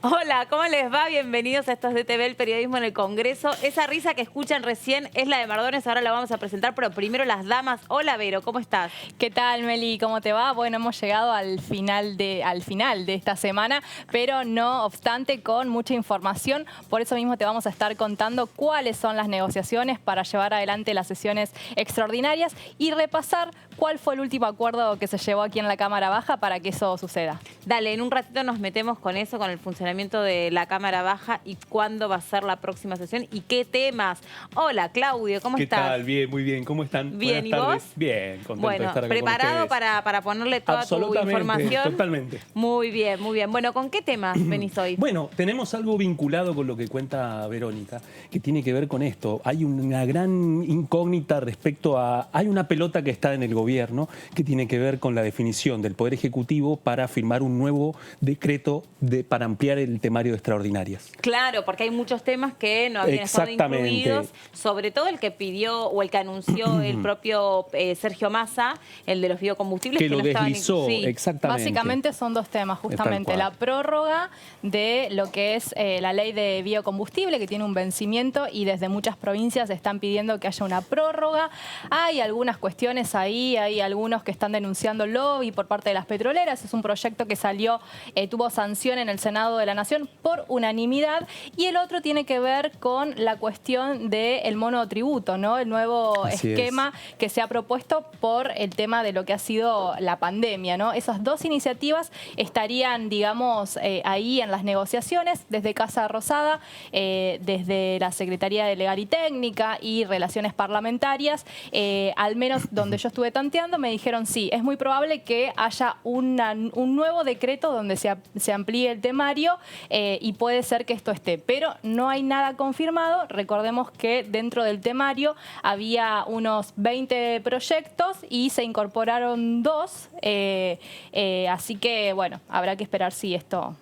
Hola, ¿cómo les va? Bienvenidos a estos de TV, el periodismo en el Congreso. Esa risa que escuchan recién es la de Mardones, ahora la vamos a presentar, pero primero las damas. Hola, Vero, ¿cómo estás? ¿Qué tal, Meli? ¿Cómo te va? Bueno, hemos llegado al final de esta semana, pero no obstante con mucha información. Por eso mismo te vamos a estar contando cuáles son las negociaciones para llevar adelante las sesiones extraordinarias y repasar cuál fue el último acuerdo que se llevó aquí en la Cámara Baja para que eso suceda. Dale, en un ratito nos metemos con eso, con el funcionamiento de la Cámara Baja y cuándo va a ser la próxima sesión y qué temas. Hola, Claudio, ¿cómo estás? ¿Qué tal? Bien, muy bien. ¿Cómo están? Bien, Buenas ¿y tardes. vos? Bien, contento Bueno, de estar acá ¿preparado con ustedes. para ponerle toda tu información? Totalmente. Muy bien, muy bien. Bueno, ¿con qué temas venís hoy? Bueno, tenemos algo vinculado con lo que cuenta Verónica, que tiene que ver con esto. Hay una gran incógnita respecto a... Hay una pelota que está en el gobierno que tiene que ver con la definición del Poder Ejecutivo para firmar un nuevo decreto para ampliar el temario de extraordinarias. Claro, porque hay muchos temas que no habían estado incluidos, sobre todo el que pidió o el que anunció el propio Sergio Massa, el de los biocombustibles. Que lo no deslizó, sí. exactamente. Básicamente son dos temas, justamente. La prórroga de lo que es la ley de biocombustible, que tiene un vencimiento y desde muchas provincias están pidiendo que haya una prórroga. Hay algunas cuestiones ahí, hay algunos que están denunciando lobby por parte de las petroleras. Es un proyecto que salió, tuvo sanción en el Senado de la Nación por unanimidad. Y el otro tiene que ver con la cuestión del monotributo, ¿no? El nuevo esquema que se ha propuesto por el tema de lo que ha sido la pandemia, ¿no? Esas dos iniciativas estarían, digamos, ahí en las negociaciones, desde Casa Rosada, desde la Secretaría de Legal y Técnica y Relaciones Parlamentarias, al menos donde yo estuve tanteando, me dijeron sí, es muy probable que haya un nuevo decreto donde se amplíe el temario y puede ser que esto esté, pero no hay nada confirmado. Recordemos que dentro del temario había unos 20 proyectos y se incorporaron 2, así que bueno, habrá que esperar si esto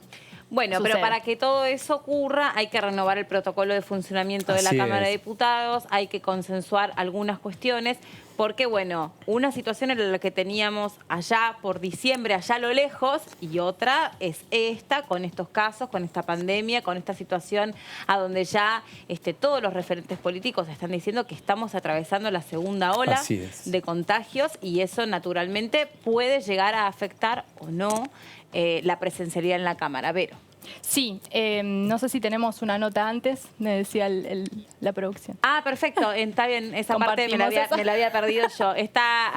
Bueno, sucede. Pero para que todo eso ocurra hay que renovar el protocolo de funcionamiento de la Cámara de Diputados, hay que consensuar algunas cuestiones, porque bueno, una situación era la que teníamos allá por diciembre, allá a lo lejos, y otra es esta, con estos casos, con esta pandemia, con esta situación a donde ya todos los referentes políticos están diciendo que estamos atravesando la segunda ola de contagios y eso naturalmente puede llegar a afectar o no la presencialidad en la Cámara. Vero. Sí, no sé si tenemos una nota antes, me decía la producción. Ah, perfecto, está bien, esa parte me la había perdido yo. Está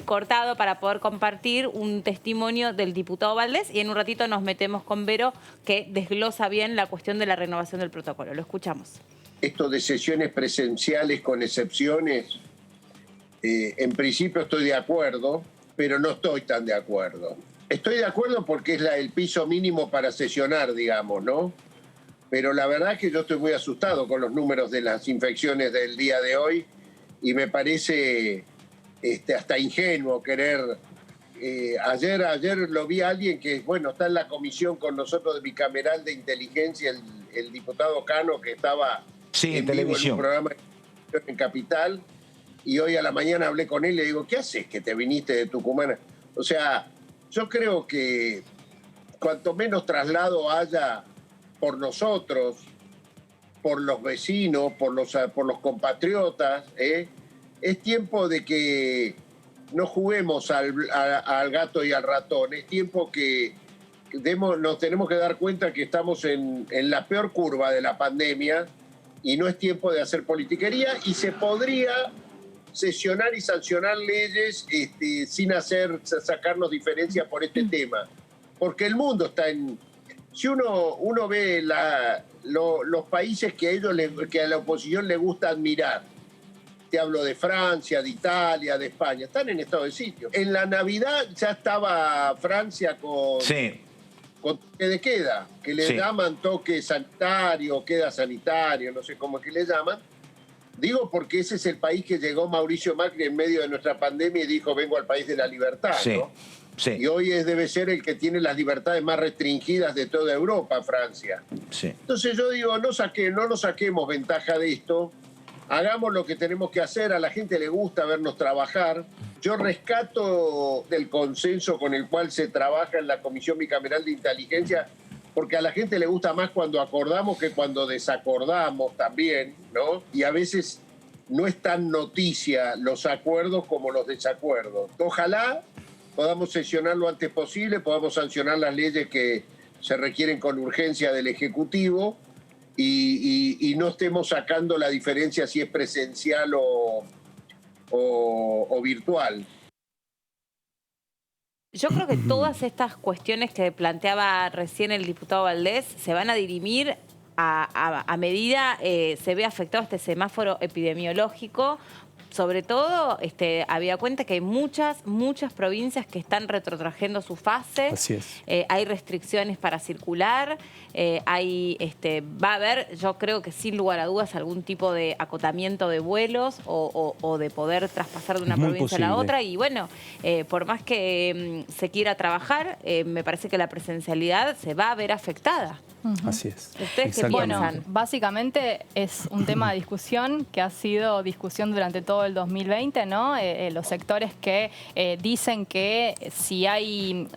cortado para poder compartir un testimonio del diputado Valdés y en un ratito nos metemos con Vero, que desglosa bien la cuestión de la renovación del protocolo. Lo escuchamos. Esto de sesiones presenciales con excepciones, en principio estoy de acuerdo, pero no estoy tan de acuerdo. Estoy de acuerdo porque es el piso mínimo para sesionar, digamos, ¿no? Pero la verdad es que yo estoy muy asustado con los números de las infecciones del día de hoy y me parece hasta ingenuo querer... Ayer lo vi a alguien que, bueno, está en la comisión con nosotros de bicameral de inteligencia, el diputado Cano, que estaba en televisión, en un programa en Capital, y hoy a la mañana hablé con él y le digo, ¿qué haces que te viniste de Tucumán? O sea... Yo creo que cuanto menos traslado haya por nosotros, por los vecinos, por los compatriotas, es tiempo de que no juguemos al gato y al ratón. Es tiempo que nos tenemos que dar cuenta que estamos en la peor curva de la pandemia y no es tiempo de hacer politiquería y se podría... sesionar y sancionar leyes sin sacarnos diferencias por este tema. Porque el mundo está en... Si uno ve los países que a la oposición le gusta admirar, te hablo de Francia, de Italia, de España, están en estado de sitio. En la Navidad ya estaba Francia con toque de queda, que le llaman toque sanitario, queda sanitario, no sé cómo es que le llaman. Digo porque ese es el país que llegó Mauricio Macri en medio de nuestra pandemia y dijo, vengo al país de la libertad, ¿no? Y hoy debe ser el que tiene las libertades más restringidas de toda Europa, Francia. Entonces yo digo, no nos saquemos ventaja de esto, hagamos lo que tenemos que hacer, a la gente le gusta vernos trabajar. Yo rescato del consenso con el cual se trabaja en la Comisión Bicameral de Inteligencia porque a la gente le gusta más cuando acordamos que cuando desacordamos también, ¿no? Y a veces no es tan noticia los acuerdos como los desacuerdos. Ojalá podamos sesionar lo antes posible, podamos sancionar las leyes que se requieren con urgencia del Ejecutivo y no estemos sacando la diferencia si es presencial o virtual. Yo creo que todas estas cuestiones que planteaba recién el diputado Valdés se van a dirimir a medida se ve afectado este semáforo epidemiológico. Sobre todo, había cuenta que hay muchas provincias que están retrotrayendo su fase. Así es. Hay restricciones para circular. Va a haber, yo creo que sin lugar a dudas, algún tipo de acotamiento de vuelos o de poder traspasar de una provincia a la otra. Y bueno, por más que se quiera trabajar, me parece que la presencialidad se va a ver afectada. Así es. ¿Ustedes qué piensan? Bueno, básicamente es un tema de discusión que ha sido discusión durante todo el 2020, ¿no? Los sectores que dicen que si hay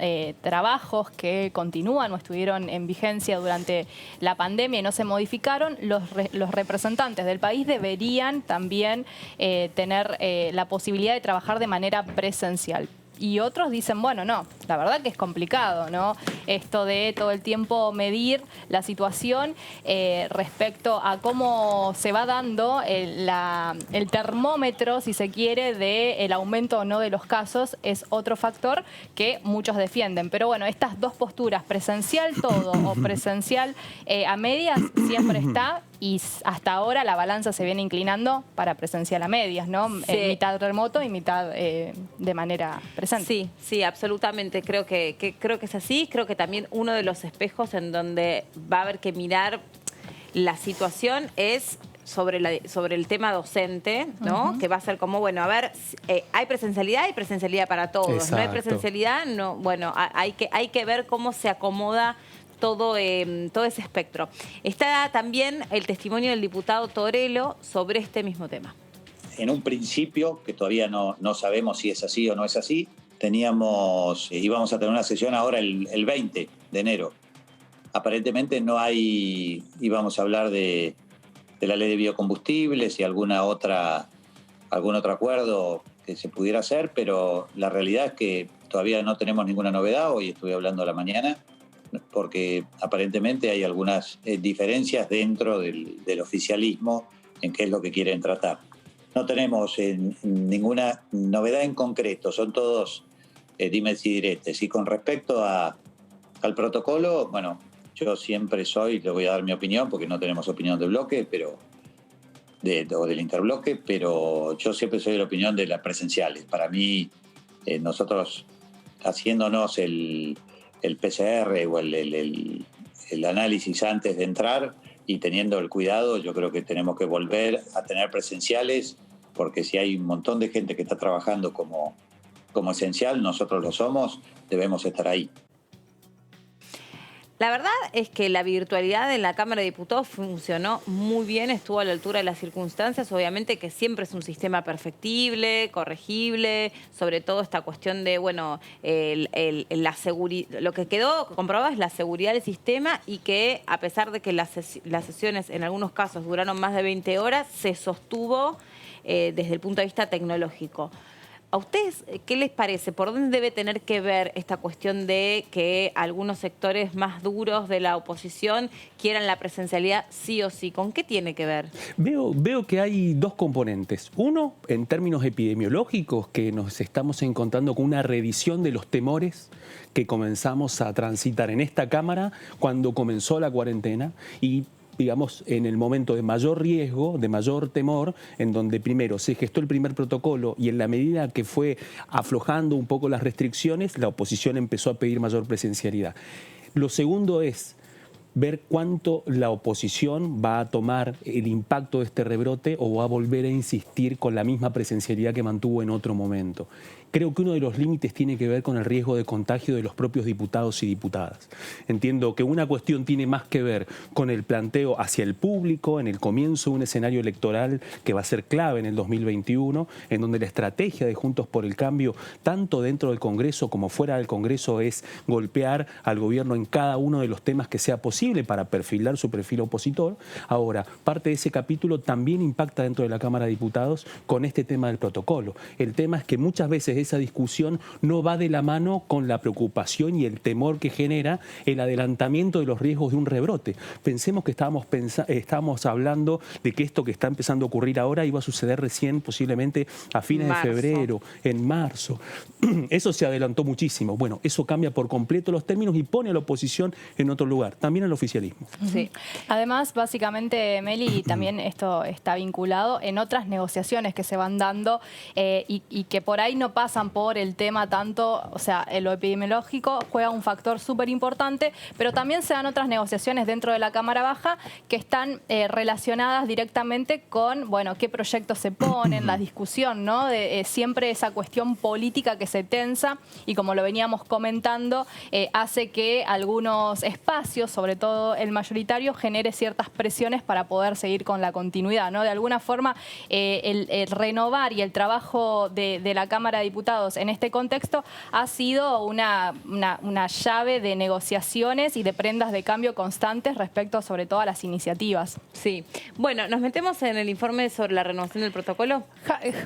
trabajos que continúan o estuvieron en vigencia durante la pandemia y no se modificaron, los representantes del país deberían también tener la posibilidad de trabajar de manera presencial. Y otros dicen, bueno, no, la verdad que es complicado, ¿no? Esto de todo el tiempo medir la situación respecto a cómo se va dando el termómetro, si se quiere, del aumento o no de los casos, es otro factor que muchos defienden. Pero bueno, estas dos posturas, presencial todo o presencial a medias, siempre está. Y hasta ahora la balanza se viene inclinando para presencial a medias, ¿no? Sí. Mitad remoto y mitad de manera presente. Sí, sí, absolutamente. Creo que es así. Creo que también uno de los espejos en donde va a haber que mirar la situación es sobre el tema docente, ¿no? Que va a ser como, bueno, a ver, hay presencialidad para todos. Exacto. No hay presencialidad, no. Bueno, hay que ver cómo se acomoda todo ese espectro. Está también el testimonio del diputado Torello sobre este mismo tema. En un principio, que todavía no sabemos si es así o no es así, íbamos a tener una sesión ahora el 20 de enero. Aparentemente no hay, íbamos a hablar de la ley de biocombustibles y algún otro acuerdo que se pudiera hacer, pero la realidad es que todavía no tenemos ninguna novedad. Hoy estuve hablando a la mañana, porque aparentemente hay algunas diferencias dentro del oficialismo en qué es lo que quieren tratar. No tenemos ninguna novedad en concreto, son todos dimes y diretes. Y con respecto al protocolo, bueno, yo siempre le voy a dar mi opinión, porque no tenemos opinión de bloque, o del interbloque, pero yo siempre soy de la opinión de las presenciales. Para mí, nosotros haciéndonos el PCR o el análisis antes de entrar y teniendo el cuidado, yo creo que tenemos que volver a tener presenciales, porque si hay un montón de gente que está trabajando como esencial, nosotros lo somos, debemos estar ahí. La verdad es que la virtualidad en la Cámara de Diputados funcionó muy bien, estuvo a la altura de las circunstancias. Obviamente que siempre es un sistema perfectible, corregible, sobre todo esta cuestión de, bueno, la seguridad. Lo que quedó comprobado es la seguridad del sistema y que a pesar de que las sesiones en algunos casos duraron más de 20 horas, se sostuvo desde el punto de vista tecnológico. ¿A ustedes qué les parece? ¿Por dónde debe tener que ver esta cuestión de que algunos sectores más duros de la oposición quieran la presencialidad sí o sí? ¿Con qué tiene que ver? Veo que hay dos componentes. Uno, en términos epidemiológicos, que nos estamos encontrando con una reedición de los temores que comenzamos a transitar en esta Cámara cuando comenzó la cuarentena y digamos, en el momento de mayor riesgo, de mayor temor, en donde primero se gestó el primer protocolo y en la medida que fue aflojando un poco las restricciones, la oposición empezó a pedir mayor presencialidad. Lo segundo es, ver cuánto la oposición va a tomar el impacto de este rebrote o va a volver a insistir con la misma presencialidad que mantuvo en otro momento. Creo que uno de los límites tiene que ver con el riesgo de contagio de los propios diputados y diputadas. Entiendo que una cuestión tiene más que ver con el planteo hacia el público en el comienzo de un escenario electoral que va a ser clave en el 2021, en donde la estrategia de Juntos por el Cambio, tanto dentro del Congreso como fuera del Congreso, es golpear al gobierno en cada uno de los temas que sea posible para perfilar su perfil opositor. Ahora, parte de ese capítulo también impacta dentro de la Cámara de Diputados con este tema del protocolo. El tema es que muchas veces esa discusión no va de la mano con la preocupación y el temor que genera el adelantamiento de los riesgos de un rebrote. Pensemos que estábamos hablando de que esto que está empezando a ocurrir ahora iba a suceder recién, posiblemente a fines de febrero, en marzo. Eso se adelantó muchísimo. Bueno, eso cambia por completo los términos y pone a la oposición en otro lugar, también al oficialismo. Sí. Además, básicamente, Meli, también esto está vinculado en otras negociaciones que se van dando y que por ahí no pasan por el tema tanto, o sea, lo epidemiológico juega un factor súper importante, pero también se dan otras negociaciones dentro de la Cámara Baja que están relacionadas directamente con, bueno, qué proyectos se ponen, la discusión, ¿no? De siempre esa cuestión política que se tensa y como lo veníamos comentando, hace que algunos espacios, sobre todo el mayoritario, genere ciertas presiones para poder seguir con la continuidad, ¿no? De alguna forma, el renovar y el trabajo de la Cámara de Diputados en este contexto ha sido una llave de negociaciones y de prendas de cambio constantes respecto sobre todo a las iniciativas. Sí. Bueno, ¿nos metemos en el informe sobre la renovación del protocolo?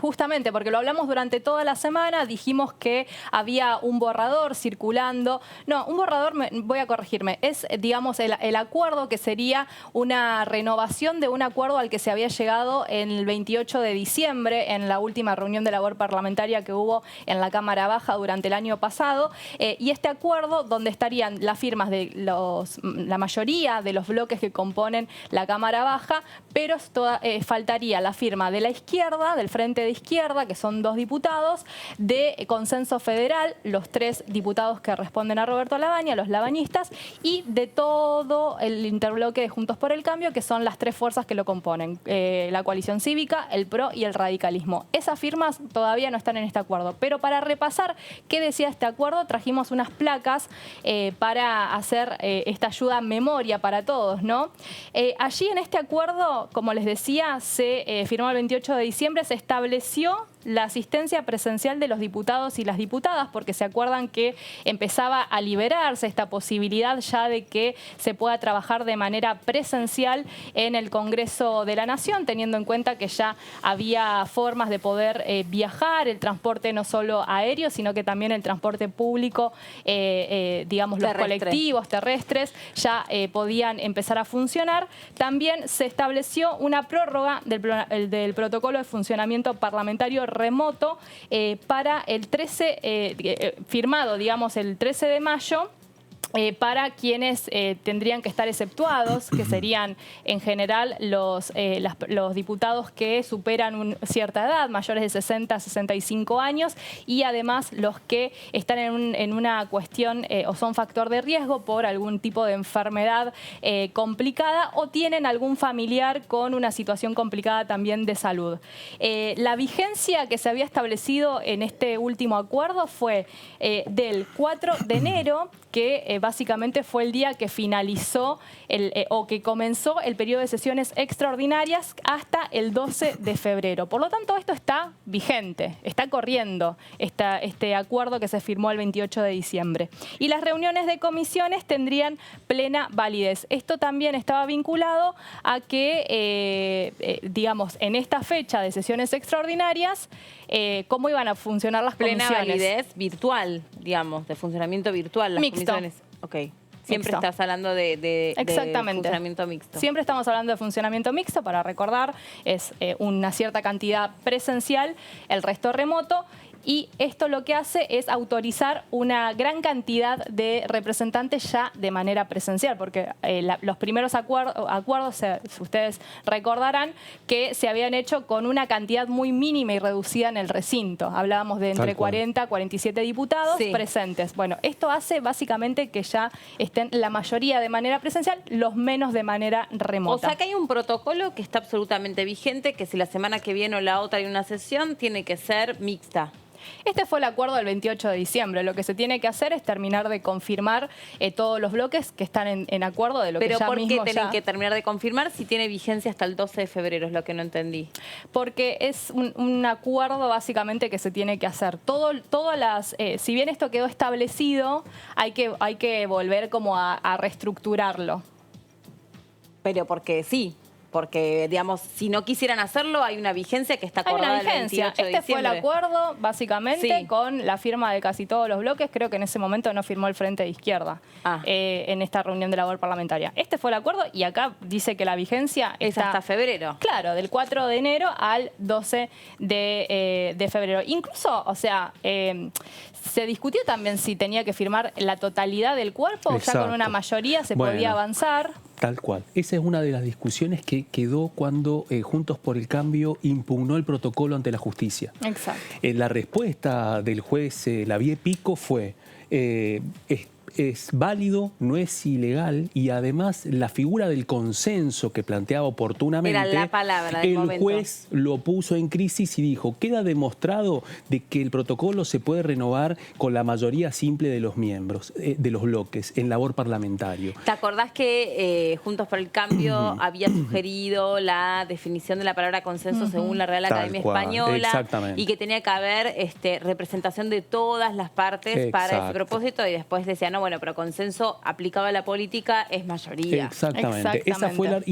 Justamente, porque lo hablamos durante toda la semana, dijimos que había un borrador circulando. No, un borrador, voy a corregirme, es, digamos, el acuerdo que sería una renovación de un acuerdo al que se había llegado el 28 de diciembre en la última reunión de labor parlamentaria que hubo en la Cámara Baja durante el año pasado, y este acuerdo donde estarían las firmas de la mayoría de los bloques que componen la Cámara Baja, pero faltaría la firma de la izquierda, del Frente de Izquierda, que son 2 diputados, de Consenso Federal, los 3 diputados que responden a Roberto Labaña, los labañistas, y de todo el interbloque de Juntos por el Cambio, que son las 3 fuerzas que lo componen, la coalición cívica, el PRO y el radicalismo. Esas firmas todavía no están en este acuerdo, pero para repasar qué decía este acuerdo, trajimos unas placas para hacer esta ayuda a memoria para todos, ¿no? Allí en este acuerdo, como les decía, se firmó el 28 de diciembre, se estableció la asistencia presencial de los diputados y las diputadas, porque se acuerdan que empezaba a liberarse esta posibilidad ya de que se pueda trabajar de manera presencial en el Congreso de la Nación, teniendo en cuenta que ya había formas de poder viajar, el transporte no solo aéreo, sino que también el transporte público, digamos, los colectivos terrestres ya podían empezar a funcionar. También se estableció una prórroga del protocolo de funcionamiento parlamentario remoto para el 13, firmado, digamos, el 13 de mayo, para quienes tendrían que estar exceptuados, que serían en general los diputados que superan cierta edad, mayores de 60 a 65 años, y además los que están en una cuestión o son factor de riesgo por algún tipo de enfermedad complicada o tienen algún familiar con una situación complicada también de salud. La vigencia que se había establecido en este último acuerdo fue del 4 de enero, que básicamente fue el día que finalizó o que comenzó el periodo de sesiones extraordinarias hasta el 12 de febrero. Por lo tanto, esto está vigente, está corriendo este acuerdo que se firmó el 28 de diciembre. Y las reuniones de comisiones tendrían plena validez. Esto también estaba vinculado a que, digamos, en esta fecha de sesiones extraordinarias, cómo iban a funcionar las comisiones. Plena validez virtual, digamos, de funcionamiento virtual. Las comisiones. Ok. Siempre estás hablando de funcionamiento mixto. Siempre estamos hablando de funcionamiento mixto, para recordar, es una cierta cantidad presencial, el resto remoto. y esto lo que hace es autorizar una gran cantidad de representantes ya de manera presencial, porque los primeros acuerdos, si ustedes recordarán, que se habían hecho con una cantidad muy mínima y reducida en el recinto. Hablábamos de entre 40 a 47 diputados presentes. Bueno, esto hace básicamente que ya estén la mayoría de manera presencial, los menos de manera remota. O sea que hay un protocolo que está absolutamente vigente, que si la semana que viene o la otra hay una sesión, tiene que ser mixta. Este fue el acuerdo del 28 de diciembre. Lo que se tiene que hacer es terminar de confirmar todos los bloques que están en acuerdo de lo que ya mismo. ¿Pero por qué tienen que terminar de confirmar si tiene vigencia hasta el 12 de febrero? Es lo que no entendí. Porque es un acuerdo básicamente que se tiene que hacer. Todas las, si bien esto quedó establecido, hay que volver como a reestructurarlo. Pero porque sí. Porque, digamos, si no quisieran hacerlo, hay una vigencia que está acordada el 28 de diciembre. Este fue el acuerdo, básicamente, con la firma de casi todos los bloques. Creo que en ese momento no firmó el Frente de Izquierda en esta reunión de labor parlamentaria. Este fue el acuerdo y acá dice que la vigencia es hasta febrero. Claro, del 4 de enero al 12 de febrero. Incluso, o sea, se discutió también si tenía que firmar la totalidad del cuerpo. Exacto. Ya con una mayoría se podía avanzar. Tal cual. Esa es una de las discusiones que quedó cuando Juntos por el Cambio impugnó el protocolo ante la justicia. Exacto. La respuesta del juez Lavie Pico fue... es válido, no es ilegal y además la figura del consenso que planteaba oportunamente, era la palabra del momento. Juez lo puso en crisis y dijo, queda demostrado de que el protocolo se puede renovar con la mayoría simple de los miembros, de los bloques, en labor parlamentario. ¿Te acordás que Juntos por el Cambio había sugerido la definición de la palabra consenso según la Real Academia Española? Exactamente. Y que tenía que haber representación de todas las partes para ese propósito y después decía, no, bueno, pero consenso aplicado a la política es mayoría. Exactamente. Esa fue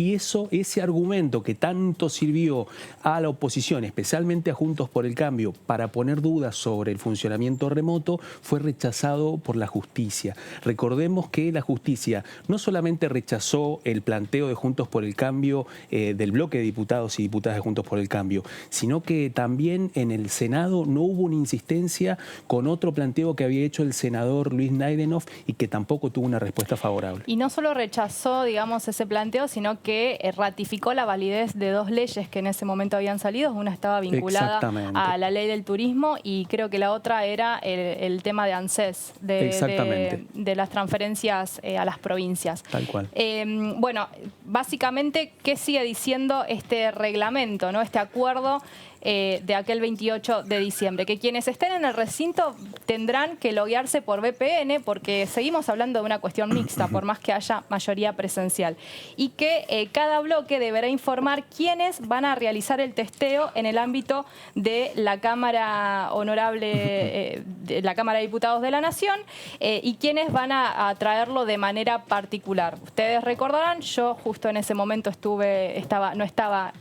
ese argumento que tanto sirvió a la oposición, especialmente a Juntos por el Cambio, para poner dudas sobre el funcionamiento remoto, fue rechazado por la justicia. Recordemos que la justicia no solamente rechazó el planteo de Juntos por el Cambio del bloque de diputados y diputadas de Juntos por el Cambio, sino que también en el Senado no hubo una insistencia con otro planteo que había hecho el senador Luis Naidenoff y que tampoco tuvo una respuesta favorable. Y no solo rechazó, digamos, ese planteo, sino que ratificó la validez de dos leyes que en ese momento habían salido. Una estaba vinculada a la ley del turismo y creo que la otra era el tema de ANSES, de las transferencias a las provincias. Tal cual. Bueno, básicamente, ¿qué sigue diciendo este reglamento, ¿no? Este acuerdo de aquel 28 de diciembre? Que quienes estén en el recinto tendrán que loguearse por VPN porque seguimos hablando de una cuestión mixta, por más que haya mayoría presencial. Y que cada bloque deberá informar quiénes van a realizar el testeo en el ámbito de la Cámara Honorable, de la Cámara de Diputados de la Nación y quiénes van a traerlo de manera particular. Ustedes recordarán, yo justo en ese momento no estaba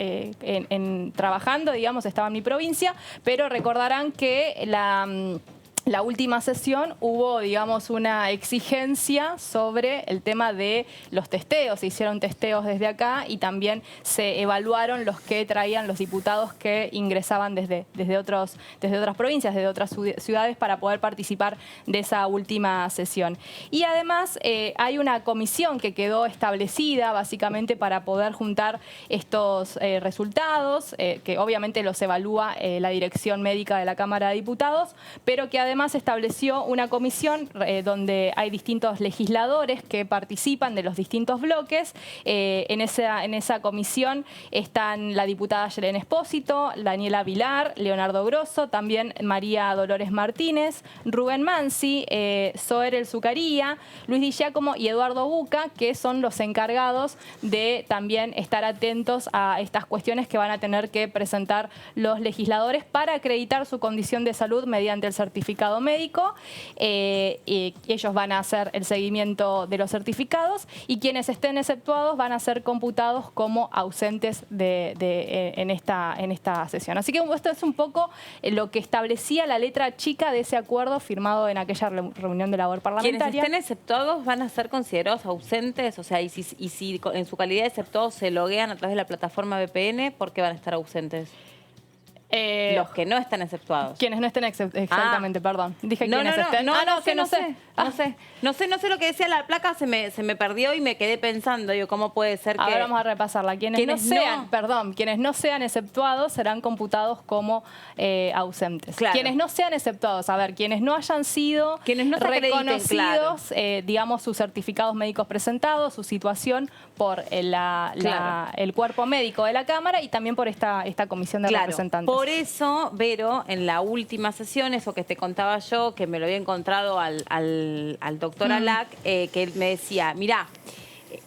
trabajando, digamos, estaba en mi provincia, pero recordarán que la última sesión hubo, digamos, una exigencia sobre el tema de los testeos. Se hicieron testeos desde acá y también se evaluaron los que traían los diputados que ingresaban desde otras provincias, desde otras ciudades para poder participar de esa última sesión. Y además hay una comisión que quedó establecida básicamente para poder juntar estos resultados, que obviamente los evalúa la dirección médica de la Cámara de Diputados, pero que además estableció una comisión donde hay distintos legisladores que participan de los distintos bloques. En esa comisión están la diputada Yelén Espósito, Daniela Vilar, Leonardo Grosso, también María Dolores Martínez, Rubén Mansi, Zoer El Zucaría, Luis Di Giacomo y Eduardo Buca, que son los encargados de también estar atentos a estas cuestiones que van a tener que presentar los legisladores para acreditar su condición de salud mediante el certificado médico. Y ellos van a hacer el seguimiento de los certificados y quienes estén exceptuados van a ser computados como ausentes en esta sesión. Así que esto es un poco lo que establecía la letra chica de ese acuerdo firmado en aquella reunión de labor parlamentaria. Quienes estén exceptuados van a ser considerados ausentes, o sea, y si en su calidad de exceptuados se loguean a través de la plataforma VPN, ¿por qué van a estar ausentes? Los que no están exceptuados. Quienes no estén exactamente, perdón. Dije quienes estén. No sé lo que decía la placa, se me perdió y me quedé pensando, digo, ¿cómo puede ser que...? A ver, vamos a repasarla. Quienes no sean exceptuados serán computados como ausentes. Claro. Quienes no sean exceptuados, a ver, quienes no hayan sido reconocidos, digamos, sus certificados médicos presentados, su situación por el cuerpo médico de la Cámara y también por esta comisión de representantes. Por eso, Vero, en la última sesión, eso que te contaba yo, que me lo había encontrado al doctor Alac, que él me decía, mirá,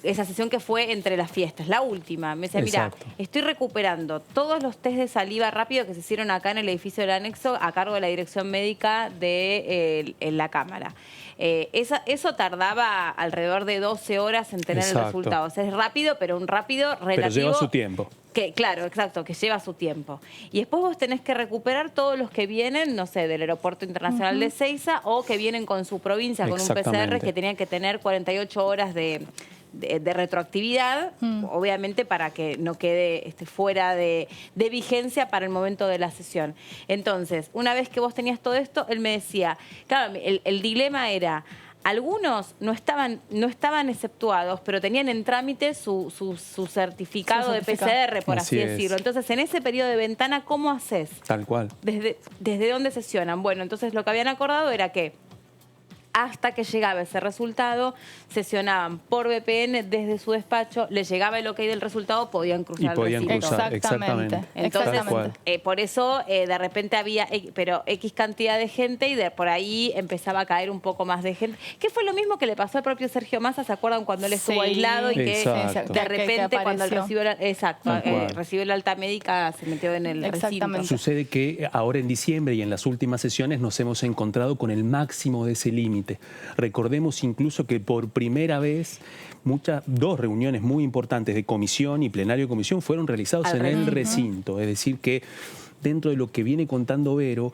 esa sesión que fue entre las fiestas, la última, me decía, mirá, estoy recuperando todos los test de saliva rápido que se hicieron acá en el edificio del anexo a cargo de la dirección médica de la Cámara. Eso tardaba alrededor de 12 horas en tener el resultado. O sea, es rápido, pero un rápido relativo. Pero lleva su tiempo. Claro, exacto, que lleva su tiempo. Y después vos tenés que recuperar todos los que vienen, no sé, del Aeropuerto Internacional de Seiza o que vienen con su provincia, con un PCR que tenían que tener 48 horas de retroactividad, obviamente para que no quede fuera de vigencia para el momento de la sesión. Entonces, una vez que vos tenías todo esto, él me decía, claro, el dilema era, algunos no estaban exceptuados, pero tenían en trámite su certificado de PCR, por así decirlo. Entonces, en ese periodo de ventana, ¿cómo haces? Tal cual. ¿Desde dónde sesionan? Bueno, entonces lo que habían acordado era que hasta que llegaba ese resultado, sesionaban por VPN desde su despacho, les llegaba el ok del resultado, podían cruzar el recinto. Exactamente. Entonces, por eso de repente había X cantidad de gente y por ahí empezaba a caer un poco más de gente. Que fue lo mismo que le pasó al propio Sergio Massa, ¿se acuerdan? Cuando él estuvo aislado y que de repente cuando él recibió el alta médica se metió en el recinto. Sucede que ahora en diciembre y en las últimas sesiones nos hemos encontrado con el máximo de ese límite. Recordemos incluso que por primera vez dos reuniones muy importantes de comisión y plenario de comisión fueron realizados en el recinto. Es decir que dentro de lo que viene contando Vero,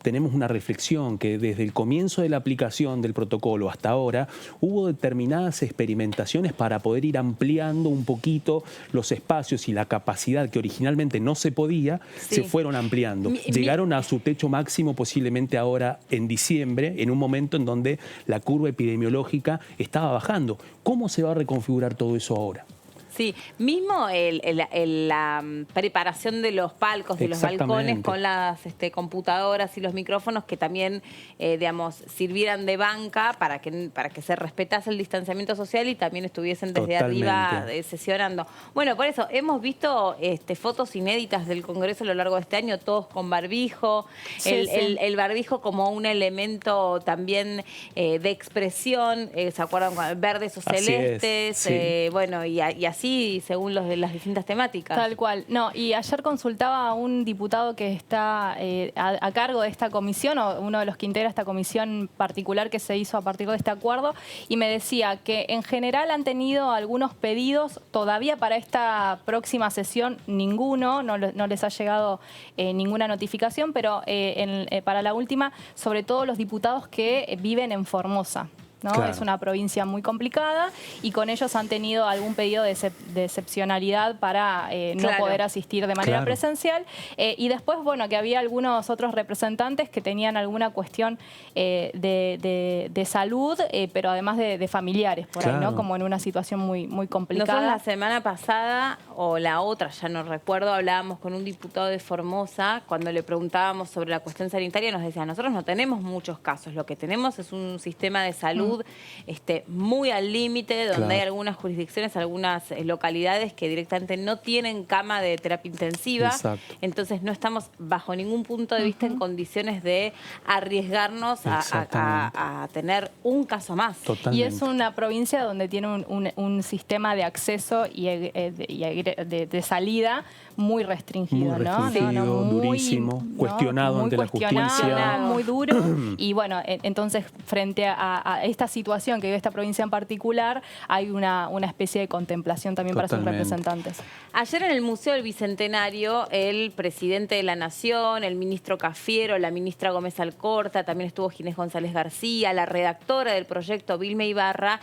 tenemos una reflexión que desde el comienzo de la aplicación del protocolo hasta ahora hubo determinadas experimentaciones para poder ir ampliando un poquito los espacios y la capacidad que originalmente no se podía, se fueron ampliando. Llegaron a su techo máximo posiblemente ahora en diciembre, en un momento en donde la curva epidemiológica estaba bajando. ¿Cómo se va a reconfigurar todo eso ahora? Sí, mismo la preparación de los palcos, de los balcones con las computadoras y los micrófonos que también, digamos, sirvieran de banca para que se respetase el distanciamiento social y también estuviesen desde arriba sesionando. Bueno, por eso hemos visto fotos inéditas del Congreso a lo largo de este año, todos con barbijo, el barbijo como un elemento también de expresión, ¿se acuerdan? Verdes o celestes, bueno, y así según las distintas temáticas. Tal cual. No, y ayer consultaba a un diputado que está a cargo de esta comisión, o uno de los que integra esta comisión particular que se hizo a partir de este acuerdo, y me decía que en general han tenido algunos pedidos, todavía para esta próxima sesión ninguno, no les ha llegado ninguna notificación, pero para la última, sobre todo los diputados que viven en Formosa. ¿no? Claro. Es una provincia muy complicada y con ellos han tenido algún pedido de excepcionalidad para no poder asistir de manera presencial. Y después, bueno, que había algunos otros representantes que tenían alguna cuestión de salud, pero además de familiares por ahí, ¿no? Como en una situación muy complicada. Nosotros la semana pasada, o la otra, ya no recuerdo, hablábamos con un diputado de Formosa, cuando le preguntábamos sobre la cuestión sanitaria, nos decía, nosotros no tenemos muchos casos, lo que tenemos es un sistema de salud muy al límite, donde hay algunas jurisdicciones, algunas localidades que directamente no tienen cama de terapia intensiva. Entonces no estamos bajo ningún punto de vista en condiciones de arriesgarnos a tener un caso más. Y es una provincia donde tiene un sistema de acceso y de salida muy restringido, durísimo, cuestionado ante la justicia. Muy duro. Y bueno, entonces frente a esta situación que vive esta provincia en particular hay una especie de contemplación también para sus representantes. Ayer en el Museo del Bicentenario, el presidente de la Nación, el ministro Cafiero, la ministra Gómez Alcorta, también estuvo Ginés González García, la redactora del proyecto Vilma Ibarra,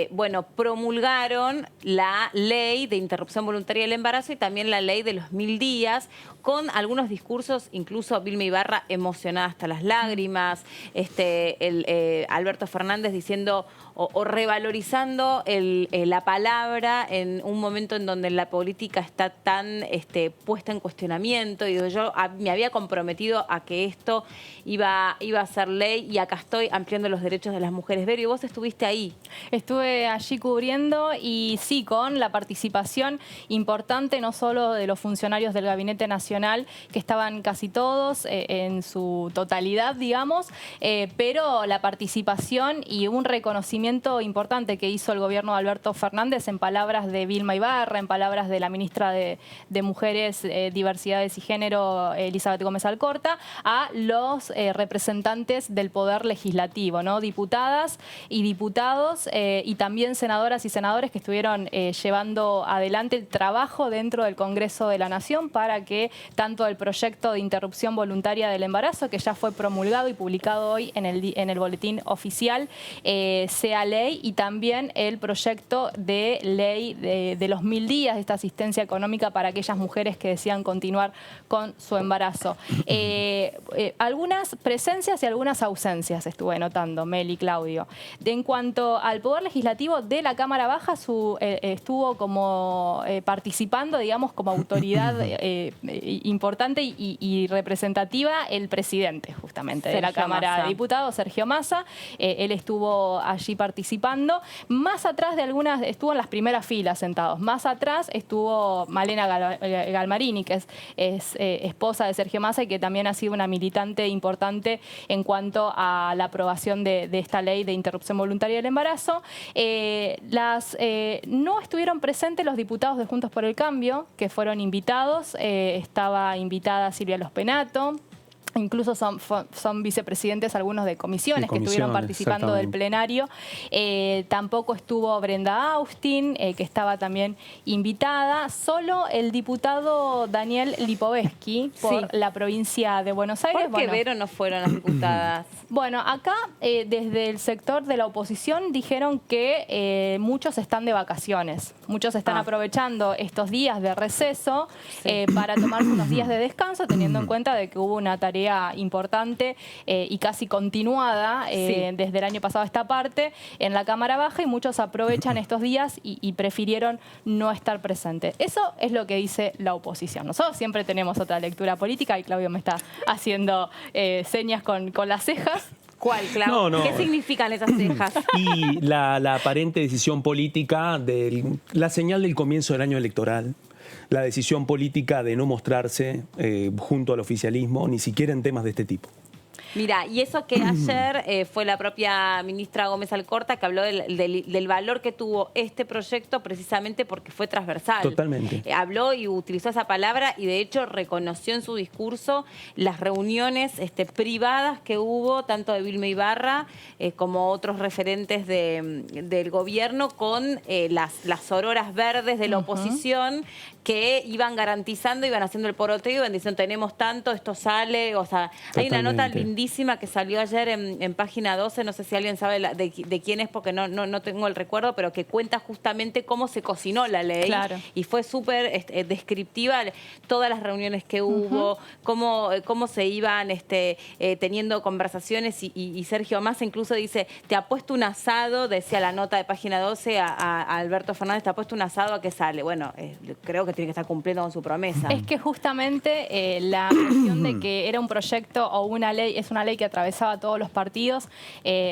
bueno, promulgaron la ley de interrupción voluntaria del embarazo y también la ley de los 1000 días, con algunos discursos, incluso Vilma Ibarra emocionada hasta las lágrimas, Alberto Fernández diciendo o revalorizando la palabra en un momento en donde la política está tan puesta en cuestionamiento. Y yo me había comprometido a que esto iba a ser ley y acá estoy ampliando los derechos de las mujeres. Vero, y vos estuviste ahí. Estuve allí cubriendo y sí, con la participación importante no solo de los funcionarios del Gabinete Nacional, que estaban casi todos en su totalidad, digamos, pero la participación y un reconocimiento importante que hizo el gobierno de Alberto Fernández en palabras de Vilma Ibarra, en palabras de la ministra de Mujeres, Diversidades y Género, Elizabeth Gómez Alcorta, a los representantes del Poder Legislativo, ¿no? Diputadas y diputados y también senadoras y senadores que estuvieron llevando adelante el trabajo dentro del Congreso de la Nación para que tanto el proyecto de interrupción voluntaria del embarazo, que ya fue promulgado y publicado hoy en el boletín oficial, sea ley, y también el proyecto de ley de los 1000 días de esta asistencia económica para aquellas mujeres que desean continuar con su embarazo. Algunas presencias y algunas ausencias estuve notando, Mel y Claudio. En cuanto al Poder Legislativo de la Cámara Baja, estuvo como participando, digamos, como autoridad importante y representativa el presidente, justamente, de la Cámara de Diputados, Sergio Massa. Él estuvo allí participando. Más atrás de algunas, estuvo en las primeras filas sentados. Más atrás estuvo Malena Galmarini, que es esposa de Sergio Massa y que también ha sido una militante importante en cuanto a la aprobación de esta ley de interrupción voluntaria del embarazo. No estuvieron presentes los diputados de Juntos por el Cambio, que fueron invitados. Estaba invitada Silvia Los Penato. Incluso son vicepresidentes algunos de comisiones que estuvieron participando del plenario. Tampoco estuvo Brenda Austin, que estaba también invitada. Solo el diputado Daniel Lipovetsky por la provincia de Buenos Aires. ¿Por qué, Vero, no fueron las diputadas? Bueno, acá desde el sector de la oposición dijeron que muchos están de vacaciones. Muchos están aprovechando estos días de receso para tomarse unos días de descanso, teniendo en cuenta de que hubo una tarea importante y casi continuada desde el año pasado a esta parte en la Cámara Baja, y muchos aprovechan estos días y prefirieron no estar presentes. Eso es lo que dice la oposición. Nosotros siempre tenemos otra lectura política y Claudio me está haciendo señas con las cejas. ¿Cuál, Clau? No. ¿Qué significan esas cejas? Y la aparente decisión política, la señal del comienzo del año electoral, la decisión política de no mostrarse junto al oficialismo, ni siquiera en temas de este tipo. Mira, y eso que ayer fue la propia ministra Gómez Alcorta que habló del valor que tuvo este proyecto precisamente porque fue transversal. Totalmente. Habló y utilizó esa palabra y de hecho reconoció en su discurso las reuniones privadas que hubo tanto de Vilma Ibarra como otros referentes del gobierno con las sororas verdes de la oposición que iban garantizando, iban haciendo el poroteo, iban diciendo tenemos tanto, esto sale, o sea, hay una nota lindísima que salió ayer en página 12, no sé si alguien sabe de quién es porque no tengo el recuerdo, pero que cuenta justamente cómo se cocinó la ley. Claro. Y fue súper descriptiva todas las reuniones que hubo, cómo se iban teniendo conversaciones y Sergio Massa incluso dice, te ha puesto un asado, decía la nota de página 12 a Alberto Fernández, te ha puesto un asado, ¿a qué sale? Bueno, creo que tiene que estar cumpliendo con su promesa. Es que justamente la cuestión de que era un proyecto o una ley, es una ley que atravesaba todos los partidos,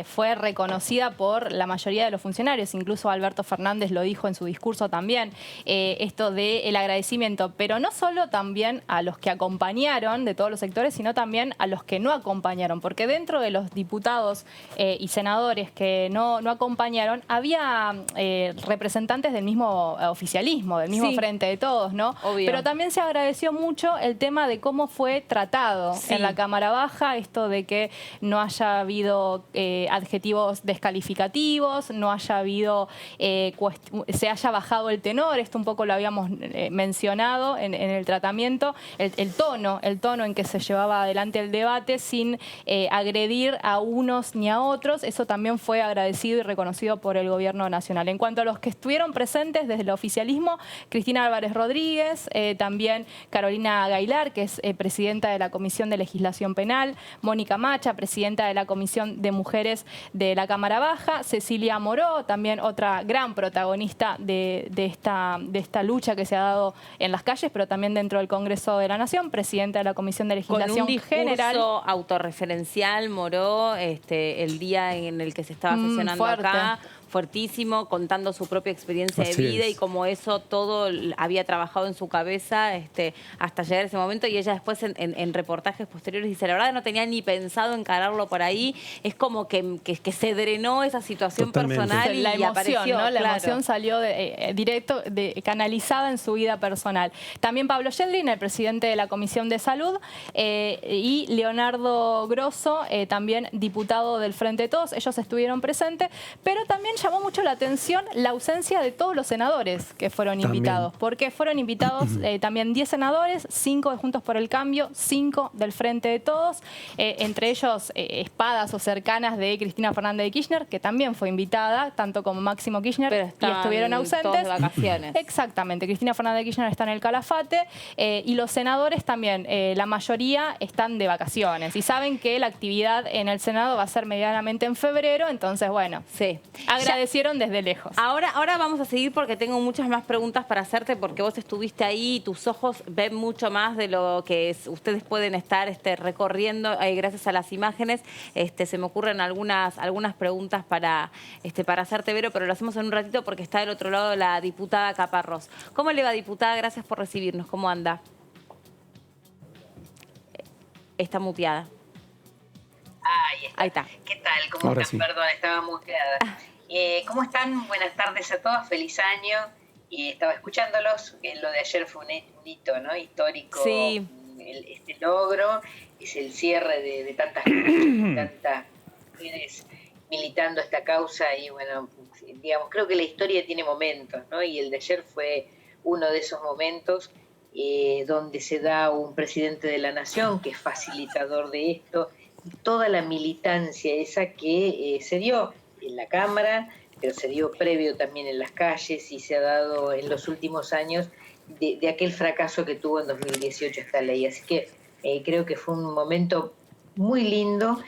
fue reconocida por la mayoría de los funcionarios, incluso Alberto Fernández lo dijo en su discurso también, esto del agradecimiento, pero no solo también a los que acompañaron de todos los sectores, sino también a los que no acompañaron, porque dentro de los diputados y senadores que no acompañaron, había representantes del mismo oficialismo, del mismo Frente de Todos, todos, ¿no? Obvio. Pero también se agradeció mucho el tema de cómo fue tratado en la Cámara Baja, esto de que no haya habido adjetivos descalificativos, no haya habido, se haya bajado el tenor, esto un poco lo habíamos mencionado en el tratamiento, el tono en que se llevaba adelante el debate sin agredir a unos ni a otros, eso también fue agradecido y reconocido por el Gobierno Nacional. En cuanto a los que estuvieron presentes desde el oficialismo, Cristina Álvarez Rodríguez, también Carolina Gaylar, que es presidenta de la Comisión de Legislación Penal, Mónica Macha, presidenta de la Comisión de Mujeres de la Cámara Baja, Cecilia Moró, también otra gran protagonista de esta lucha que se ha dado en las calles, pero también dentro del Congreso de la Nación, presidenta de la Comisión de Legislación Con un General. autorreferencial, Moró, el día en el que se estaba sesionando acá, fuertísimo, contando su propia experiencia de vida y cómo eso todo había trabajado en su cabeza hasta llegar a ese momento. Y ella después en reportajes posteriores dice, la verdad no tenía ni pensado encararlo por ahí. Es como que se drenó esa situación personal y la emoción, apareció. ¿no? La claro. emoción salió directo, canalizada en su vida personal. También Pablo Yeldrin, el presidente de la Comisión de Salud, y Leonardo Grosso, también diputado del Frente de Todos. Ellos estuvieron presentes, pero también llamó mucho la atención la ausencia de todos los senadores que fueron invitados, porque fueron invitados también 10 senadores, 5 de Juntos por el Cambio, 5 del Frente de Todos, entre ellos espadas o cercanas de Cristina Fernández de Kirchner, que también fue invitada, tanto como Máximo Kirchner, y estuvieron ausentes. Todos de vacaciones. Exactamente, Cristina Fernández de Kirchner está en el Calafate, y los senadores también, la mayoría están de vacaciones, y saben que la actividad en el Senado va a ser medianamente en febrero, entonces bueno, agradecieron desde lejos. Ahora vamos a seguir porque tengo muchas más preguntas para hacerte, porque vos estuviste ahí y tus ojos ven mucho más de lo que ustedes pueden estar recorriendo gracias a las imágenes. Se me ocurren algunas preguntas para hacerte, Vero, pero lo hacemos en un ratito porque está del otro lado la diputada Caparrós. ¿Cómo le va, diputada? Gracias por recibirnos. ¿Cómo anda? Está muteada. Ahí está. ¿Qué tal? ¿Cómo Ahora están? sí. Perdón, estaba muteada. ¿Cómo están? Buenas tardes a todos, feliz año. Estaba escuchándolos, lo de ayer fue un hito, ¿no? Histórico. Sí. Este logro es el cierre de tantas mujeres militando esta causa y bueno, digamos, creo que la historia tiene momentos, ¿no? Y el de ayer fue uno de esos momentos donde se da un presidente de la nación que es facilitador de esto, y toda la militancia esa que se dio en la Cámara, pero se dio previo también en las calles y se ha dado en los últimos años de aquel fracaso que tuvo en 2018 esta ley. Así que creo que fue un momento muy lindo.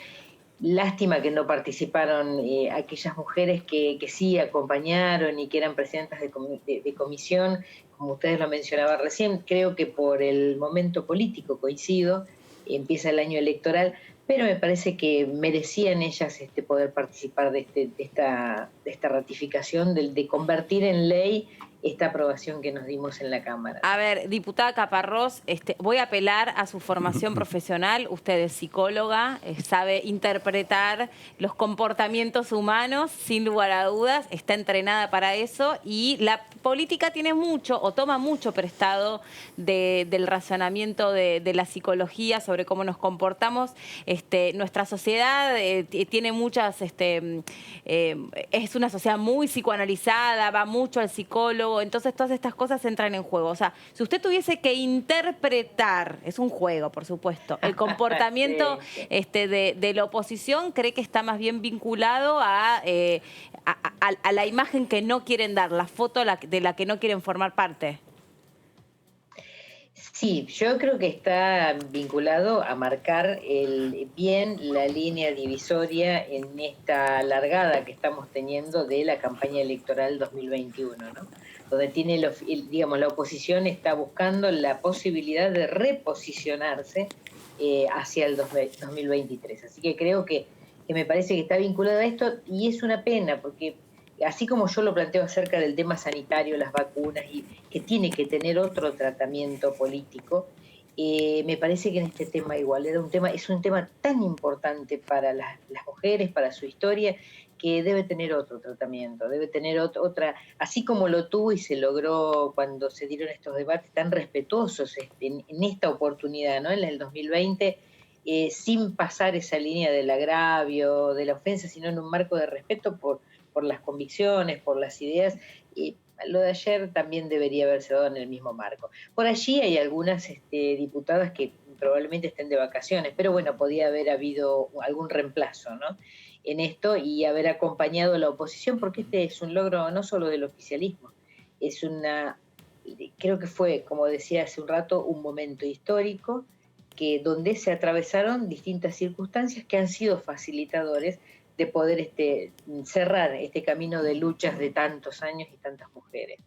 Lástima que no participaron aquellas mujeres que sí acompañaron y que eran presidentas de comisión, como ustedes lo mencionaban recién. Creo que por el momento político coincido, empieza el año electoral, pero me parece que merecían ellas poder participar de esta ratificación, de convertir en ley esta aprobación que nos dimos en la Cámara. A ver, diputada Caparrós, voy a apelar a su formación profesional. Usted es psicóloga, sabe interpretar los comportamientos humanos, sin lugar a dudas, está entrenada para eso, y la política tiene mucho o toma mucho prestado del razonamiento de la psicología sobre cómo nos comportamos. Nuestra sociedad tiene muchas, es una sociedad muy psicoanalizada, va mucho al psicólogo. Entonces todas estas cosas entran en juego. O sea, si usted tuviese que interpretar, es un juego, por supuesto, el comportamiento sí. De la oposición, ¿cree que está más bien vinculado a la imagen que no quieren dar, la foto de la que no quieren formar parte? Sí, yo creo que está vinculado a marcar bien la línea divisoria en esta largada que estamos teniendo de la campaña electoral 2021, ¿no? Donde tiene digamos, la oposición está buscando la posibilidad de reposicionarse hacia el 2023. Así que creo que me parece que está vinculado a esto, y es una pena porque así como yo lo planteo acerca del tema sanitario, las vacunas, y que tiene que tener otro tratamiento político, me parece que en este tema igual es un tema tan importante para las mujeres, para su historia, que debe tener otro tratamiento, debe tener otra, así como lo tuvo y se logró cuando se dieron estos debates tan respetuosos en esta oportunidad, ¿no? En el 2020, sin pasar esa línea del agravio, de la ofensa, sino en un marco de respeto por las convicciones, por las ideas. Lo de ayer también debería haberse dado en el mismo marco. Por allí hay algunas diputadas que probablemente estén de vacaciones, pero bueno, podía haber habido algún reemplazo, ¿no?, en esto y haber acompañado a la oposición, porque este es un logro no solo del oficialismo, creo que fue, como decía hace un rato, un momento histórico donde se atravesaron distintas circunstancias que han sido facilitadores de poder cerrar este camino de luchas de tantos años y tantas mujeres.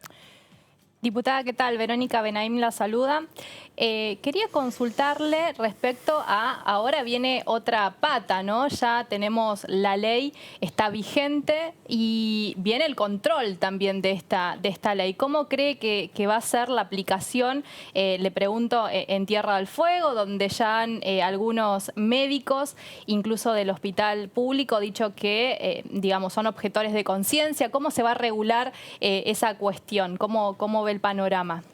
Diputada, ¿qué tal? Verónica Benaim la saluda. Quería consultarle respecto a, ahora viene otra pata, ¿no? Ya tenemos la ley, está vigente y viene el control también de esta ley. ¿Cómo cree que va a ser la aplicación? Le pregunto, en Tierra del Fuego, donde ya han algunos médicos, incluso del hospital público, dicho que, digamos, son objetores de conciencia. ¿Cómo se va a regular esa cuestión? ¿Cómo ve el panorama?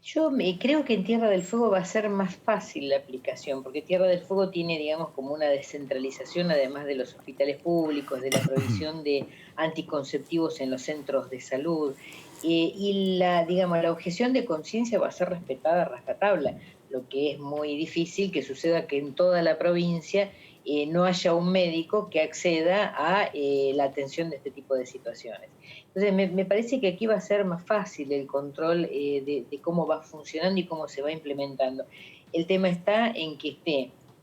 Yo creo que en Tierra del Fuego va a ser más fácil la aplicación, porque Tierra del Fuego tiene, digamos, como una descentralización, además de los hospitales públicos, de la provisión de anticonceptivos en los centros de salud, y digamos, la objeción de conciencia va a ser respetada a rajatabla, lo que es muy difícil que suceda que en toda la provincia no haya un médico que acceda a la atención de este tipo de situaciones. Entonces, me parece que aquí va a ser más fácil el control de cómo va funcionando y cómo se va implementando. El tema está en que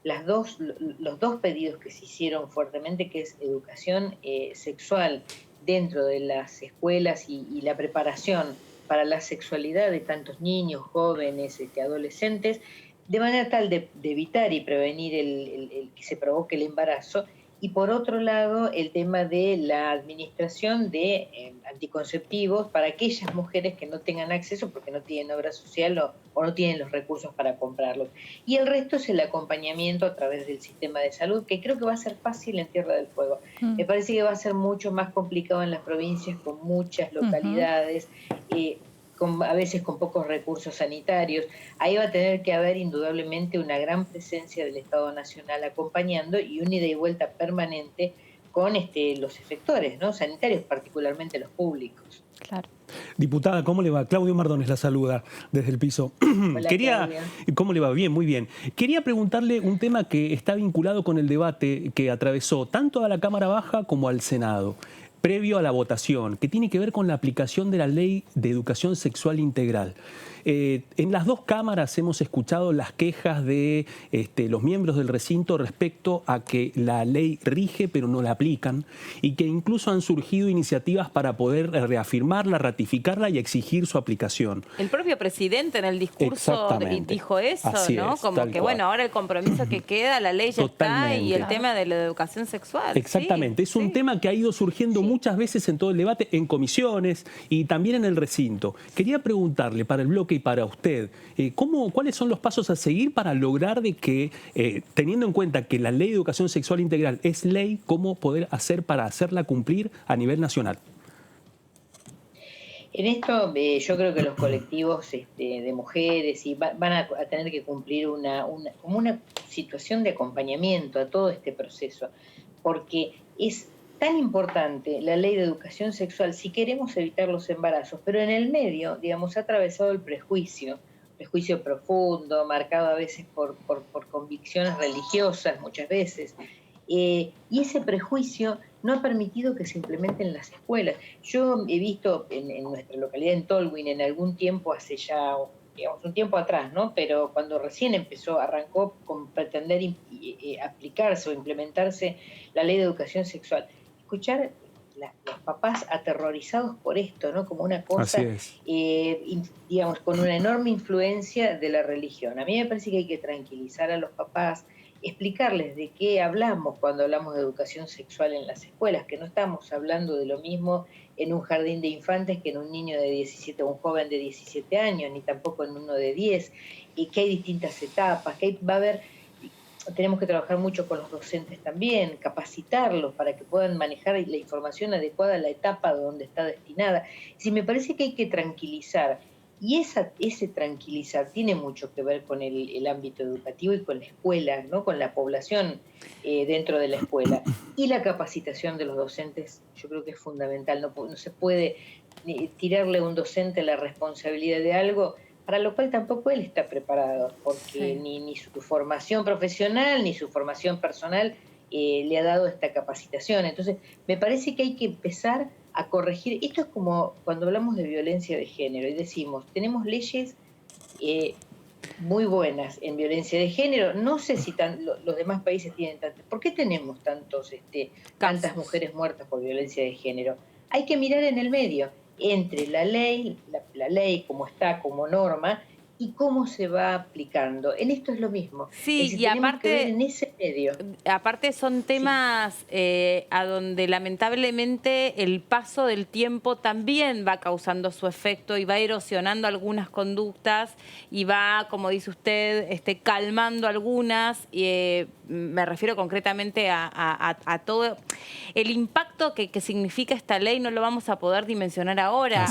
los dos pedidos que se hicieron fuertemente, que es educación sexual dentro de las escuelas y la preparación para la sexualidad de tantos niños, jóvenes, adolescentes, de manera tal de evitar y prevenir el que se provoque el embarazo, y por otro lado el tema de la administración de anticonceptivos para aquellas mujeres que no tengan acceso porque no tienen obra social o no tienen los recursos para comprarlos. Y el resto es el acompañamiento a través del sistema de salud, que creo que va a ser fácil en Tierra del Fuego. Me parece que va a ser mucho más complicado en las provincias con muchas localidades, a veces con pocos recursos sanitarios. Ahí va a tener que haber indudablemente una gran presencia del Estado Nacional acompañando y un ida y vuelta permanente con los efectores, ¿no?, sanitarios, particularmente los públicos. Claro. Diputada, ¿cómo le va? Claudio Mardones la saluda desde el piso. Hola, Claudia. ¿Cómo le va? Bien, muy bien. Quería preguntarle un tema que está vinculado con el debate que atravesó tanto a la Cámara Baja como al Senado, previo a la votación, que tiene que ver con la aplicación de la Ley de Educación Sexual Integral. En las dos cámaras hemos escuchado las quejas de los miembros del recinto respecto a que la ley rige pero no la aplican y que incluso han surgido iniciativas para poder reafirmarla, ratificarla y exigir su aplicación. El propio presidente en el discurso dijo eso, así ¿no? Es, como que, bueno, ahora el compromiso que queda, la ley ya está y el tema de la educación sexual. Exactamente, es un tema que ha ido surgiendo muchas veces en todo el debate, en comisiones y también en el recinto. Quería preguntarle para el bloque y para usted, ¿cuáles son los pasos a seguir para lograr de que, teniendo en cuenta que la Ley de Educación Sexual Integral es ley, cómo poder hacer para hacerla cumplir a nivel nacional? En esto yo creo que los colectivos de mujeres van a tener que cumplir como una situación de acompañamiento a todo este proceso, porque es tan importante la ley de educación sexual si queremos evitar los embarazos, pero en el medio, digamos, ha atravesado el prejuicio profundo, marcado a veces por convicciones religiosas, muchas veces, y ese prejuicio no ha permitido que se implementen en las escuelas. Yo he visto en nuestra localidad, en Tolwyn, en algún tiempo, hace ya, digamos, un tiempo atrás, ¿no?, pero cuando recién arrancó con pretender aplicarse o implementarse la ley de educación sexual, escuchar los papás aterrorizados por esto, ¿no?, como una cosa, digamos, con una enorme influencia de la religión. A mí me parece que hay que tranquilizar a los papás, explicarles de qué hablamos cuando hablamos de educación sexual en las escuelas, que no estamos hablando de lo mismo en un jardín de infantes que en un niño de 17 o un joven de 17 años, ni tampoco en uno de 10, y que hay distintas etapas, que va a haber tenemos que trabajar mucho con los docentes también, capacitarlos para que puedan manejar la información adecuada a la etapa donde está destinada. Sí, me parece que hay que tranquilizar. Y ese tranquilizar tiene mucho que ver con el ámbito educativo y con la escuela, ¿no? Con la población dentro de la escuela. Y la capacitación de los docentes yo creo que es fundamental. No se puede tirarle a un docente la responsabilidad de algo para lo cual tampoco él está preparado, porque ni su formación profesional ni su formación personal le ha dado esta capacitación. Entonces, me parece que hay que empezar a corregir. Esto es como cuando hablamos de violencia de género y decimos, tenemos leyes muy buenas en violencia de género. No sé si los demás países tienen tantas. ¿Por qué tenemos tantas mujeres muertas por violencia de género? Hay que mirar en el medio, entre la ley como está, como norma, y cómo se va aplicando. En esto es lo mismo. Sí, y tenemos que ver aparte, en ese medio. aparte son temas a donde lamentablemente el paso del tiempo también va causando su efecto y va erosionando algunas conductas y va, como dice usted, calmando algunas. Me refiero concretamente a todo el impacto que significa esta ley. No lo vamos a poder dimensionar ahora.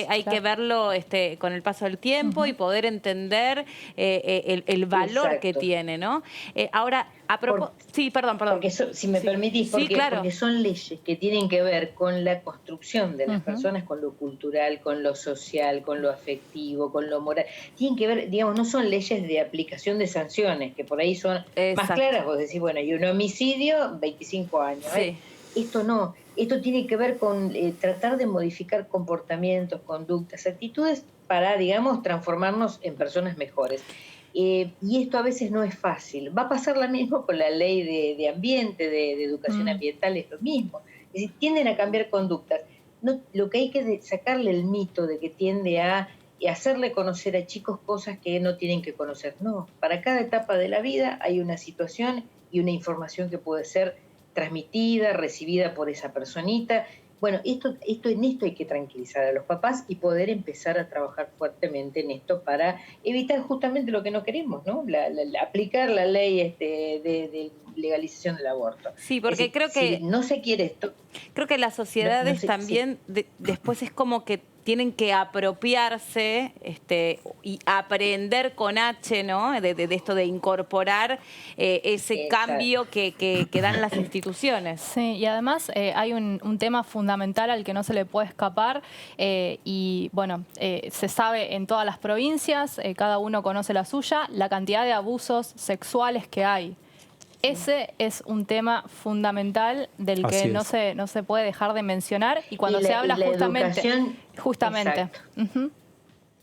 Hay que verlo con el paso del tiempo y poder entender el valor que tiene, ¿no? Ahora, a propósito... Sí, perdón. Porque si me permitís, porque son leyes que tienen que ver con la construcción de las personas, con lo cultural, con lo social, con lo afectivo, con lo moral. Tienen que ver, digamos, no son leyes de aplicación de sanciones, que por ahí son más claras. Vos decís, bueno, y un homicidio, 25 años. Esto no. Esto tiene que ver con tratar de modificar comportamientos, conductas, actitudes para, digamos, transformarnos en personas mejores. Y esto a veces no es fácil. Va a pasar lo mismo con la ley de ambiente, de educación ambiental, es lo mismo. Es decir, tienden a cambiar conductas. Lo que hay que sacarle el mito de que tiende a hacerle conocer a chicos cosas que no tienen que conocer. No, para cada etapa de la vida hay una situación y una información que puede ser transmitida, recibida por esa personita. Bueno, en esto hay que tranquilizar a los papás y poder empezar a trabajar fuertemente en esto para evitar justamente lo que no queremos, ¿no? Aplicar la ley de legalización del aborto. Sí, porque creo que... Si no se quiere esto... Creo que las sociedades también después es como que tienen que apropiarse y aprender con H, ¿no? De esto de incorporar ese cambio que dan las instituciones. Sí, y además hay un tema fundamental al que no se le puede escapar y, bueno, se sabe en todas las provincias, cada uno conoce la suya, la cantidad de abusos sexuales que hay. Ese es un tema fundamental del que no se puede dejar de mencionar y cuando se habla justamente.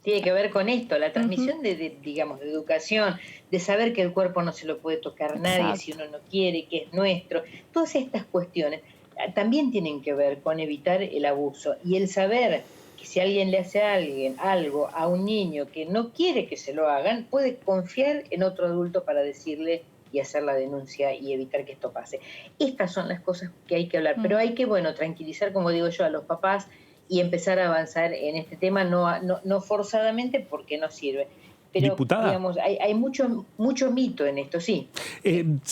Tiene que ver con esto, la transmisión de educación, de saber que el cuerpo no se lo puede tocar nadie si uno no quiere, que es nuestro. Todas estas cuestiones también tienen que ver con evitar el abuso y el saber que si alguien le hace algo a un niño que no quiere que se lo hagan, puede confiar en otro adulto para decirle y hacer la denuncia y evitar que esto pase. Estas son las cosas que hay que hablar, pero hay que, tranquilizar, como digo yo, a los papás y empezar a avanzar en este tema, no forzadamente porque no sirve. Pero, diputada, digamos, hay mucho mito en esto, sí.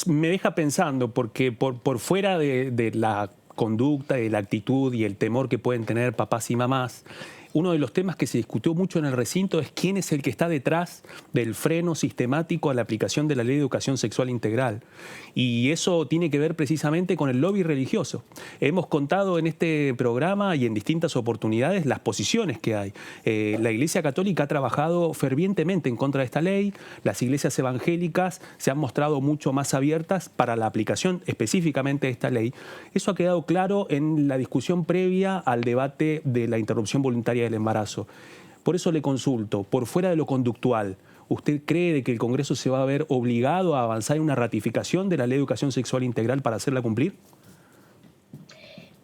Me deja pensando, porque por fuera de la conducta, de la actitud y el temor que pueden tener papás y mamás, uno de los temas que se discutió mucho en el recinto es quién es el que está detrás del freno sistemático a la aplicación de la Ley de Educación Sexual Integral. Y eso tiene que ver precisamente con el lobby religioso. Hemos contado en este programa y en distintas oportunidades las posiciones que hay. La Iglesia Católica ha trabajado fervientemente en contra de esta ley. Las iglesias evangélicas se han mostrado mucho más abiertas para la aplicación específicamente de esta ley. Eso ha quedado claro en la discusión previa al debate de la interrupción voluntaria del embarazo. Por eso le consulto, por fuera de lo conductual, ¿usted cree de que el Congreso se va a ver obligado a avanzar en una ratificación de la Ley de Educación Sexual Integral para hacerla cumplir?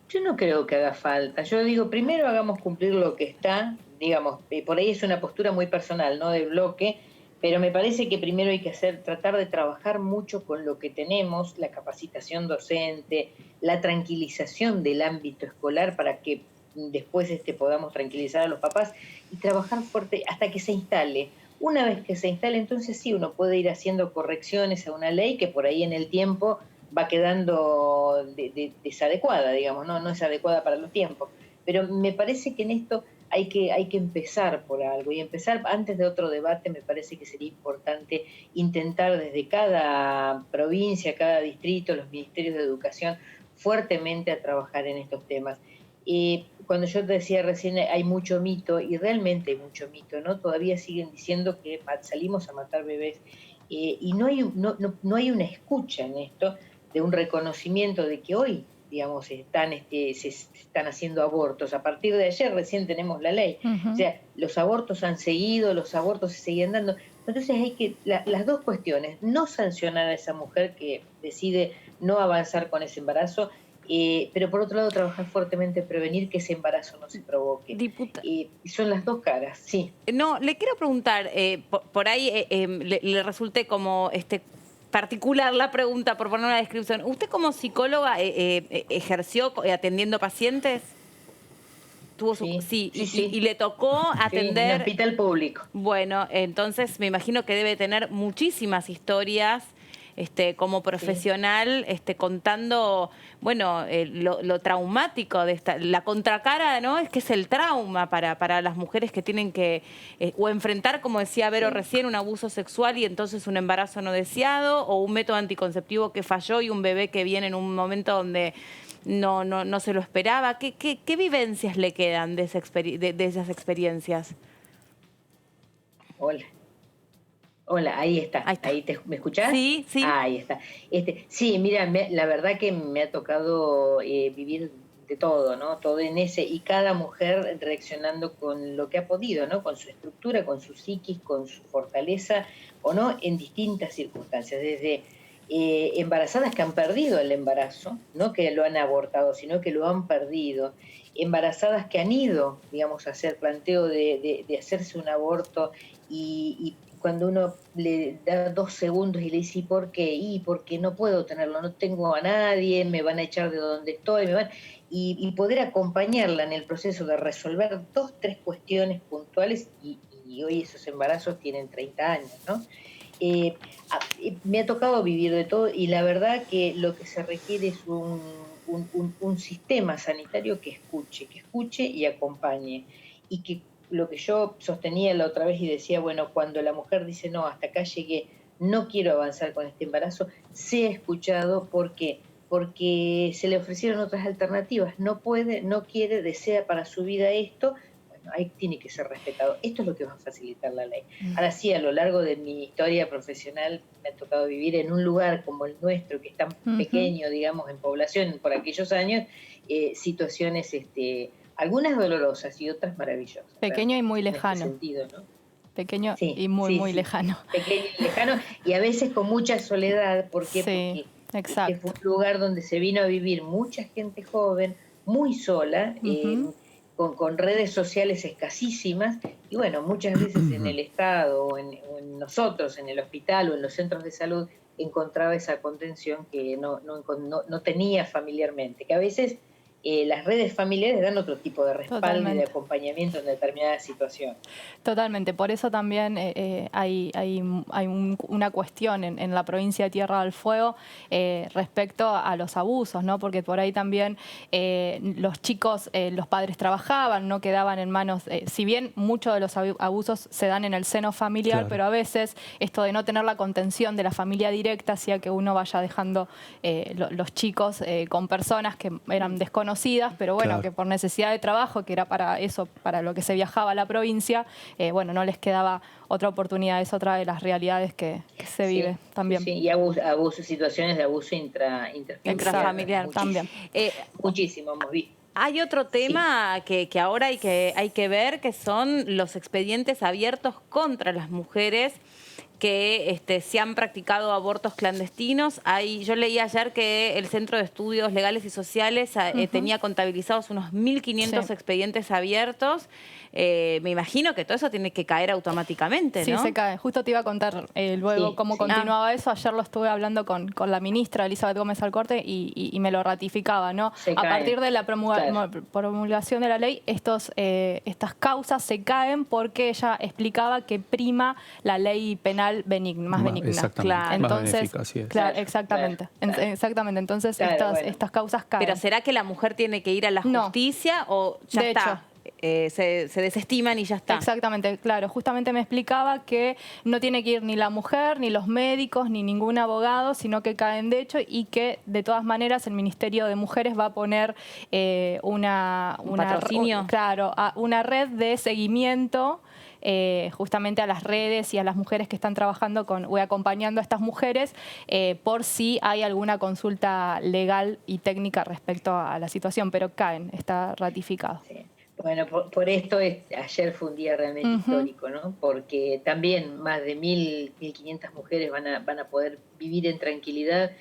Yo no creo que haga falta. Yo digo, primero hagamos cumplir lo que está, digamos, por ahí es una postura muy personal, no de bloque, pero me parece que primero hay que tratar de trabajar mucho con lo que tenemos, la capacitación docente, la tranquilización del ámbito escolar para que después podamos tranquilizar a los papás y trabajar fuerte hasta que se instale Una vez que se instale, entonces sí, uno puede ir haciendo correcciones a una ley que por ahí en el tiempo va quedando desadecuada, digamos, no es adecuada para los tiempos. Pero me parece que en esto hay que empezar por algo, y empezar antes de otro debate. Me parece que sería importante intentar desde cada provincia, cada distrito, los ministerios de educación, fuertemente a trabajar en estos temas. Cuando yo te decía recién, hay mucho mito, y realmente hay mucho mito, ¿no? Todavía siguen diciendo que salimos a matar bebés, y no hay una escucha en esto, de un reconocimiento de que hoy, digamos, se están haciendo abortos. A partir de ayer recién tenemos la ley. O sea, los abortos han seguido, los abortos se siguen dando. Entonces hay que, las dos cuestiones, no sancionar a esa mujer que decide no avanzar con ese embarazo, pero por otro lado trabajar fuertemente en prevenir que ese embarazo no se provoque. Son las dos caras, sí. No, le quiero preguntar, por ahí le resulté como particular la pregunta, por poner una descripción. ¿Usted como psicóloga ejerció atendiendo pacientes? ¿Tuvo sí. Y le tocó atender... Sí, en hospital público. Bueno, entonces me imagino que debe tener muchísimas historias como profesional, contando, bueno, lo traumático de la contracara, ¿no? Es que es el trauma para las mujeres que tienen que o enfrentar, como decía Vero recién, un abuso sexual y entonces un embarazo no deseado, o un método anticonceptivo que falló y un bebé que viene en un momento donde no se lo esperaba. ¿Qué vivencias le quedan de esas experiencias? Hola, ahí está. ¿Me escuchás? Sí, sí. Ahí está. Sí, mira, la verdad que me ha tocado vivir de todo, ¿no? Todo en ese, y cada mujer reaccionando con lo que ha podido, ¿no? Con su estructura, con su psiquis, con su fortaleza, o no, en distintas circunstancias. Desde embarazadas que han perdido el embarazo, no que lo han abortado, sino que lo han perdido. Embarazadas que han ido, digamos, a hacer planteo de hacerse un aborto, y cuando uno le da 2 segundos y le dice, ¿y por qué? Y porque no puedo tenerlo, no tengo a nadie, me van a echar de donde estoy, y poder acompañarla en el proceso de resolver 2, 3 cuestiones puntuales, y hoy esos embarazos tienen 30 años, ¿no? Me ha tocado vivir de todo, y la verdad que lo que se requiere es un sistema sanitario que escuche y acompañe, y que lo que yo sostenía la otra vez y decía, bueno, cuando la mujer dice, no, hasta acá llegué, no quiero avanzar con este embarazo, sea escuchado. ¿Por qué? Porque se le ofrecieron otras alternativas, no puede, no quiere, desea para su vida esto, bueno, ahí tiene que ser respetado. Esto es lo que va a facilitar la ley. Ahora sí, a lo largo de mi historia profesional me ha tocado vivir en un lugar como el nuestro, que es tan pequeño, digamos, en población por aquellos años, situaciones algunas dolorosas y otras maravillosas. Pequeño y muy lejano. En este sentido, ¿no? Pequeño y muy lejano. Pequeño y lejano, y a veces con mucha soledad. ¿Por qué? Sí, porque exacto. fue un lugar donde se vino a vivir mucha gente joven, muy sola, con redes sociales escasísimas, y bueno, muchas veces en el Estado, o en nosotros, en el hospital o en los centros de salud, encontraba esa contención que no tenía familiarmente, que a veces las redes familiares dan otro tipo de respaldo y de acompañamiento en determinada situación. Totalmente, por eso también hay una cuestión en la provincia de Tierra del Fuego respecto a los abusos, ¿no? Porque por ahí también los chicos, los padres trabajaban, no quedaban en manos, si bien muchos de los abusos se dan en el seno familiar, claro, pero a veces esto de no tener la contención de la familia directa hacía que uno vaya dejando los chicos con personas que eran desconocidas, pero bueno, claro, que por necesidad de trabajo, que era para eso, para lo que se viajaba a la provincia, bueno, no les quedaba otra oportunidad. Es otra de las realidades que se vive también. Sí, y situaciones de abuso intrafamiliar también. Muchísimo hemos visto. Hay otro tema que ahora hay que ver, que son los expedientes abiertos contra las mujeres que se han practicado abortos clandestinos. Yo leí ayer que el Centro de Estudios Legales y Sociales tenía contabilizados unos 1.500 expedientes abiertos. Me imagino que todo eso tiene que caer automáticamente, ¿no? Sí, se cae. Justo te iba a contar luego cómo continuaba eso. Ayer lo estuve hablando con la ministra Elizabeth Gómez Alcorte y me lo ratificaba, ¿no? A partir de la promulgación de la ley, estas causas se caen porque ella explicaba que prima la ley penal más benigna. Exactamente. Claro. Entonces, más benéfica, así es. Claro, exactamente. Exactamente. Entonces, estas causas caen. ¿Pero será que la mujer tiene que ir a la justicia o ya de está? Se desestiman y ya está. Exactamente, claro. Justamente me explicaba que no tiene que ir ni la mujer, ni los médicos, ni ningún abogado, sino que caen de hecho y que de todas maneras el Ministerio de Mujeres va a poner una red de seguimiento justamente a las redes y a las mujeres que están trabajando o acompañando a estas mujeres por si hay alguna consulta legal y técnica respecto a la situación, pero caen, está ratificado. Sí. Bueno, por esto ayer fue un día realmente histórico, ¿no? Porque también más de 1.500 mujeres van a poder vivir en tranquilidad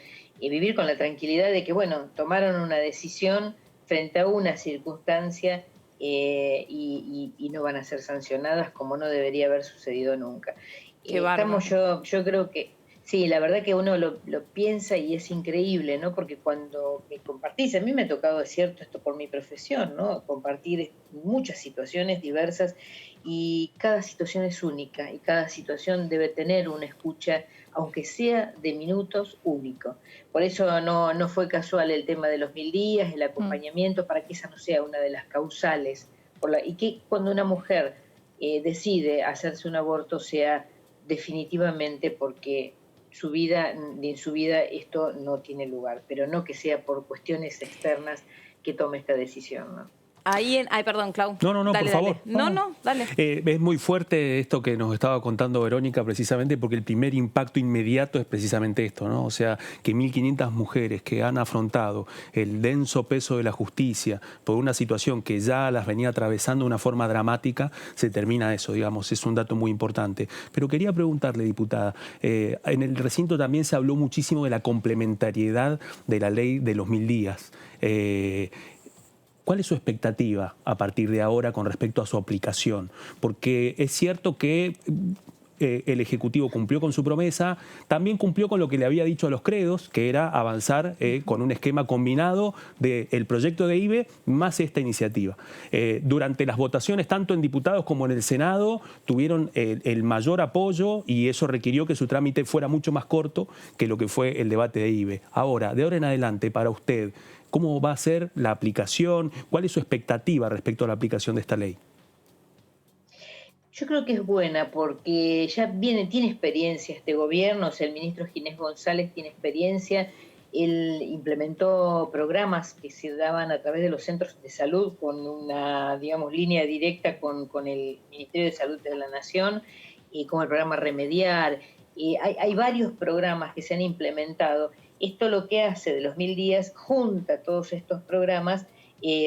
y vivir con la tranquilidad de que, bueno, tomaron una decisión frente a una circunstancia y no van a ser sancionadas como no debería haber sucedido nunca. Yo creo que sí, la verdad que uno lo piensa y es increíble, ¿no? Porque cuando me compartís, a mí me ha tocado, es cierto, esto por mi profesión, ¿no? Compartir muchas situaciones diversas y cada situación es única y cada situación debe tener una escucha, aunque sea de minutos, único. Por eso no fue casual el tema de los 1000 días, el acompañamiento, para que esa no sea una de las causales. Y que cuando una mujer decide hacerse un aborto sea definitivamente porque en su vida esto no tiene lugar, pero no que sea por cuestiones externas que tome esta decisión, ¿no? Perdón, Clau. No, dale, por favor. Dale. Es muy fuerte esto que nos estaba contando Verónica, precisamente porque el primer impacto inmediato es precisamente esto, ¿no? O sea, que 1.500 mujeres que han afrontado el denso peso de la justicia por una situación que ya las venía atravesando de una forma dramática, se termina eso, digamos, es un dato muy importante. Pero quería preguntarle, diputada, en el recinto también se habló muchísimo de la complementariedad de la ley de los 1000 días. ¿Cuál es su expectativa a partir de ahora con respecto a su aplicación? Porque es cierto que el Ejecutivo cumplió con su promesa, también cumplió con lo que le había dicho a los credos, que era avanzar con un esquema combinado del proyecto de IVE más esta iniciativa. Durante las votaciones, tanto en diputados como en el Senado, tuvieron el mayor apoyo y eso requirió que su trámite fuera mucho más corto que lo que fue el debate de IVE. Ahora, de ahora en adelante, para usted, ¿cómo va a ser la aplicación? ¿Cuál es su expectativa respecto a la aplicación de esta ley? Yo creo que es buena porque ya tiene experiencia este gobierno, o sea, el ministro Ginés González tiene experiencia, él implementó programas que se daban a través de los centros de salud con una, digamos, línea directa con el Ministerio de Salud de la Nación, como el programa Remediar. Hay varios programas que se han implementado. Esto lo que hace de los 1000 días, junta todos estos programas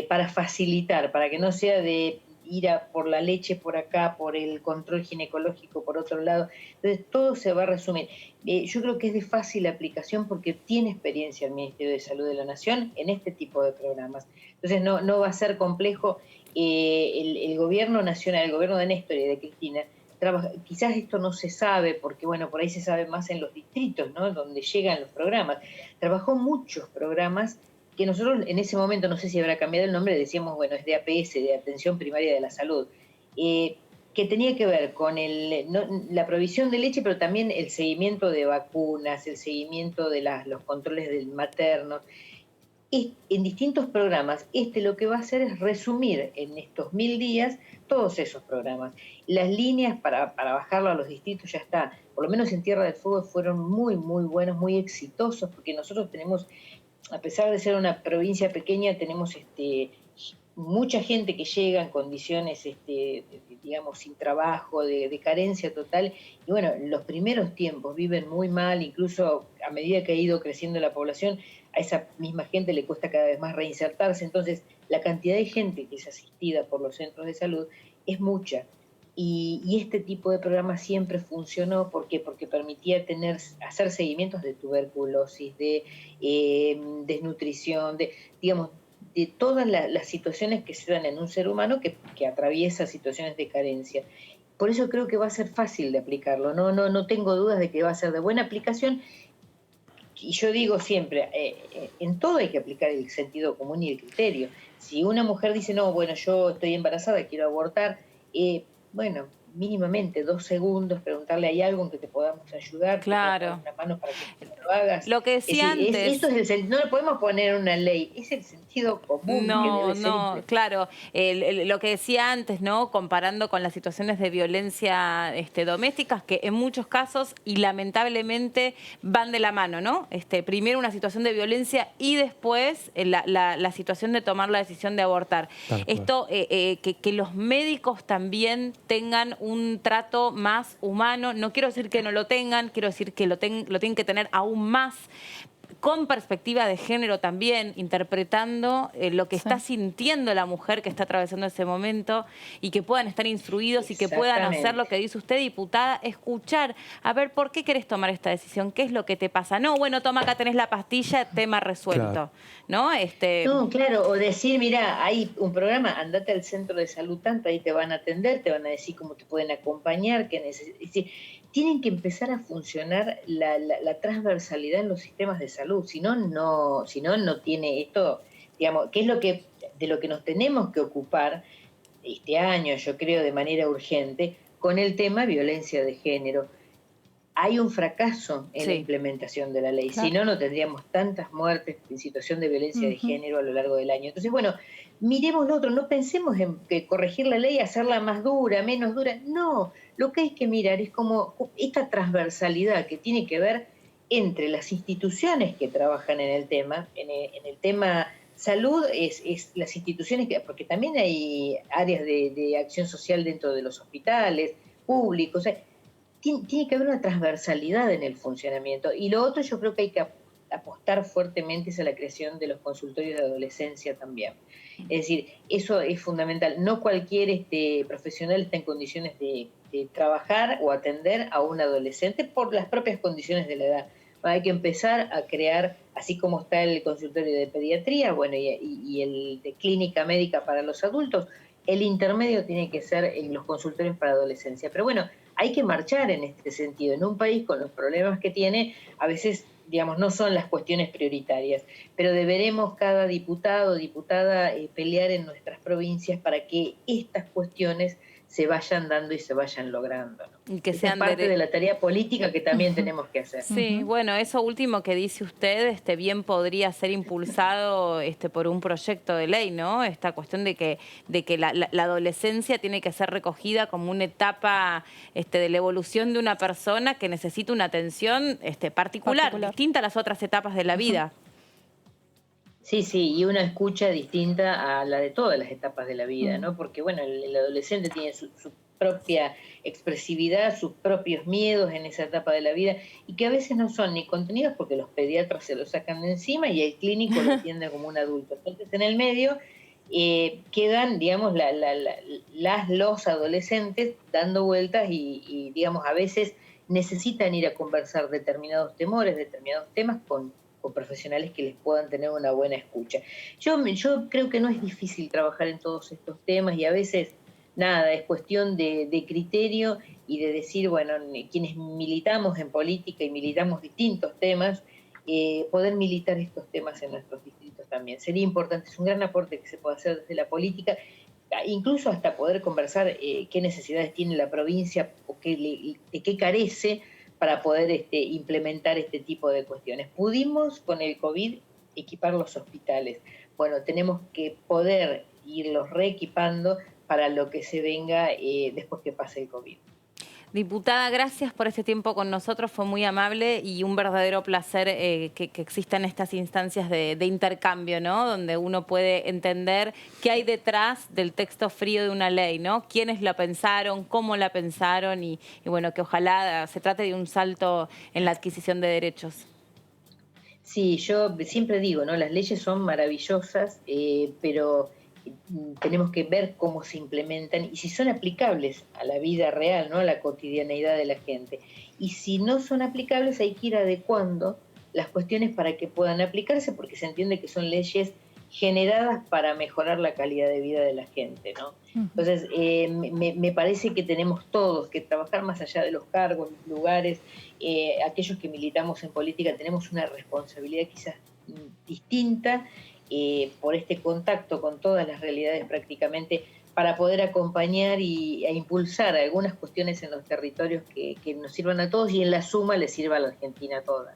para facilitar, para que no sea de ir a por la leche por acá, por el control ginecológico por otro lado. Entonces todo se va a resumir. Yo creo que es de fácil aplicación porque tiene experiencia el Ministerio de Salud de la Nación en este tipo de programas. Entonces no va a ser complejo. El gobierno nacional, el gobierno de Néstor y de Cristina, quizás esto no se sabe, porque bueno, por ahí se sabe más en los distritos, ¿no? Donde llegan los programas. Trabajó muchos programas que nosotros en ese momento, no sé si habrá cambiado el nombre, decíamos, bueno, es de APS, de Atención Primaria de la Salud, que tenía que ver con la provisión de leche, pero también el seguimiento de vacunas, el seguimiento de los controles del materno. En distintos programas, lo que va a hacer es resumir en estos 1000 días todos esos programas. Las líneas para bajarlo a los distritos ya está. Por lo menos en Tierra del Fuego fueron muy, muy buenos, muy exitosos, porque nosotros tenemos, a pesar de ser una provincia pequeña, tenemos mucha gente que llega en condiciones, digamos, sin trabajo, de carencia total. Y bueno, los primeros tiempos viven muy mal, incluso a medida que ha ido creciendo la población, a esa misma gente le cuesta cada vez más reinsertarse. Entonces, la cantidad de gente que es asistida por los centros de salud es mucha. Y este tipo de programa siempre funcionó. ¿Por qué? Porque permitía hacer seguimientos de tuberculosis, de desnutrición, digamos, de todas las situaciones que se dan en un ser humano que atraviesa situaciones de carencia. Por eso creo que va a ser fácil de aplicarlo. No tengo dudas de que va a ser de buena aplicación. Y yo digo siempre, en todo hay que aplicar el sentido común y el criterio. Si una mujer dice, no, bueno, yo estoy embarazada, quiero abortar, bueno, mínimamente 2 segundos, preguntarle, ¿hay algo en que te podamos ayudar? Claro. Una mano para que lo hagas. Lo que decía antes. Eso es no le podemos poner una ley, es el sentido común que debe ser claro. Lo que decía antes, ¿no? Comparando con las situaciones de violencia domésticas, que en muchos casos, y lamentablemente, van de la mano, ¿no? Primero una situación de violencia y después la situación de tomar la decisión de abortar. Esto, que los médicos también tengan un trato más humano. No quiero decir que no lo tengan, quiero decir que lo tienen que tener aún más, con perspectiva de género también, interpretando lo que está sintiendo la mujer que está atravesando ese momento, y que puedan estar instruidos y que puedan hacer lo que dice usted, diputada, escuchar, a ver, ¿por qué querés tomar esta decisión? ¿Qué es lo que te pasa? No, bueno, toma, acá tenés la pastilla, tema resuelto. Claro. ¿No? No, claro, o decir, mira, hay un programa, andate al centro de salud tanto, ahí te van a atender, te van a decir cómo te pueden acompañar, qué necesitas. Tienen que empezar a funcionar la transversalidad en los sistemas de salud, si no, no tiene esto, digamos, que es de lo que nos tenemos que ocupar este año, yo creo, de manera urgente, con el tema violencia de género. Hay un fracaso en la implementación de la ley, si no, no tendríamos tantas muertes en situación de violencia de género a lo largo del año. Entonces, bueno, miremos lo otro, no pensemos en que corregir la ley, hacerla más dura, menos dura, no, lo que hay que mirar es como esta transversalidad que tiene que ver entre las instituciones que trabajan en el tema, en el tema salud, es las instituciones, porque también hay áreas de acción social dentro de los hospitales públicos, o sea, tiene que haber una transversalidad en el funcionamiento. Y lo otro, yo creo que hay que apostar fuertemente es a la creación de los consultorios de adolescencia también. Es decir, eso es fundamental. No cualquier profesional está en condiciones de trabajar o atender a un adolescente por las propias condiciones de la edad. Hay que empezar a crear, así como está el consultorio de pediatría, bueno, y el de clínica médica para los adultos, el intermedio tiene que ser en los consultorios para adolescencia. Pero bueno, hay que marchar en este sentido. En un país con los problemas que tiene, a veces, digamos, no son las cuestiones prioritarias, pero deberemos cada diputado o diputada pelear en nuestras provincias para que estas cuestiones se vayan dando y se vayan logrando, ¿no? Y que sean parte de la tarea política que también tenemos que hacer. Sí, bueno, eso último que dice usted, bien podría ser impulsado por un proyecto de ley, ¿no? Esta cuestión de que la adolescencia tiene que ser recogida como una etapa de la evolución de una persona que necesita una atención particular, distinta a las otras etapas de la vida. Sí, y una escucha distinta a la de todas las etapas de la vida, ¿no? Porque, bueno, el adolescente tiene su propia expresividad, sus propios miedos en esa etapa de la vida, y que a veces no son ni contenidos porque los pediatras se lo sacan de encima y el clínico lo atiende como un adulto. Entonces, en el medio quedan, digamos, los adolescentes dando vueltas y, digamos, a veces necesitan ir a conversar determinados temores, determinados temas con profesionales que les puedan tener una buena escucha. Yo creo que no es difícil trabajar en todos estos temas y a veces, nada, es cuestión de criterio y de decir, bueno, quienes militamos en política y militamos distintos temas, poder militar estos temas en nuestros distritos también. Sería importante, es un gran aporte que se puede hacer desde la política, incluso hasta poder conversar qué necesidades tiene la provincia o de qué carece para poder implementar este tipo de cuestiones. Pudimos con el COVID equipar los hospitales. Bueno, tenemos que poder irlos reequipando para lo que se venga después que pase el COVID. Diputada, gracias por este tiempo con nosotros, fue muy amable y un verdadero placer que existan estas instancias de intercambio, ¿no? Donde uno puede entender qué hay detrás del texto frío de una ley, ¿no? Quiénes la pensaron, cómo la pensaron y bueno, que ojalá se trate de un salto en la adquisición de derechos. Sí, yo siempre digo, ¿no? Las leyes son maravillosas, pero tenemos que ver cómo se implementan y si son aplicables a la vida real, ¿no? A la cotidianeidad de la gente. Y si no son aplicables, hay que ir adecuando las cuestiones para que puedan aplicarse, porque se entiende que son leyes generadas para mejorar la calidad de vida de la gente, ¿no? Entonces, me parece que tenemos todos que trabajar más allá de los cargos, los lugares, aquellos que militamos en política tenemos una responsabilidad quizás distinta por este contacto con todas las realidades prácticamente, para poder acompañar e impulsar algunas cuestiones en los territorios que nos sirvan a todos y en la suma le sirva a la Argentina toda.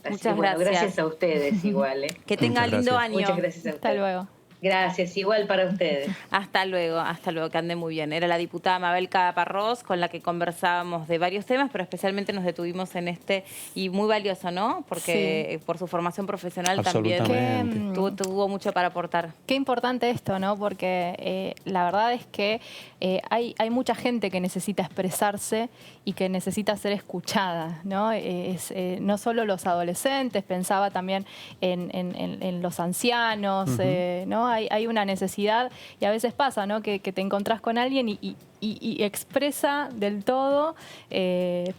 Así Muchas que, bueno, gracias. Gracias a ustedes igual. Que tenga lindo año. Muchas gracias a ustedes. Hasta luego. Gracias, igual para ustedes. Hasta luego, que ande muy bien. Era la diputada Mabel Caparrós, con la que conversábamos de varios temas, pero especialmente nos detuvimos en este, y muy valioso, ¿no? Porque por su formación profesional también tuvo mucho para aportar. Qué importante esto, ¿no? Porque la verdad es que hay mucha gente que necesita expresarse y que necesita ser escuchada, ¿no? No solo los adolescentes, pensaba también en los ancianos, ¿no? Hay una necesidad y a veces pasa, ¿no? Que te encontrás con alguien y expresa del todo,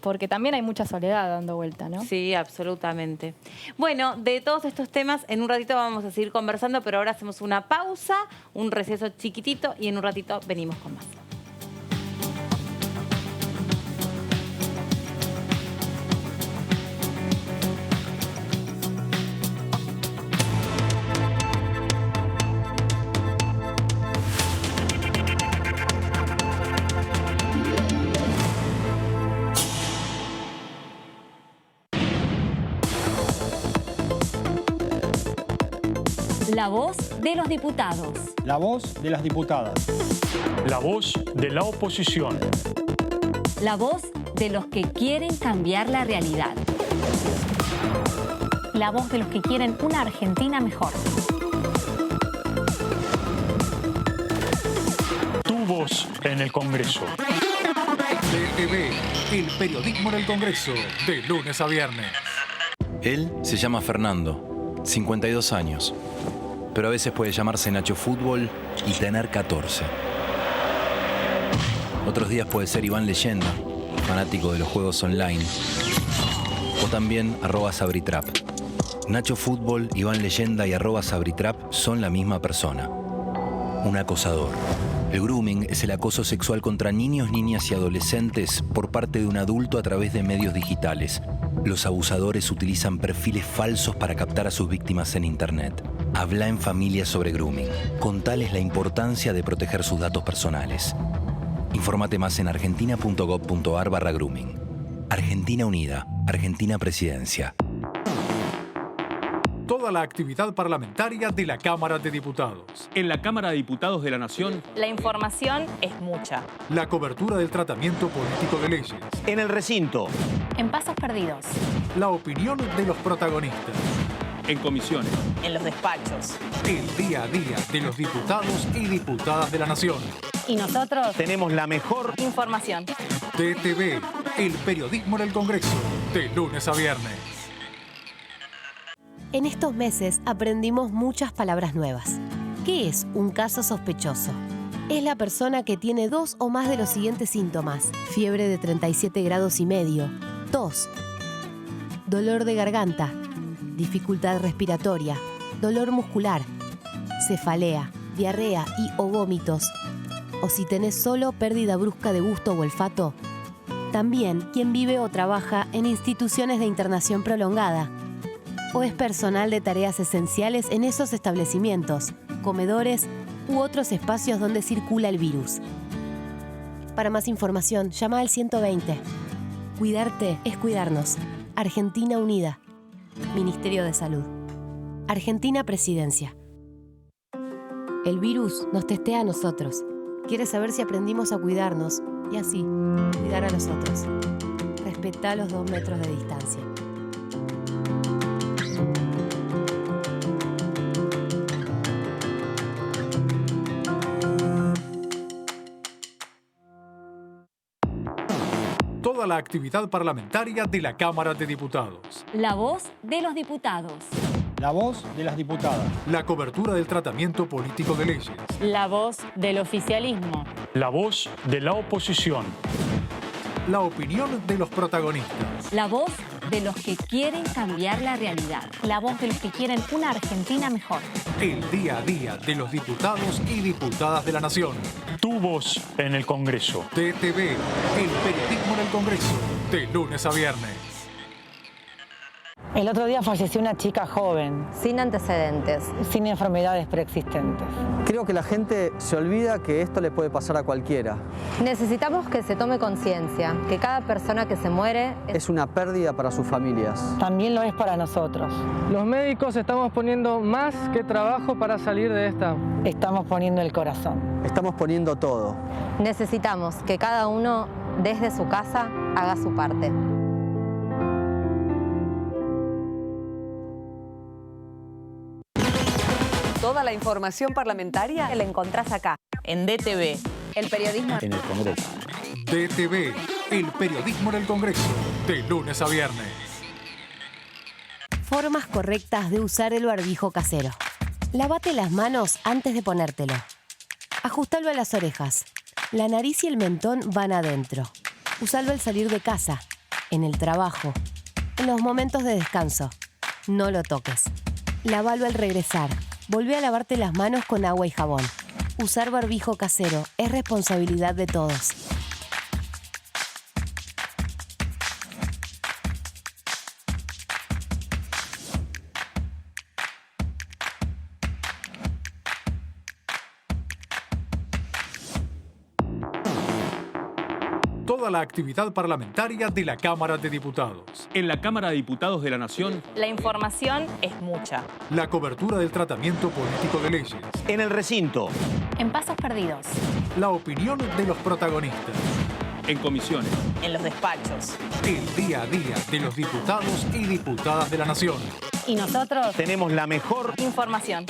porque también hay mucha soledad dando vuelta, ¿no? Sí, absolutamente. Bueno, de todos estos temas, en un ratito vamos a seguir conversando, pero ahora hacemos una pausa, un receso chiquitito y en un ratito venimos con más. La voz de los diputados. La voz de las diputadas. La voz de la oposición. La voz de los que quieren cambiar la realidad. La voz de los que quieren una Argentina mejor. Tu voz en el Congreso. DTV, el periodismo en el Congreso, de lunes a viernes. Él se llama Fernando, 52 años. Pero a veces puede llamarse Nacho Fútbol y tener 14. Otros días puede ser Iván Leyenda, fanático de los juegos online. O también @Sabritrap. Nacho Fútbol, Iván Leyenda y @Sabritrap son la misma persona. Un acosador. El grooming es el acoso sexual contra niños, niñas y adolescentes por parte de un adulto a través de medios digitales. Los abusadores utilizan perfiles falsos para captar a sus víctimas en Internet. Habla en familia sobre grooming. Contales la importancia de proteger sus datos personales. Infórmate más en argentina.gov.ar/grooming. Argentina Unida. Argentina Presidencia. Toda la actividad parlamentaria de la Cámara de Diputados. En la Cámara de Diputados de la Nación, la información es mucha. La cobertura del tratamiento político de leyes. En el recinto. En pasos perdidos. La opinión de los protagonistas. en comisiones, en los despachos. El día a día de los diputados y diputadas de la Nación. Y nosotros tenemos la mejor información. DTV, el periodismo en el Congreso, de lunes a viernes. En estos meses aprendimos muchas palabras nuevas. ¿Qué es un caso sospechoso? Es la persona que tiene 2 o más de los siguientes síntomas: fiebre de 37 grados y medio, tos, dolor de garganta, dificultad respiratoria, dolor muscular, cefalea, diarrea y o vómitos. O si tenés solo pérdida brusca de gusto o olfato. También quien vive o trabaja en instituciones de internación prolongada. O es personal de tareas esenciales en esos establecimientos, comedores u otros espacios donde circula el virus. Para más información, llama al 120. Cuidarte es cuidarnos. Argentina Unida. Ministerio de Salud. Argentina Presidencia. El virus nos testea a nosotros. Quiere saber si aprendimos a cuidarnos y así cuidar a los otros. Respetá los 2 metros de distancia. Toda la actividad parlamentaria de la Cámara de Diputados. La voz de los diputados. La voz de las diputadas. La cobertura del tratamiento político de leyes. La voz del oficialismo. La voz de la oposición. La opinión de los protagonistas. La voz de los que quieren cambiar la realidad. La voz de los que quieren una Argentina mejor. El día a día de los diputados y diputadas de la Nación. Tu voz en el Congreso. DTV, el periodismo en el Congreso, de lunes a viernes. El otro día falleció una chica joven. Sin antecedentes. Sin enfermedades preexistentes. Creo que la gente se olvida que esto le puede pasar a cualquiera. Necesitamos que se tome conciencia, que cada persona que se muere es una pérdida para sus familias. También lo es para nosotros. Los médicos estamos poniendo más que trabajo para salir de esta. Estamos poniendo el corazón. Estamos poniendo todo. Necesitamos que cada uno, desde su casa, haga su parte. Toda la información parlamentaria la encontrás acá, en DTV. El periodismo en el Congreso. DTV, el periodismo en el Congreso, de lunes a viernes. Formas correctas de usar el barbijo casero. Lávate las manos antes de ponértelo. Ajustalo a las orejas. La nariz y el mentón van adentro. Usalo al salir de casa, en el trabajo, en los momentos de descanso. No lo toques. Lávalo al regresar. Volvé a lavarte las manos con agua y jabón. Usar barbijo casero es responsabilidad de todos. Toda la actividad parlamentaria de la Cámara de Diputados. En la Cámara de Diputados de la Nación, la información es mucha. La cobertura del tratamiento político de leyes. En el recinto. En pasos perdidos. La opinión de los protagonistas. en comisiones. En los despachos. El día a día de los diputados y diputadas de la Nación. Y nosotros tenemos la mejor información.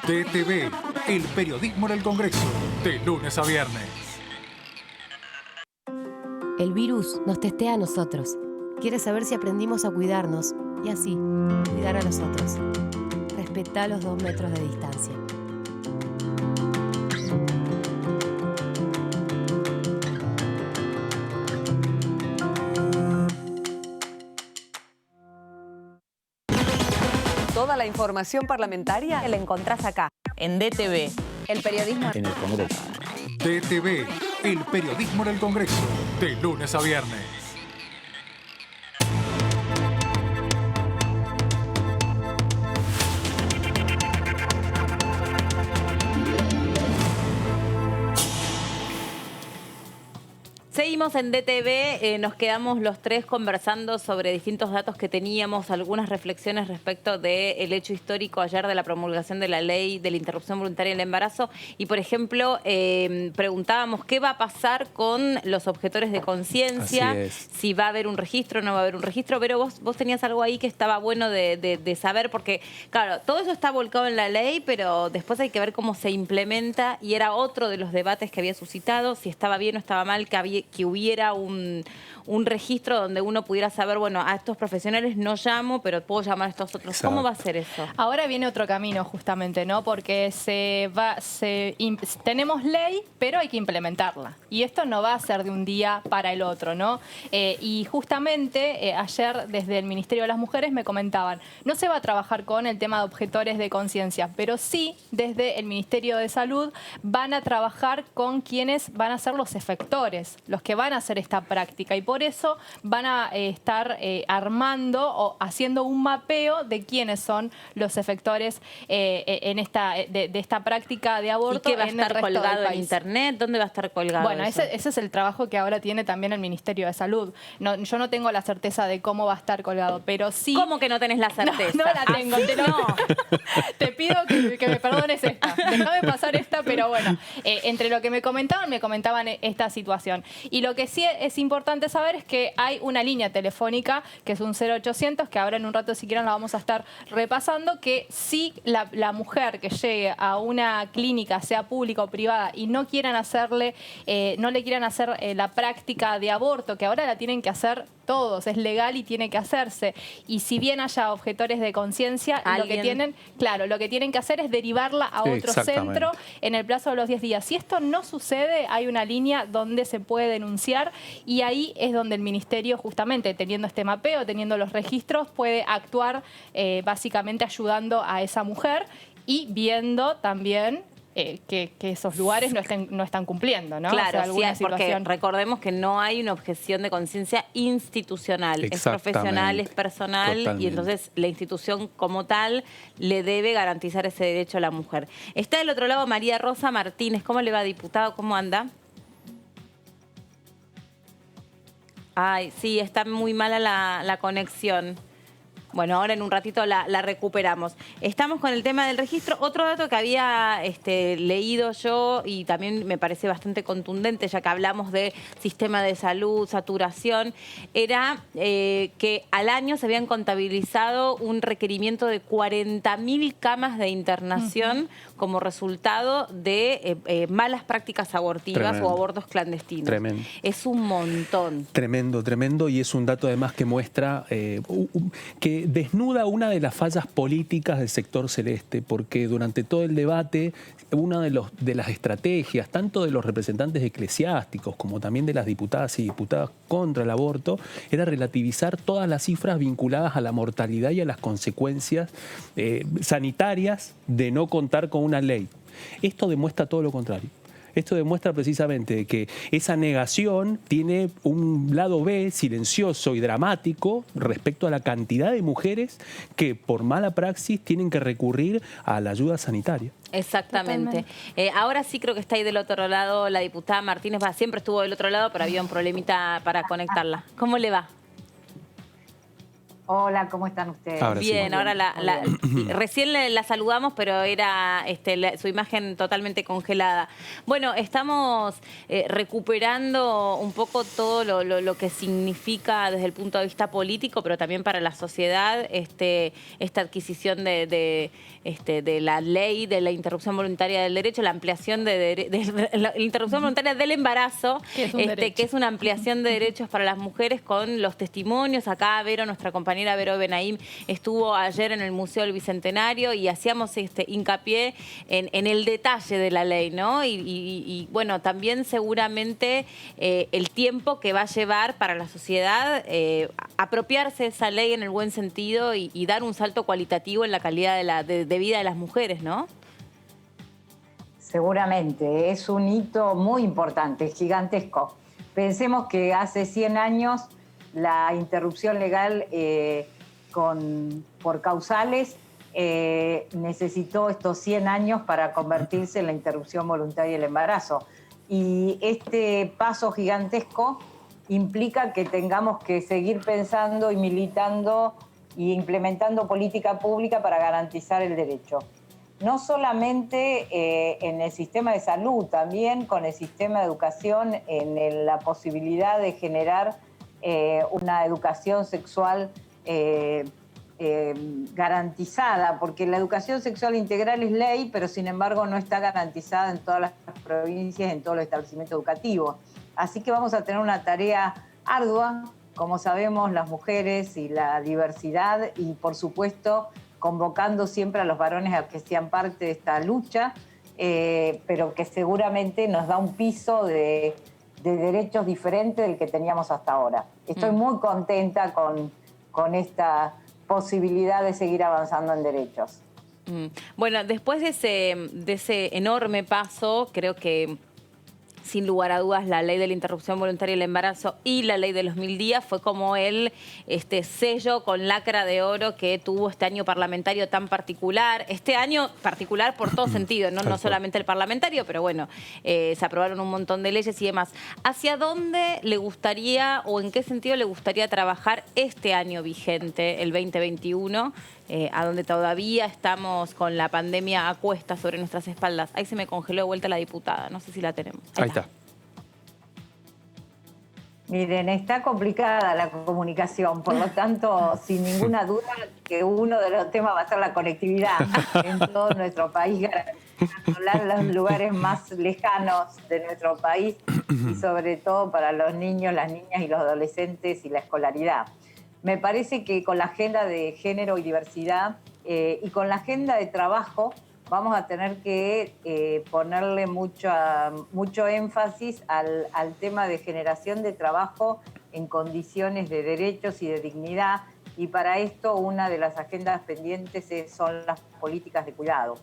DTV, el periodismo en el Congreso, de lunes a viernes. El virus nos testea a nosotros. Quiere saber si aprendimos a cuidarnos y así cuidar a los otros. Respetá los 2 metros de distancia. Toda la información parlamentaria la encontrás acá, en DTV. El periodismo en el Congreso. DTV, el periodismo en el Congreso, de lunes a viernes. Seguimos en DTV, nos quedamos los tres conversando sobre distintos datos que teníamos, algunas reflexiones respecto del hecho histórico ayer de la promulgación de la ley de la interrupción voluntaria del embarazo y, por ejemplo, preguntábamos qué va a pasar con los objetores de conciencia, si va a haber un registro o no va a haber un registro, pero vos tenías algo ahí que estaba bueno de saber, porque, claro, todo eso está volcado en la ley, pero después hay que ver cómo se implementa y era otro de los debates que había suscitado, si estaba bien o estaba mal, que hubiera un registro donde uno pudiera saber, bueno, a estos profesionales no llamo, pero puedo llamar a estos otros. Exacto. ¿Cómo va a ser eso? Ahora viene otro camino, justamente, ¿no? Porque tenemos ley, pero hay que implementarla. Y esto no va a ser de un día para el otro, ¿no? Y justamente ayer desde el Ministerio de las Mujeres me comentaban, no se va a trabajar con el tema de objetores de conciencia, pero sí desde el Ministerio de Salud van a trabajar con quienes van a ser los efectores, los que van a hacer esta práctica. Y por eso van a estar armando o haciendo un mapeo de quiénes son los efectores de esta práctica de aborto. ¿Y qué va a estar colgado en internet? ¿Dónde va a estar colgado? Bueno, ese es el trabajo que ahora tiene también el Ministerio de Salud. No, yo no tengo la certeza de cómo va a estar colgado, pero sí... ¿Cómo que no tenés la certeza? No la tengo. Te pido que me perdones esta. Déjame pasar esta, pero bueno. Entre lo que me comentaban esta situación. Y lo que sí es importante saber es que hay una línea telefónica, que es un 0800, que ahora en un rato si quieren la vamos a estar repasando, que si la mujer que llegue a una clínica, sea pública o privada, y no quieran hacerle, no le quieran hacer la práctica de aborto, que ahora la tienen que hacer todos, es legal y tiene que hacerse. Y si bien haya objetores de conciencia, lo que tienen que hacer es derivarla a otro centro en el plazo de los 10 días. Si esto no sucede, hay una línea donde se puede denunciar y ahí es donde el Ministerio, justamente teniendo este mapeo, teniendo los registros, puede actuar básicamente ayudando a esa mujer y viendo también que esos lugares no están cumpliendo, ¿no? Claro, o sea, porque recordemos que no hay una objeción de conciencia institucional, es profesional, es personal. Totalmente. Y entonces la institución como tal le debe garantizar ese derecho a la mujer. Está del otro lado María Rosa Martínez. ¿Cómo le va, diputado? ¿Cómo anda? Ay, sí, está muy mala la conexión. Bueno, ahora en un ratito la recuperamos. Estamos con el tema del registro. Otro dato que había leído yo y también me parece bastante contundente, ya que hablamos de sistema de salud, saturación, era que al año se habían contabilizado un requerimiento de 40.000 camas de internación como resultado de malas prácticas abortivas o abortos clandestinos. Tremendo. Es un montón. Tremendo, tremendo, y es un dato además que muestra que desnuda una de las fallas políticas del sector celeste, porque durante todo el debate una de las estrategias, tanto de los representantes eclesiásticos como también de las diputadas y diputados contra el aborto, era relativizar todas las cifras vinculadas a la mortalidad y a las consecuencias sanitarias de no contar con una ley. Esto demuestra todo lo contrario. Esto demuestra precisamente que esa negación tiene un lado B silencioso y dramático respecto a la cantidad de mujeres que por mala praxis tienen que recurrir a la ayuda sanitaria. Exactamente. Ahora sí creo que está ahí del otro lado la diputada Martínez. Siempre estuvo del otro lado, pero había un problemita para conectarla. ¿Cómo le va? Hola, ¿cómo están ustedes? Ahora bien, sí. Ahora recién la saludamos, pero era su imagen totalmente congelada. Bueno, estamos recuperando un poco todo lo que significa desde el punto de vista político, pero también para la sociedad, esta adquisición de la ley de la interrupción voluntaria del derecho, la ampliación de la interrupción voluntaria del embarazo, que es una ampliación de derechos para las mujeres con los testimonios. Acá Vero, nuestra compañera Vero Benaim, estuvo ayer en el Museo del Bicentenario y hacíamos hincapié en el detalle de la ley, ¿no? Y bueno, también seguramente el tiempo que va a llevar para la sociedad apropiarse de esa ley en el buen sentido y dar un salto cualitativo en la calidad de vida de las mujeres, ¿no? Seguramente, es un hito muy importante, gigantesco. Pensemos que hace 100 años la interrupción legal por causales necesitó estos 100 años para convertirse en la interrupción voluntaria del embarazo. Y este paso gigantesco implica que tengamos que seguir pensando y militando y implementando política pública para garantizar el derecho. No solamente en el sistema de salud, también con el sistema de educación, en la posibilidad de generar una educación sexual garantizada, porque la educación sexual integral es ley, pero sin embargo no está garantizada en todas las provincias, en todos los establecimientos educativos. Así que vamos a tener una tarea ardua, como sabemos, las mujeres y la diversidad, y por supuesto convocando siempre a los varones a que sean parte de esta lucha, pero que seguramente nos da un piso de derechos diferentes del que teníamos hasta ahora. Estoy muy contenta con esta posibilidad de seguir avanzando en derechos. Bueno, después de ese enorme paso, creo que sin lugar a dudas la ley de la interrupción voluntaria del embarazo y la ley de los 1000 días fue como el sello con lacra de oro que tuvo este año parlamentario tan particular. Este año particular por todo sentido, no solamente el parlamentario, pero bueno, se aprobaron un montón de leyes y demás. ¿Hacia dónde le gustaría o en qué sentido le gustaría trabajar este año vigente, el 2021? A donde todavía estamos con la pandemia a cuestas sobre nuestras espaldas. Ahí se me congeló de vuelta la diputada, no sé si la tenemos. Ahí está. Miren, está complicada la comunicación, por lo tanto, sin ninguna duda que uno de los temas va a ser la conectividad en todo nuestro país, controlar los lugares más lejanos de nuestro país y sobre todo para los niños, las niñas y los adolescentes y la escolaridad. Me parece que con la agenda de género y diversidad y con la agenda de trabajo vamos a tener que ponerle mucho énfasis al tema de generación de trabajo en condiciones de derechos y de dignidad, y para esto una de las agendas pendientes son las políticas de cuidado,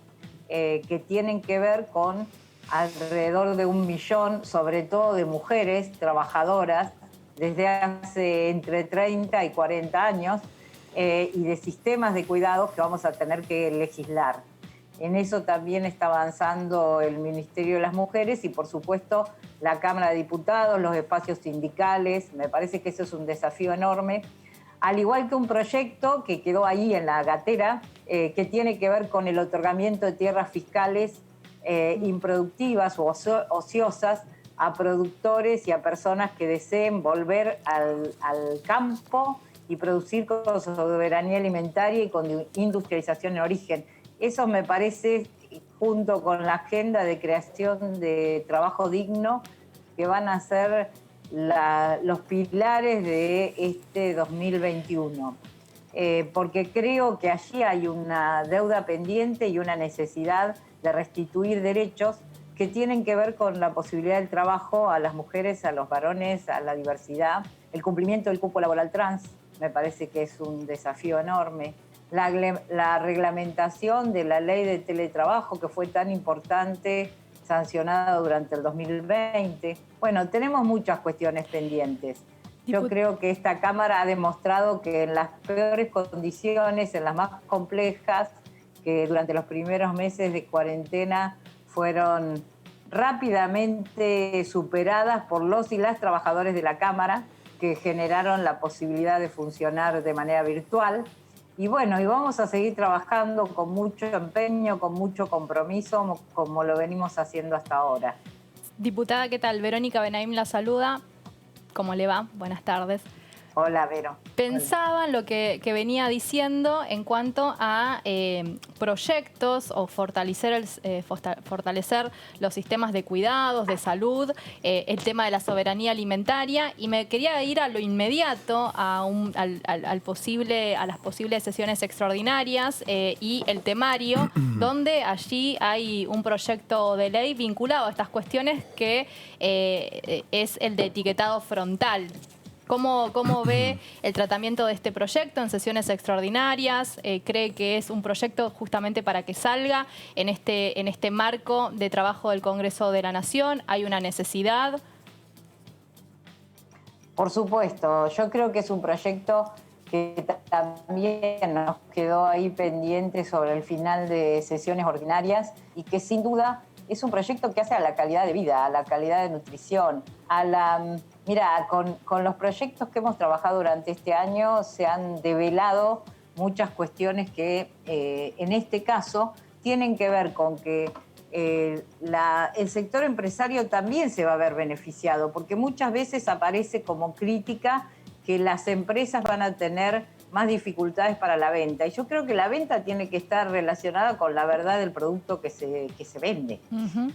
que tienen que ver con alrededor de 1 millón, sobre todo de mujeres trabajadoras, desde hace entre 30 y 40 años, y de sistemas de cuidados que vamos a tener que legislar. En eso también está avanzando el Ministerio de las Mujeres y, por supuesto, la Cámara de Diputados, los espacios sindicales. Me parece que eso es un desafío enorme. Al igual que un proyecto que quedó ahí en la gatera, que tiene que ver con el otorgamiento de tierras fiscales improductivas o ociosas a productores y a personas que deseen volver al campo y producir con soberanía alimentaria y con industrialización en origen. Eso me parece, junto con la agenda de creación de trabajo digno, que van a ser los pilares de este 2021. Porque creo que allí hay una deuda pendiente y una necesidad de restituir derechos que tienen que ver con la posibilidad del trabajo a las mujeres, a los varones, a la diversidad, el cumplimiento del cupo laboral trans, me parece que es un desafío enorme. La reglamentación de la ley de teletrabajo, que fue tan importante, sancionada durante el 2020. Bueno, tenemos muchas cuestiones pendientes. Yo creo que esta Cámara ha demostrado que en las peores condiciones, en las más complejas, que durante los primeros meses de cuarentena fueron rápidamente superadas por los y las trabajadores de la Cámara, que generaron la posibilidad de funcionar de manera virtual. Y bueno, y vamos a seguir trabajando con mucho empeño, con mucho compromiso, como lo venimos haciendo hasta ahora. Diputada, ¿qué tal? Verónica Benaim la saluda. ¿Cómo le va? Buenas tardes. Hola, Vero. Pensaba en lo que venía diciendo en cuanto a proyectos o fortalecer los sistemas de cuidados, de salud, el tema de la soberanía alimentaria, y me quería ir a lo inmediato, a las posibles sesiones extraordinarias y el temario, donde allí hay un proyecto de ley vinculado a estas cuestiones que es el de etiquetado frontal. ¿Cómo ve el tratamiento de este proyecto en sesiones extraordinarias? ¿Cree que es un proyecto justamente para que salga en este marco de trabajo del Congreso de la Nación? ¿Hay una necesidad? Por supuesto, yo creo que es un proyecto que también nos quedó ahí pendiente sobre el final de sesiones ordinarias y que sin duda es un proyecto que hace a la calidad de vida, a la calidad de nutrición, a la... Mira, con los proyectos que hemos trabajado durante este año se han develado muchas cuestiones que en este caso tienen que ver con que el sector empresario también se va a ver beneficiado, porque muchas veces aparece como crítica que las empresas van a tener más dificultades para la venta. Y yo creo que la venta tiene que estar relacionada con la verdad del producto que se vende.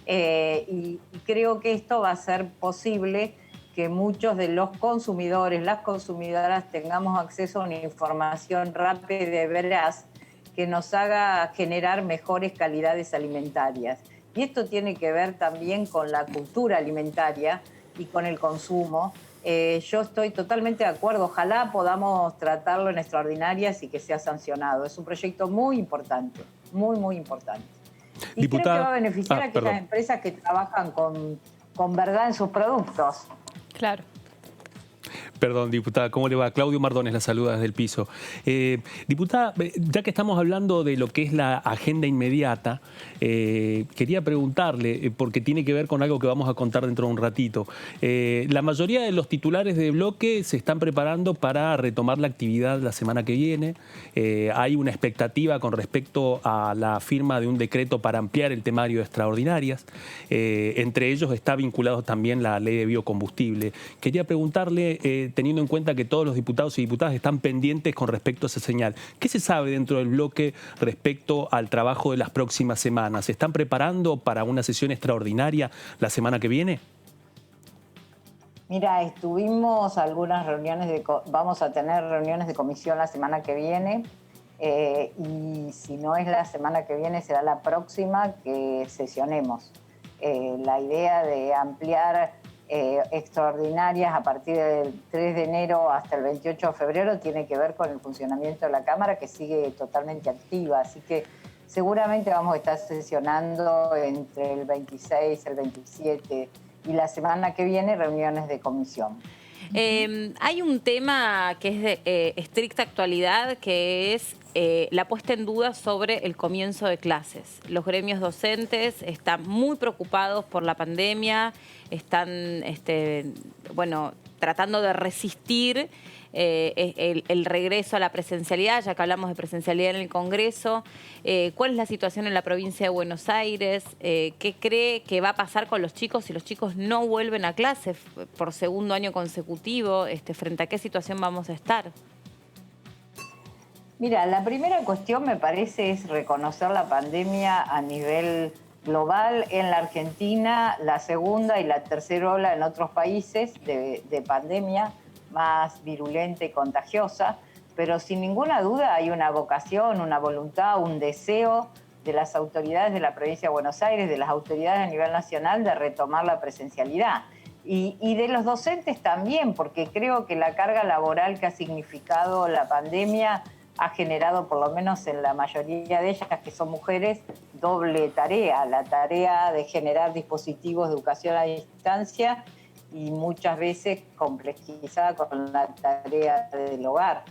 Y creo que esto va a ser posible que muchos de los consumidores, las consumidoras, tengamos acceso a una información rápida y veraz que nos haga generar mejores calidades alimentarias. Y esto tiene que ver también con la cultura alimentaria y con el consumo. Yo estoy totalmente de acuerdo. Ojalá podamos tratarlo en extraordinarias y que sea sancionado. Es un proyecto muy importante, muy, muy importante. Y creo que va a beneficiar a aquellas empresas que trabajan con verdad en sus productos. Claro. Perdón, diputada, ¿cómo le va? Claudio Mardones la saluda desde el piso. Diputada, ya que estamos hablando de lo que es la agenda inmediata, quería preguntarle, porque tiene que ver con algo que vamos a contar dentro de un ratito. La mayoría de los titulares de bloque se están preparando para retomar la actividad la semana que viene. Hay una expectativa con respecto a la firma de un decreto para ampliar el temario de extraordinarias. Entre ellos está vinculado también la ley de biocombustible. Quería preguntarle, teniendo en cuenta que todos los diputados y diputadas están pendientes con respecto a esa señal. ¿Qué se sabe dentro del bloque respecto al trabajo de las próximas semanas? ¿Se están preparando para una sesión extraordinaria la semana que viene? Mira, estuvimos algunas reuniones, vamos a tener reuniones de comisión la semana que viene. Y si no es la semana que viene, será la próxima que sesionemos. La idea de ampliar extraordinarias a partir del 3 de enero hasta el 28 de febrero tiene que ver con el funcionamiento de la Cámara, que sigue totalmente activa. Así que seguramente vamos a estar sesionando entre el 26, el 27 y la semana que viene reuniones de comisión. Hay un tema que es de estricta actualidad, que es la puesta en duda sobre el comienzo de clases. Los gremios docentes están muy preocupados por la pandemia, están tratando de resistir el regreso a la presencialidad, ya que hablamos de presencialidad en el Congreso. ¿Cuál es la situación en la provincia de Buenos Aires? ¿Qué cree que va a pasar con los chicos si los chicos no vuelven a clase por segundo año consecutivo? ¿Frente a qué situación vamos a estar? Mira, la primera cuestión me parece es reconocer la pandemia a nivel global en la Argentina, la segunda y la tercera ola en otros países de pandemia más virulenta y contagiosa, pero sin ninguna duda hay una vocación, una voluntad, un deseo de las autoridades de la provincia de Buenos Aires, de las autoridades a nivel nacional de retomar la presencialidad. Y de los docentes también, porque creo que la carga laboral que ha significado la pandemia ha generado, por lo menos en la mayoría de ellas, que son mujeres, doble tarea, la tarea de generar dispositivos de educación a distancia y muchas veces complejizada con la tarea del hogar.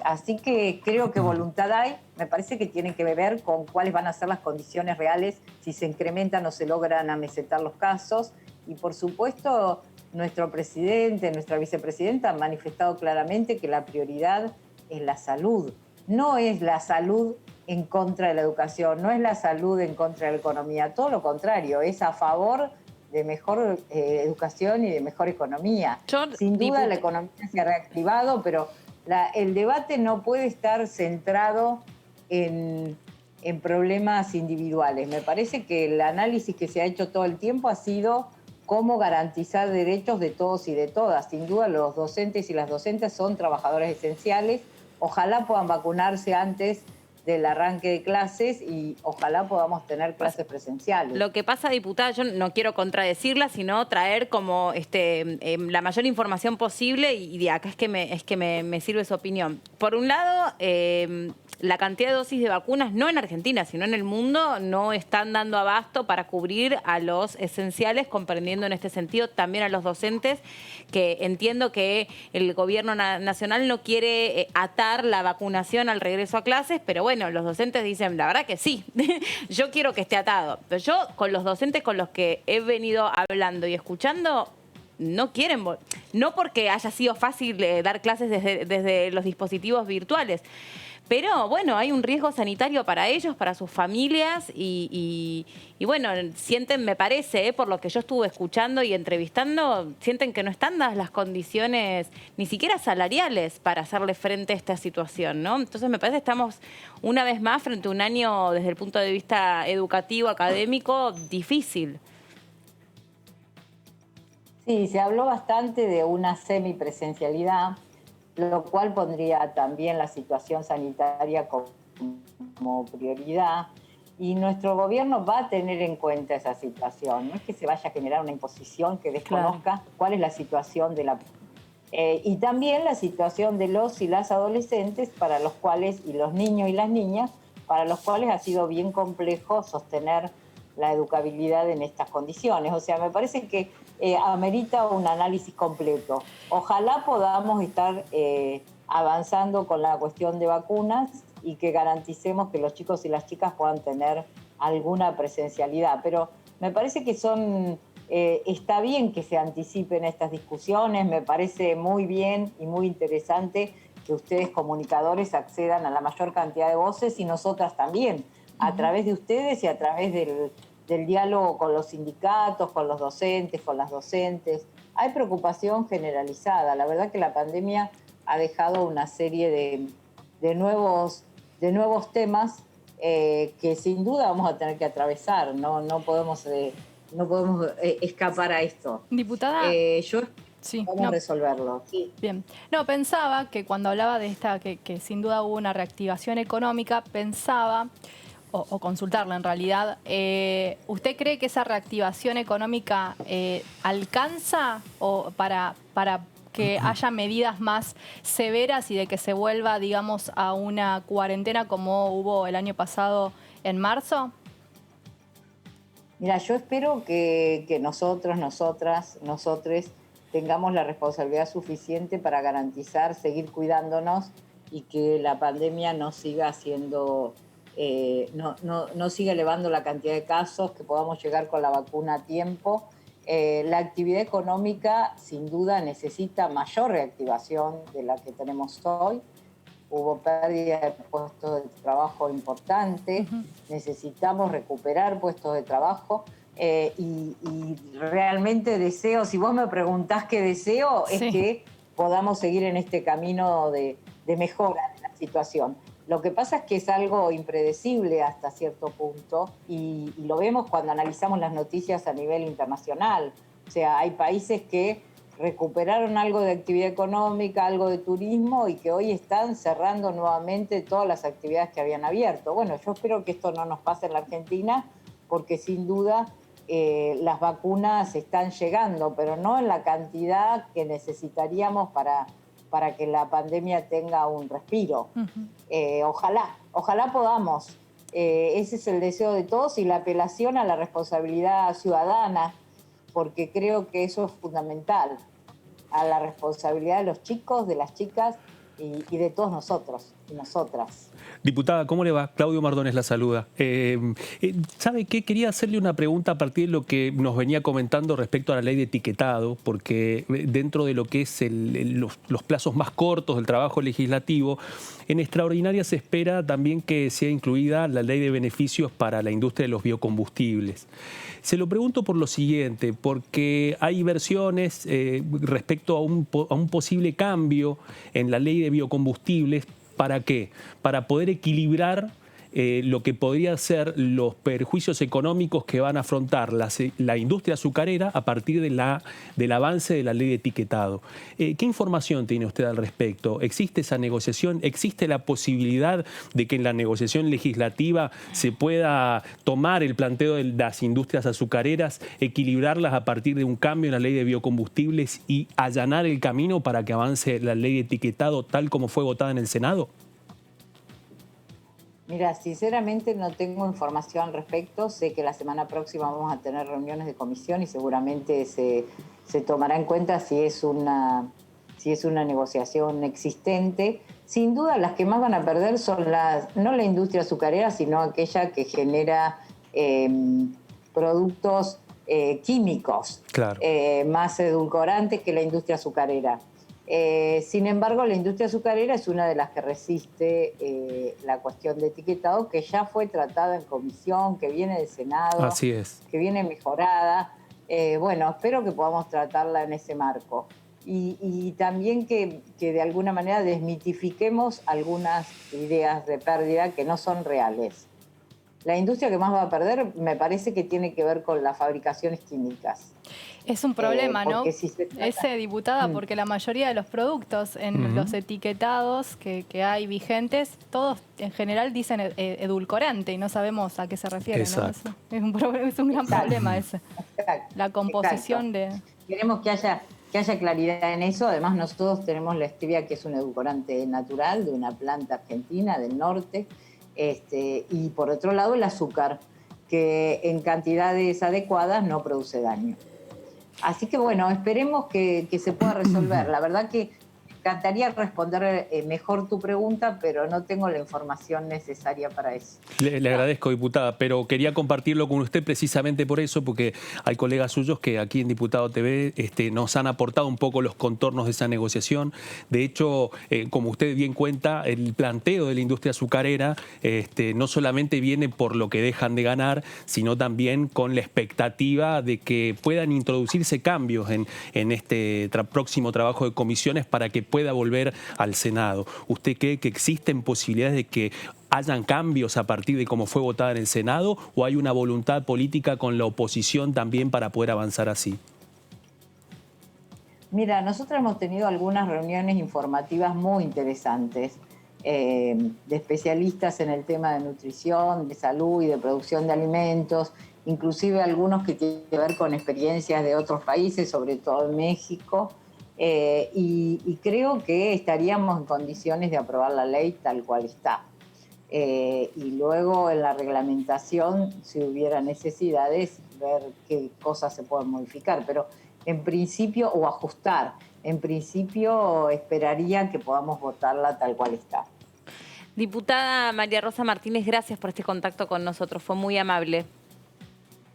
Así que creo que voluntad hay, me parece que tiene que ver con cuáles van a ser las condiciones reales, si se incrementan o se logran amesetar los casos. Y por supuesto, nuestro presidente, nuestra vicepresidenta han manifestado claramente que la prioridad es la salud. No es la salud en contra de la educación, no es la salud en contra de la economía, todo lo contrario, es a favor de mejor educación y de mejor economía. Sin duda la economía se ha reactivado, pero el debate no puede estar centrado en problemas individuales. Me parece que el análisis que se ha hecho todo el tiempo ha sido cómo garantizar derechos de todos y de todas. Sin duda los docentes y las docentes son trabajadores esenciales. Ojalá puedan vacunarse antes del arranque de clases y ojalá podamos tener clases presenciales. Lo que pasa, diputada, yo no quiero contradecirla, sino traer como la mayor información posible y de acá es que me sirve su opinión. Por un lado, la cantidad de dosis de vacunas, no en Argentina, sino en el mundo, no están dando abasto para cubrir a los esenciales, comprendiendo en este sentido también a los docentes, que entiendo que el gobierno nacional no quiere atar la vacunación al regreso a clases, pero bueno, los docentes dicen, la verdad que sí, yo quiero que esté atado. Pero yo, con los docentes con los que he venido hablando y escuchando, no quieren, no porque haya sido fácil dar clases desde los dispositivos virtuales, pero bueno, hay un riesgo sanitario para ellos, para sus familias y bueno, sienten, me parece, por lo que yo estuve escuchando y entrevistando, sienten que no están dadas las condiciones, ni siquiera salariales, para hacerle frente a esta situación, ¿no? Entonces me parece que estamos una vez más frente a un año, desde el punto de vista educativo, académico, difícil. Sí, se habló bastante de una semipresencialidad, lo cual pondría también la situación sanitaria como prioridad. Y nuestro gobierno va a tener en cuenta esa situación. No es que se vaya a generar una imposición que desconozca cuál es la situación de la... y también la situación de los y las adolescentes, para los cuales, y los niños y las niñas, para los cuales ha sido bien complejo sostener la educabilidad en estas condiciones. O sea, me parece que amerita un análisis completo. Ojalá podamos estar avanzando con la cuestión de vacunas y que garanticemos que los chicos y las chicas puedan tener alguna presencialidad. Pero me parece que está bien que se anticipen estas discusiones, me parece muy bien y muy interesante que ustedes comunicadores accedan a la mayor cantidad de voces y nosotras también, a través de ustedes y a través del diálogo con los sindicatos, con los docentes, con las docentes, hay preocupación generalizada. La verdad que la pandemia ha dejado una serie de nuevos temas que sin duda vamos a tener que atravesar. No podemos escapar a esto. Diputada, Vamos a resolverlo. Sí. Bien. No, pensaba que cuando hablaba de esta, que sin duda hubo una reactivación económica, pensaba, o consultarla en realidad, ¿usted cree que esa reactivación económica alcanza o para que haya medidas más severas y de que se vuelva, digamos, a una cuarentena como hubo el año pasado en marzo? Mira, yo espero que nosotros, nosotras, nosotres tengamos la responsabilidad suficiente para garantizar, seguir cuidándonos y que la pandemia no siga haciendo, no siga elevando la cantidad de casos, que podamos llegar con la vacuna a tiempo. La actividad económica sin duda necesita mayor reactivación de la que tenemos hoy. Hubo pérdida de puestos de trabajo importante, necesitamos recuperar puestos de trabajo. Y realmente deseo, si vos me preguntás qué deseo, es que podamos seguir en este camino de mejora de la situación. Lo que pasa es que es algo impredecible hasta cierto punto y lo vemos cuando analizamos las noticias a nivel internacional. O sea, hay países que recuperaron algo de actividad económica, algo de turismo y que hoy están cerrando nuevamente todas las actividades que habían abierto. Bueno, yo espero que esto no nos pase en la Argentina porque sin duda las vacunas están llegando, pero no en la cantidad que necesitaríamos para que la pandemia tenga un respiro. Ojalá podamos. Ese es el deseo de todos y la apelación a la responsabilidad ciudadana, porque creo que eso es fundamental, a la responsabilidad de los chicos, de las chicas y de todos nosotros y nosotras. Diputada, ¿cómo le va? Claudio Mardones la saluda. ¿Sabe qué? Quería hacerle una pregunta a partir de lo que nos venía comentando respecto a la ley de etiquetado, porque dentro de lo que es los plazos más cortos del trabajo legislativo, en extraordinaria se espera también que sea incluida la ley de beneficios para la industria de los biocombustibles. Se lo pregunto por lo siguiente, porque hay versiones respecto a un posible cambio en la ley de biocombustibles. ¿Para qué? Para poder equilibrar lo que podría ser los perjuicios económicos que van a afrontar la industria azucarera a partir del avance de la ley de etiquetado. ¿Qué información tiene usted al respecto? ¿Existe esa negociación? ¿Existe la posibilidad de que en la negociación legislativa se pueda tomar el planteo de las industrias azucareras, equilibrarlas a partir de un cambio en la ley de biocombustibles y allanar el camino para que avance la ley de etiquetado tal como fue votada en el Senado? Mira, sinceramente no tengo información al respecto. Sé que la semana próxima vamos a tener reuniones de comisión y seguramente se tomará en cuenta si es una negociación existente. Sin duda las que más van a perder son no la industria azucarera, sino aquella que genera productos químicos, claro, más edulcorantes que la industria azucarera. Sin embargo, la industria azucarera es una de las que resiste la cuestión de etiquetado, que ya fue tratada en comisión, que viene del Senado, así es, que viene mejorada. Bueno, espero que podamos tratarla en ese marco. Y también que de alguna manera desmitifiquemos algunas ideas de pérdida que no son reales. La industria que más va a perder me parece que tiene que ver con las fabricaciones químicas. Es un problema, ¿no? Si diputada, porque la mayoría de los productos en los etiquetados que hay vigentes, todos en general dicen edulcorante y no sabemos a qué se refiere, ¿no? Es un gran problema ese. La composición de... Queremos que haya claridad en eso. Además, nosotros tenemos la stevia, que es un edulcorante natural de una planta argentina del norte. Y por otro lado, el azúcar, que en cantidades adecuadas no produce daño. Así que bueno, esperemos que se pueda resolver. La verdad que encantaría responder mejor tu pregunta, pero no tengo la información necesaria para eso. Le agradezco, diputada, pero quería compartirlo con usted precisamente por eso, porque hay colegas suyos que aquí en Diputado TV nos han aportado un poco los contornos de esa negociación. De hecho, como usted bien cuenta, el planteo de la industria azucarera no solamente viene por lo que dejan de ganar, sino también con la expectativa de que puedan introducirse cambios en este próximo trabajo de comisiones para que pueda volver al Senado. ¿Usted cree que existen posibilidades de que hayan cambios a partir de cómo fue votada en el Senado, o hay una voluntad política con la oposición también para poder avanzar así? Mira, nosotros hemos tenido algunas reuniones informativas muy interesantes de especialistas en el tema de nutrición, de salud y de producción de alimentos, inclusive algunos que tienen que ver con experiencias de otros países, sobre todo en México. Y creo que estaríamos en condiciones de aprobar la ley tal cual está. Y luego en la reglamentación, si hubiera necesidades, ver qué cosas se pueden modificar. Pero en principio, o ajustar, en principio esperaría que podamos votarla tal cual está. Diputada María Rosa Martínez, gracias por este contacto con nosotros, fue muy amable.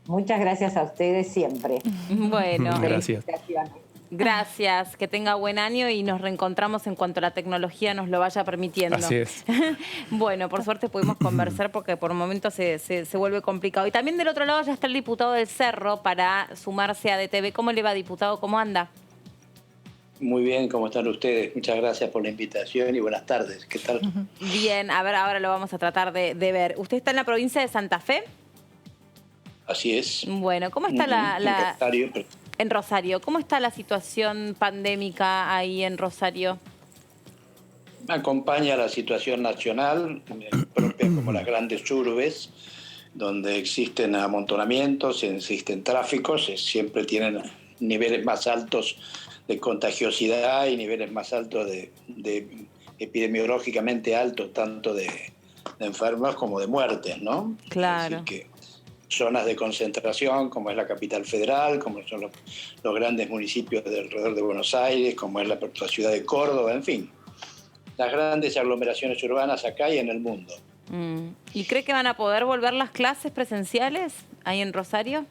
Muchas gracias a ustedes siempre. Bueno. Gracias. Gracias, que tenga buen año y nos reencontramos en cuanto la tecnología nos lo vaya permitiendo. Así es. Bueno, por suerte pudimos conversar porque por momentos se vuelve complicado. Y también del otro lado ya está el diputado del Cerro para sumarse a DTV. ¿Cómo le va, diputado? ¿Cómo anda? Muy bien, ¿cómo están ustedes? Muchas gracias por la invitación y buenas tardes. ¿Qué tal? Bien, a ver, ahora lo vamos a tratar de ver. ¿Usted está en la provincia de Santa Fe? Así es. Bueno, ¿cómo está en Rosario? ¿Cómo está la situación pandémica ahí en Rosario? Acompaña la situación nacional, propia como las grandes urbes, donde existen amontonamientos, existen tráficos, siempre tienen niveles más altos de contagiosidad y niveles más altos de epidemiológicamente altos, tanto de enfermos como de muertes, ¿no? Claro. Así que zonas de concentración, como es la capital federal, como son los grandes municipios de alrededor de Buenos Aires, como es la ciudad de Córdoba, en fin, las grandes aglomeraciones urbanas acá y en el mundo. ¿Y cree que van a poder volver las clases presenciales ahí en Rosario?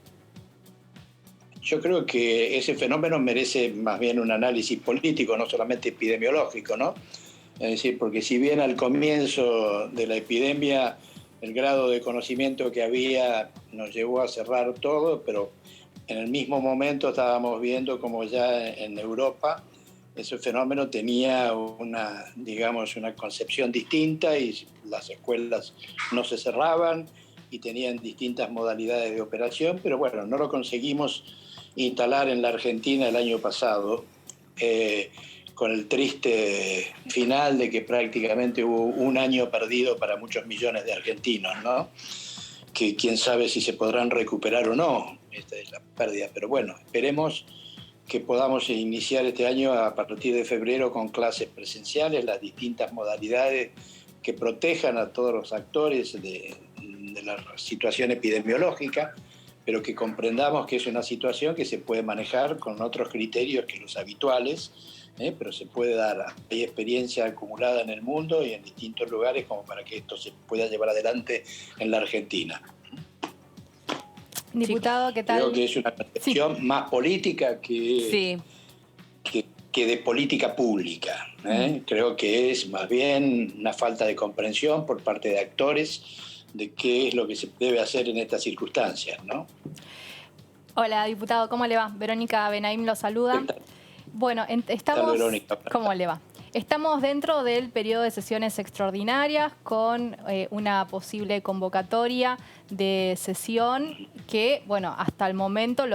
Yo creo que ese fenómeno merece más bien un análisis político, no solamente epidemiológico, ¿no? Es decir, porque si bien al comienzo de la epidemia el grado de conocimiento que había nos llevó a cerrar todo, pero en el mismo momento estábamos viendo como ya en Europa ese fenómeno tenía una concepción distinta y las escuelas no se cerraban y tenían distintas modalidades de operación, pero bueno, no lo conseguimos instalar en la Argentina el año pasado, con el triste final de que prácticamente hubo un año perdido para muchos millones de argentinos, ¿no? Que quién sabe si se podrán recuperar o no, esta es la pérdida, pero bueno, esperemos que podamos iniciar este año a partir de febrero con clases presenciales, las distintas modalidades que protejan a todos los actores de la situación epidemiológica, pero que comprendamos que es una situación que se puede manejar con otros criterios que los habituales, pero se puede dar. Hay experiencia acumulada en el mundo y en distintos lugares como para que esto se pueda llevar adelante en la Argentina. Diputado, ¿qué tal? Creo que es una cuestión más política que de política pública. Creo que es más bien una falta de comprensión por parte de actores de qué es lo que se debe hacer en estas circunstancias, ¿no? Hola, diputado, ¿cómo le va? Verónica Benaim lo saluda. Bueno, estamos... ¿Cómo le va? Estamos dentro del periodo de sesiones extraordinarias con una posible convocatoria de sesión que, bueno, hasta el momento por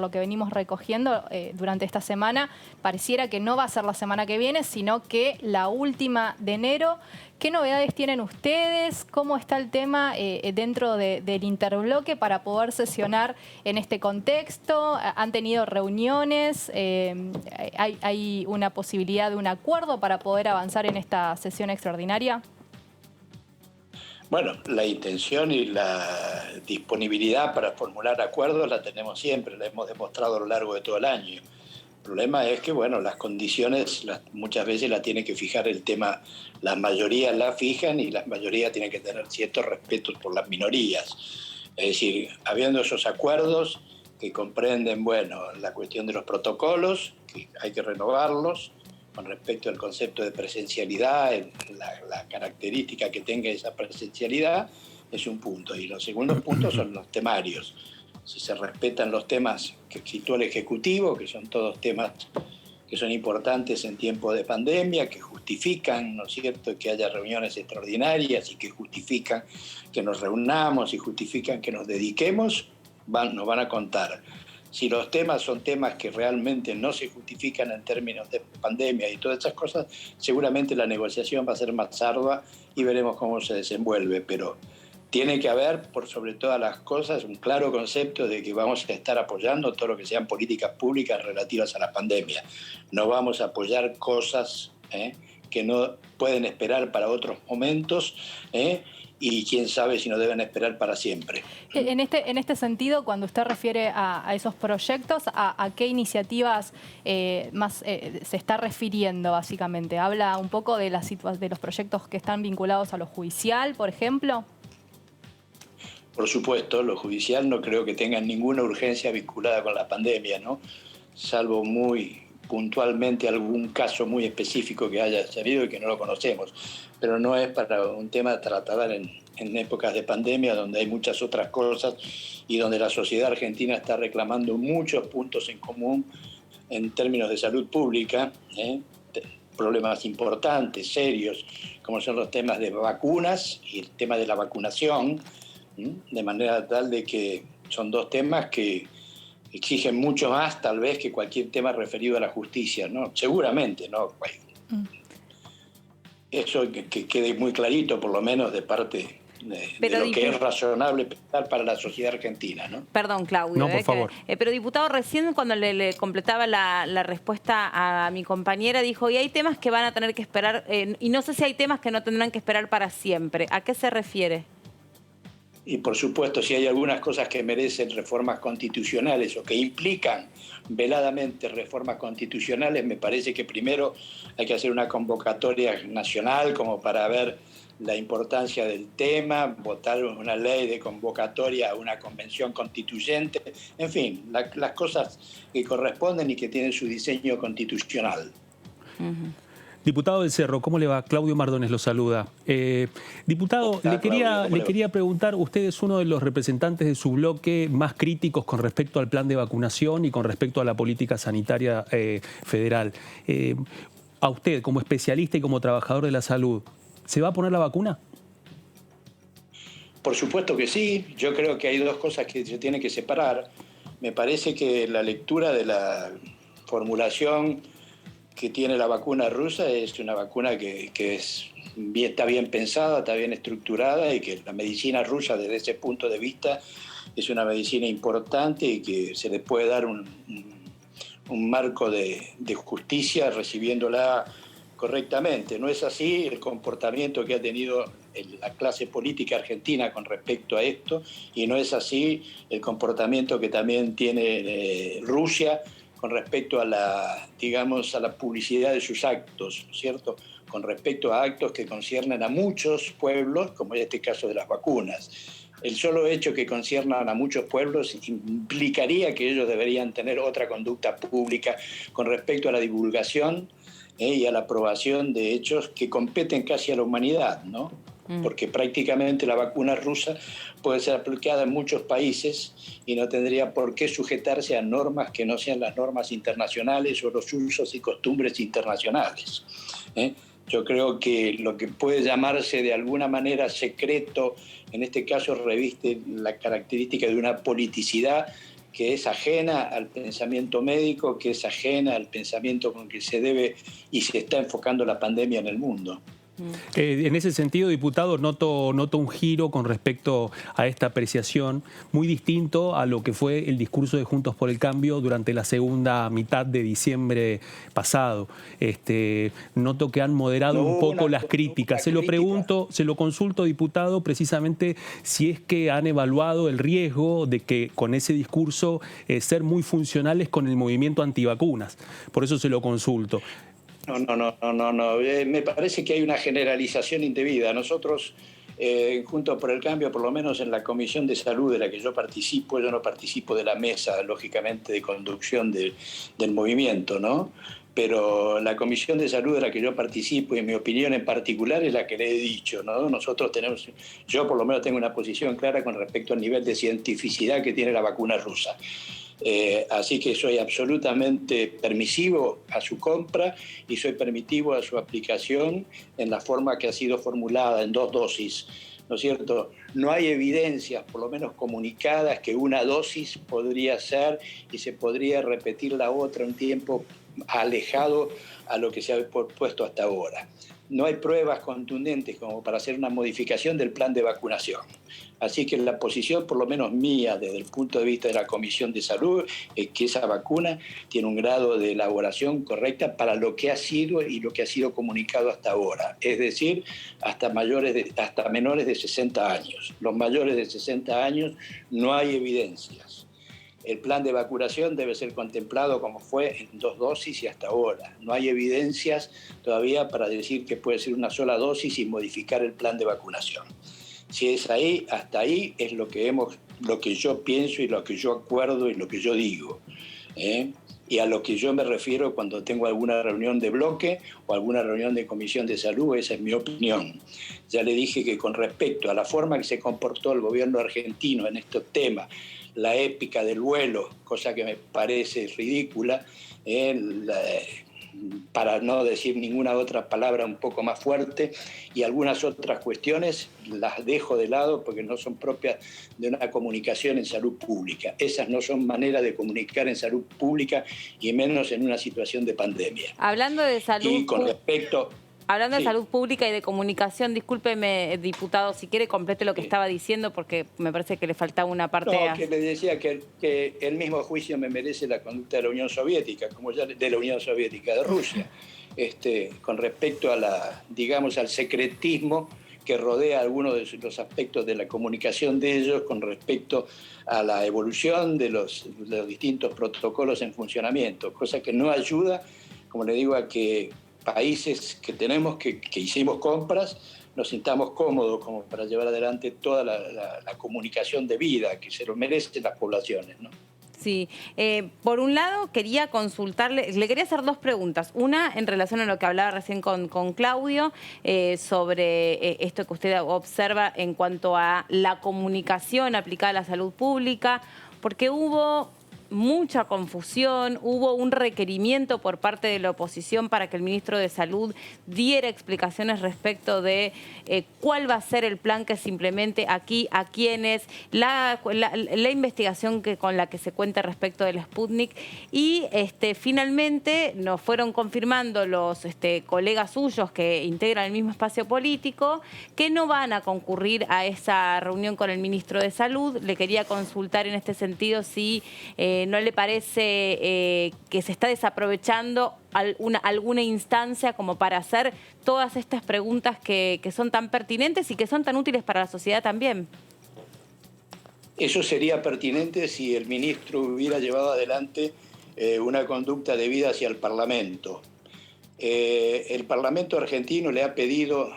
lo que venimos recogiendo durante esta semana, pareciera que no va a ser la semana que viene, sino que la última de enero. ¿Qué novedades tienen ustedes? ¿Cómo está el tema dentro del interbloque para poder sesionar en este contexto? ¿Han tenido reuniones? ¿Hay una posibilidad de un acuerdo para poder avanzar en esta sesión extraordinaria? Bueno, la intención y la disponibilidad para formular acuerdos la tenemos siempre, la hemos demostrado a lo largo de todo el año. El problema es que, bueno, las condiciones muchas veces las tiene que fijar el tema, las mayorías las fijan y las mayorías tienen que tener ciertos respetos por las minorías. Es decir, habiendo esos acuerdos que comprenden, bueno, la cuestión de los protocolos, que hay que renovarlos, con respecto al concepto de presencialidad, la característica que tenga esa presencialidad, es un punto. Y los segundos puntos son los temarios. Si se respetan los temas que citó el Ejecutivo, que son todos temas que son importantes en tiempos de pandemia, que justifican, ¿no es cierto?, que haya reuniones extraordinarias y que justifican que nos reunamos y justifican que nos dediquemos, nos van a contar. Si los temas son temas que realmente no se justifican en términos de pandemia y todas esas cosas, seguramente la negociación va a ser más ardua y veremos cómo se desenvuelve, pero tiene que haber, por sobre todas las cosas, un claro concepto de que vamos a estar apoyando todo lo que sean políticas públicas relativas a la pandemia. No vamos a apoyar cosas que no pueden esperar para otros momentos, y quién sabe si no deben esperar para siempre. En este sentido, cuando usted refiere a esos proyectos, ¿a qué iniciativas más se está refiriendo básicamente? ¿Habla un poco de los proyectos que están vinculados a lo judicial, por ejemplo? Por supuesto, lo judicial no creo que tenga ninguna urgencia vinculada con la pandemia, ¿no? Salvo muy puntualmente algún caso muy específico que haya salido y que no lo conocemos. Pero no es para un tema a tratar en épocas de pandemia, donde hay muchas otras cosas y donde la sociedad argentina está reclamando muchos puntos en común en términos de salud pública, problemas importantes, serios, como son los temas de vacunas y el tema de la vacunación, de manera tal de que son dos temas que exigen mucho más, tal vez, que cualquier tema referido a la justicia, ¿no? Seguramente, ¿no? Eso que quede muy clarito, por lo menos de parte de lo que es razonable pensar para la sociedad argentina, ¿no? Perdón, Claudio. No, por favor. Pero, diputado, recién cuando le completaba la respuesta a mi compañera, dijo, y hay temas que van a tener que esperar, y no sé si hay temas que no tendrán que esperar para siempre. ¿A qué se refiere? Y por supuesto, si hay algunas cosas que merecen reformas constitucionales o que implican veladamente reformas constitucionales, me parece que primero hay que hacer una convocatoria nacional como para ver la importancia del tema, votar una ley de convocatoria a una convención constituyente, en fin, las cosas que corresponden y que tienen su diseño constitucional. Diputado del Cerro, ¿cómo le va? Claudio Mardones lo saluda. Diputado, le quería preguntar, usted es uno de los representantes de su bloque más críticos con respecto al plan de vacunación y con respecto a la política sanitaria federal. A usted, como especialista y como trabajador de la salud, ¿se va a poner la vacuna? Por supuesto que sí. Yo creo que hay dos cosas que se tienen que separar. Me parece que la lectura de la formulación que tiene la vacuna rusa es una vacuna que está bien pensada, está bien estructurada y que la medicina rusa desde ese punto de vista es una medicina importante y que se le puede dar un marco de justicia recibiéndola correctamente. No es así el comportamiento que ha tenido la clase política argentina con respecto a esto y no es así el comportamiento que también tiene Rusia con respecto a la publicidad de sus actos, ¿cierto? Con respecto a actos que conciernen a muchos pueblos, como en este caso de las vacunas. El solo hecho que conciernan a muchos pueblos implicaría que ellos deberían tener otra conducta pública con respecto a la divulgación y a la aprobación de hechos que competen casi a la humanidad, ¿no? Porque prácticamente la vacuna rusa puede ser aplicada en muchos países y no tendría por qué sujetarse a normas que no sean las normas internacionales o los usos y costumbres internacionales. Yo creo que lo que puede llamarse de alguna manera secreto, en este caso reviste la característica de una politicidad que es ajena al pensamiento médico, que es ajena al pensamiento con que se debe y se está enfocando la pandemia en el mundo. En ese sentido, diputado, noto un giro con respecto a esta apreciación muy distinto a lo que fue el discurso de Juntos por el Cambio durante la segunda mitad de diciembre pasado. Noto que han moderado un poco las críticas. Se lo pregunto, se lo consulto, diputado, precisamente si es que han evaluado el riesgo de que con ese discurso ser muy funcionales con el movimiento antivacunas. Por eso se lo consulto. No. Me parece que hay una generalización indebida. Nosotros, Juntos por el Cambio, por lo menos en la Comisión de Salud de la que yo no participo de la mesa, lógicamente, de conducción del movimiento, ¿no? Pero la Comisión de Salud de la que yo participo, y mi opinión en particular es la que le he dicho, ¿no? Yo por lo menos tengo una posición clara con respecto al nivel de cientificidad que tiene la vacuna rusa. Así que soy absolutamente permisivo a su compra y soy permitivo a su aplicación en la forma que ha sido formulada, en 2 dosis, ¿no es cierto? No hay evidencias, por lo menos comunicadas, que una dosis podría ser y se podría repetir la otra un tiempo alejado a lo que se ha puesto hasta ahora. No hay pruebas contundentes como para hacer una modificación del plan de vacunación. Así que la posición, por lo menos mía, desde el punto de vista de la Comisión de Salud, es que esa vacuna tiene un grado de elaboración correcta para lo que ha sido y lo que ha sido comunicado hasta ahora. Es decir, hasta menores de 60 años. Los mayores de 60 años no hay evidencias. El plan de vacunación debe ser contemplado como fue en 2 dosis y hasta ahora. No hay evidencias todavía para decir que puede ser una sola dosis y modificar el plan de vacunación. Si es ahí, hasta ahí es lo que yo pienso y lo que yo acuerdo y lo que yo digo. Y a lo que yo me refiero cuando tengo alguna reunión de bloque o alguna reunión de Comisión de Salud, esa es mi opinión. Ya le dije que con respecto a la forma que se comportó el gobierno argentino en estos temas, la épica del vuelo, cosa que me parece ridícula, para no decir ninguna otra palabra un poco más fuerte, y algunas otras cuestiones las dejo de lado porque no son propias de una comunicación en salud pública. Esas no son maneras de comunicar en salud pública y menos en una situación de pandemia. Hablando de salud... Y con respecto... Hablando de salud pública y de comunicación, discúlpeme, diputado, si quiere complete lo que estaba diciendo porque me parece que le faltaba una parte. No, que le decía que el mismo juicio me merece la conducta de la Unión Soviética, de Rusia, con respecto a al secretismo que rodea algunos de los aspectos de la comunicación de ellos con respecto a la evolución de los distintos protocolos en funcionamiento, cosa que no ayuda, como le digo, a que países que tenemos, que hicimos compras, nos sintamos cómodos como para llevar adelante toda la comunicación de vida que se lo merecen las poblaciones, ¿no? Sí, por un lado quería consultarle, le quería hacer 2 preguntas. Una en relación a lo que hablaba recién con Claudio, sobre esto que usted observa en cuanto a la comunicación aplicada a la salud pública, porque hubo mucha confusión, hubo un requerimiento por parte de la oposición para que el ministro de Salud diera explicaciones respecto de cuál va a ser el plan que se implemente aquí, a quiénes, la investigación con la que se cuenta respecto del Sputnik y finalmente nos fueron confirmando los colegas suyos que integran el mismo espacio político que no van a concurrir a esa reunión con el ministro de Salud. Le quería consultar en este sentido si ¿no le parece que se está desaprovechando alguna instancia como para hacer todas estas preguntas que son tan pertinentes y que son tan útiles para la sociedad también? Eso sería pertinente si el ministro hubiera llevado adelante una conducta debida hacia el Parlamento. El Parlamento argentino le ha pedido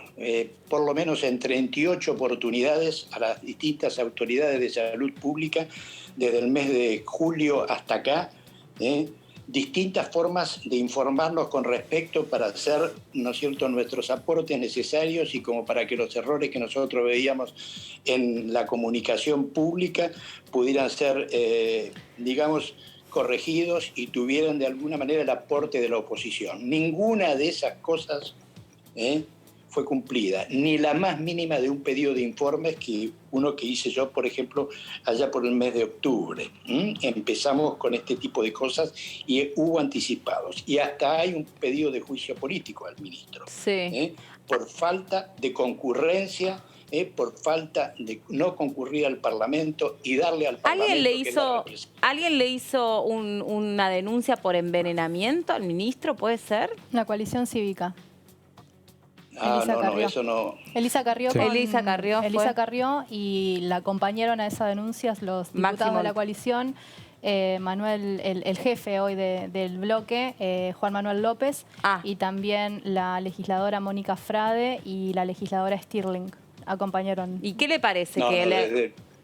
por lo menos en 38 oportunidades a las distintas autoridades de salud pública desde el mes de julio hasta acá, distintas formas de informarnos con respecto para hacer, ¿no es cierto?, nuestros aportes necesarios y como para que los errores que nosotros veíamos en la comunicación pública pudieran ser, digamos, corregidos y tuvieran de alguna manera el aporte de la oposición. Ninguna de esas cosas fue cumplida, ni la más mínima de un pedido de informes que hice yo, por ejemplo, allá por el mes de octubre. Empezamos con este tipo de cosas y hubo anticipados. Y hasta hay un pedido de juicio político al ministro. Sí. por falta de concurrencia, por falta de no concurrir al Parlamento y darle al Parlamento... ¿Alguien le hizo una denuncia por envenenamiento al ministro, puede ser? La coalición cívica. No, eso no. Elisa Carrió, sí. Elisa Carrió y la acompañaron a esa denuncia los diputados de la coalición, Manuel, el jefe hoy del bloque, Juan Manuel López, y también la legisladora Mónica Frade y la legisladora Stirling acompañaron. ¿Y qué le parece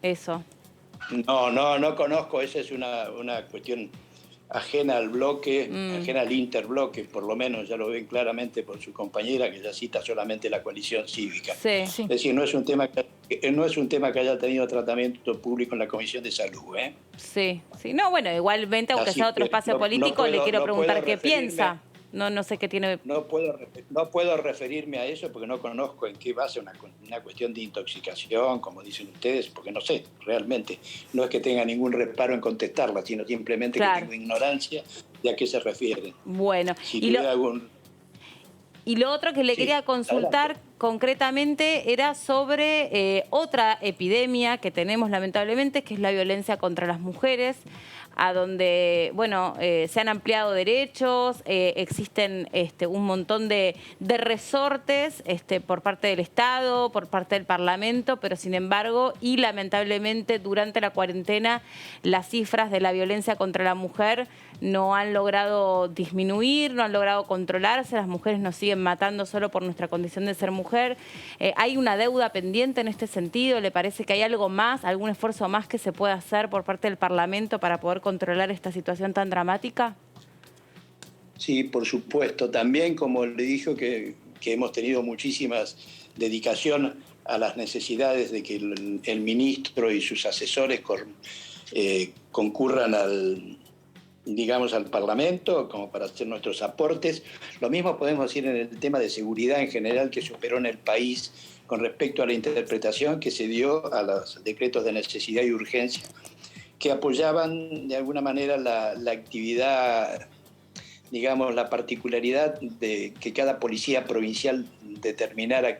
eso? No conozco, esa es una cuestión ajena al bloque, ajena al interbloque, por lo menos ya lo ven claramente por su compañera, que ya cita solamente la coalición cívica. Sí. Es decir, no es un tema que haya tenido tratamiento público en la Comisión de Salud. Sí. No, bueno, igualmente, aunque sea otro espacio político, le quiero preguntar qué piensa. No sé qué tiene... No puedo referirme a eso porque no conozco en qué base una cuestión de intoxicación, como dicen ustedes, porque no sé, realmente. No es que tenga ningún reparo en contestarla, sino simplemente que tengo ignorancia de a qué se refieren. Bueno, y lo otro que le quería consultar concretamente era sobre otra epidemia que tenemos lamentablemente, que es la violencia contra las mujeres, a donde, bueno, se han ampliado derechos, existen un montón de resortes por parte del Estado, por parte del Parlamento, pero sin embargo, y lamentablemente durante la cuarentena, las cifras de la violencia contra la mujer no han logrado disminuir, no han logrado controlarse, las mujeres nos siguen matando solo por nuestra condición de ser mujer. ¿Hay una deuda pendiente en este sentido? ¿Le parece que hay algo más, algún esfuerzo más que se pueda hacer por parte del Parlamento para poder controlar esta situación tan dramática? Sí, por supuesto. También, como le dijo, que hemos tenido muchísimas dedicación a las necesidades de que el ministro y sus asesores concurran al Parlamento, como para hacer nuestros aportes. Lo mismo podemos decir en el tema de seguridad en general que se operó en el país con respecto a la interpretación que se dio a los decretos de necesidad y urgencia, que apoyaban de alguna manera la actividad, digamos, la particularidad de que cada policía provincial determinara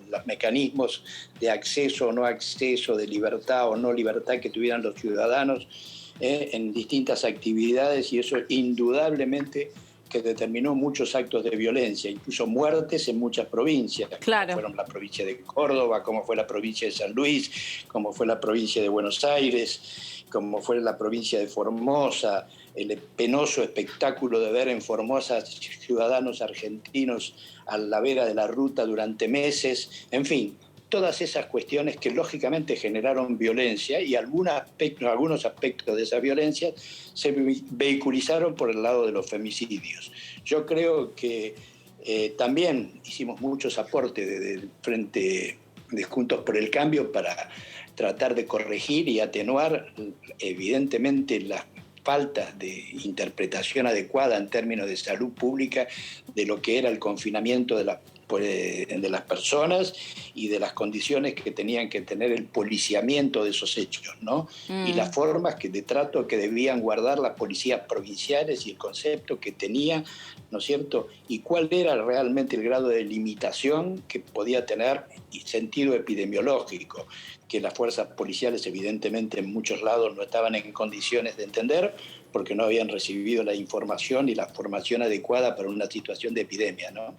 los mecanismos de acceso o no acceso, de libertad o no libertad que tuvieran los ciudadanos en distintas actividades, y eso indudablemente que determinó muchos actos de violencia, incluso muertes en muchas provincias, claro, como fueron la provincia de Córdoba, como fue la provincia de San Luis, como fue la provincia de Buenos Aires, como fue la provincia de Formosa, el penoso espectáculo de ver en Formosa ciudadanos argentinos a la vera de la ruta durante meses, en fin, todas esas cuestiones que lógicamente generaron violencia, y algunos aspectos de esa violencia se vehiculizaron por el lado de los femicidios. Yo creo que también hicimos muchos aportes desde el Frente de Juntos por el Cambio para tratar de corregir y atenuar evidentemente las faltas de interpretación adecuada en términos de salud pública de lo que era el confinamiento de las personas y de las condiciones que tenían que tener el policiamiento de esos hechos, ¿no? Y las formas de trato que debían guardar las policías provinciales y el concepto que tenía, ¿no es cierto? Y cuál era realmente el grado de limitación que podía tener y sentido epidemiológico, que las fuerzas policiales evidentemente en muchos lados no estaban en condiciones de entender porque no habían recibido la información y la formación adecuada para una situación de epidemia, ¿no?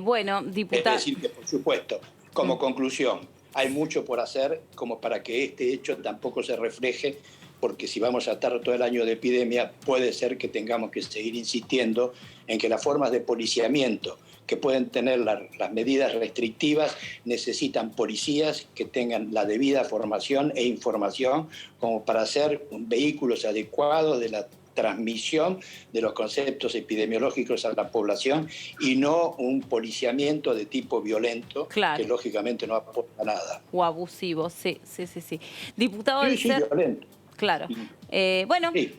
Bueno, diputado... Es decir, que por supuesto, como conclusión, hay mucho por hacer como para que este hecho tampoco se refleje, porque si vamos a estar todo el año de epidemia, puede ser que tengamos que seguir insistiendo en que las formas de policiamiento que pueden tener las medidas restrictivas necesitan policías que tengan la debida formación e información como para ser vehículos adecuados de la transmisión de los conceptos epidemiológicos a la población y no un policiamiento de tipo violento, claro, que lógicamente no aporta nada. O abusivo, sí. Diputado sí, violento. Claro. Bueno, sí,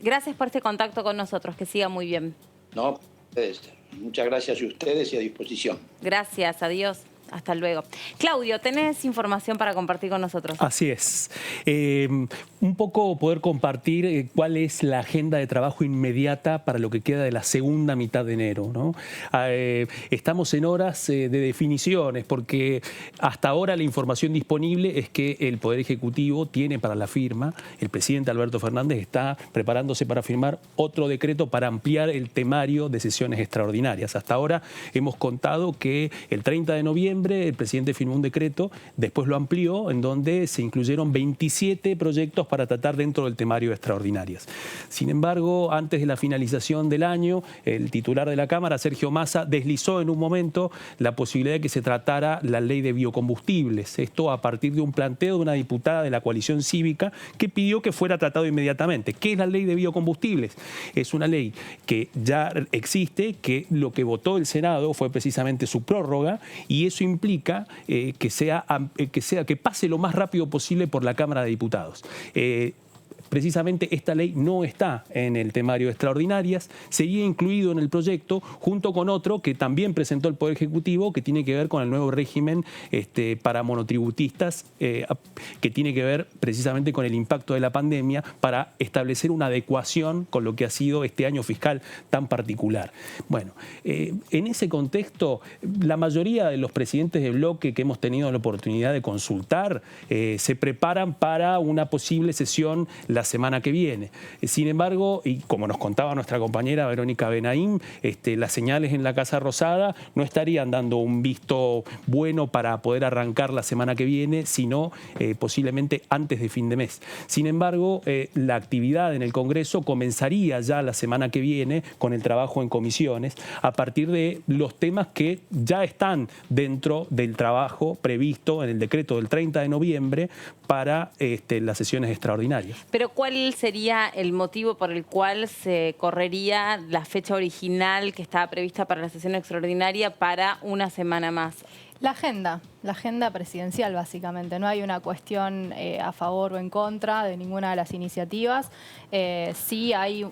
gracias por este contacto con nosotros, que siga muy bien. No, muchas gracias a ustedes y a disposición. Gracias, adiós. Hasta luego. Claudio, ¿tenés información para compartir con nosotros? Así es. Un poco poder compartir cuál es la agenda de trabajo inmediata para lo que queda de la segunda mitad de enero, ¿no? Estamos en horas de definiciones, porque hasta ahora la información disponible es que el Poder Ejecutivo tiene para la firma, el presidente Alberto Fernández está preparándose para firmar otro decreto para ampliar el temario de sesiones extraordinarias. Hasta ahora hemos contado que el 30 de noviembre el presidente firmó un decreto, después lo amplió, en donde se incluyeron 27 proyectos para tratar dentro del temario de extraordinarias. Sin embargo, antes de la finalización del año, el titular de la Cámara, Sergio Massa, deslizó en un momento la posibilidad de que se tratara la ley de biocombustibles. Esto a partir de un planteo de una diputada de la coalición cívica que pidió que fuera tratado inmediatamente. ¿Qué es la ley de biocombustibles? Es una ley que ya existe, que lo que votó el Senado fue precisamente su prórroga, y eso implica que pase lo más rápido posible por la Cámara de Diputados. Precisamente esta ley no está en el temario de extraordinarias, seguía incluido en el proyecto junto con otro que también presentó el Poder Ejecutivo, que tiene que ver con el nuevo régimen para monotributistas, que tiene que ver precisamente con el impacto de la pandemia para establecer una adecuación con lo que ha sido este año fiscal tan particular. Bueno, en ese contexto, la mayoría de los presidentes de bloque que hemos tenido la oportunidad de consultar se preparan para una posible sesión la semana que viene. Sin embargo, y como nos contaba nuestra compañera Verónica Benaim, las señales en la Casa Rosada no estarían dando un visto bueno para poder arrancar la semana que viene, sino posiblemente antes de fin de mes. Sin embargo, la actividad en el Congreso comenzaría ya la semana que viene con el trabajo en comisiones a partir de los temas que ya están dentro del trabajo previsto en el decreto del 30 de noviembre para las sesiones extraordinarias. Pero ¿cuál sería el motivo por el cual se correría la fecha original que estaba prevista para la sesión extraordinaria para una semana más? La agenda presidencial básicamente. No hay una cuestión a favor o en contra de ninguna de las iniciativas. Sí hay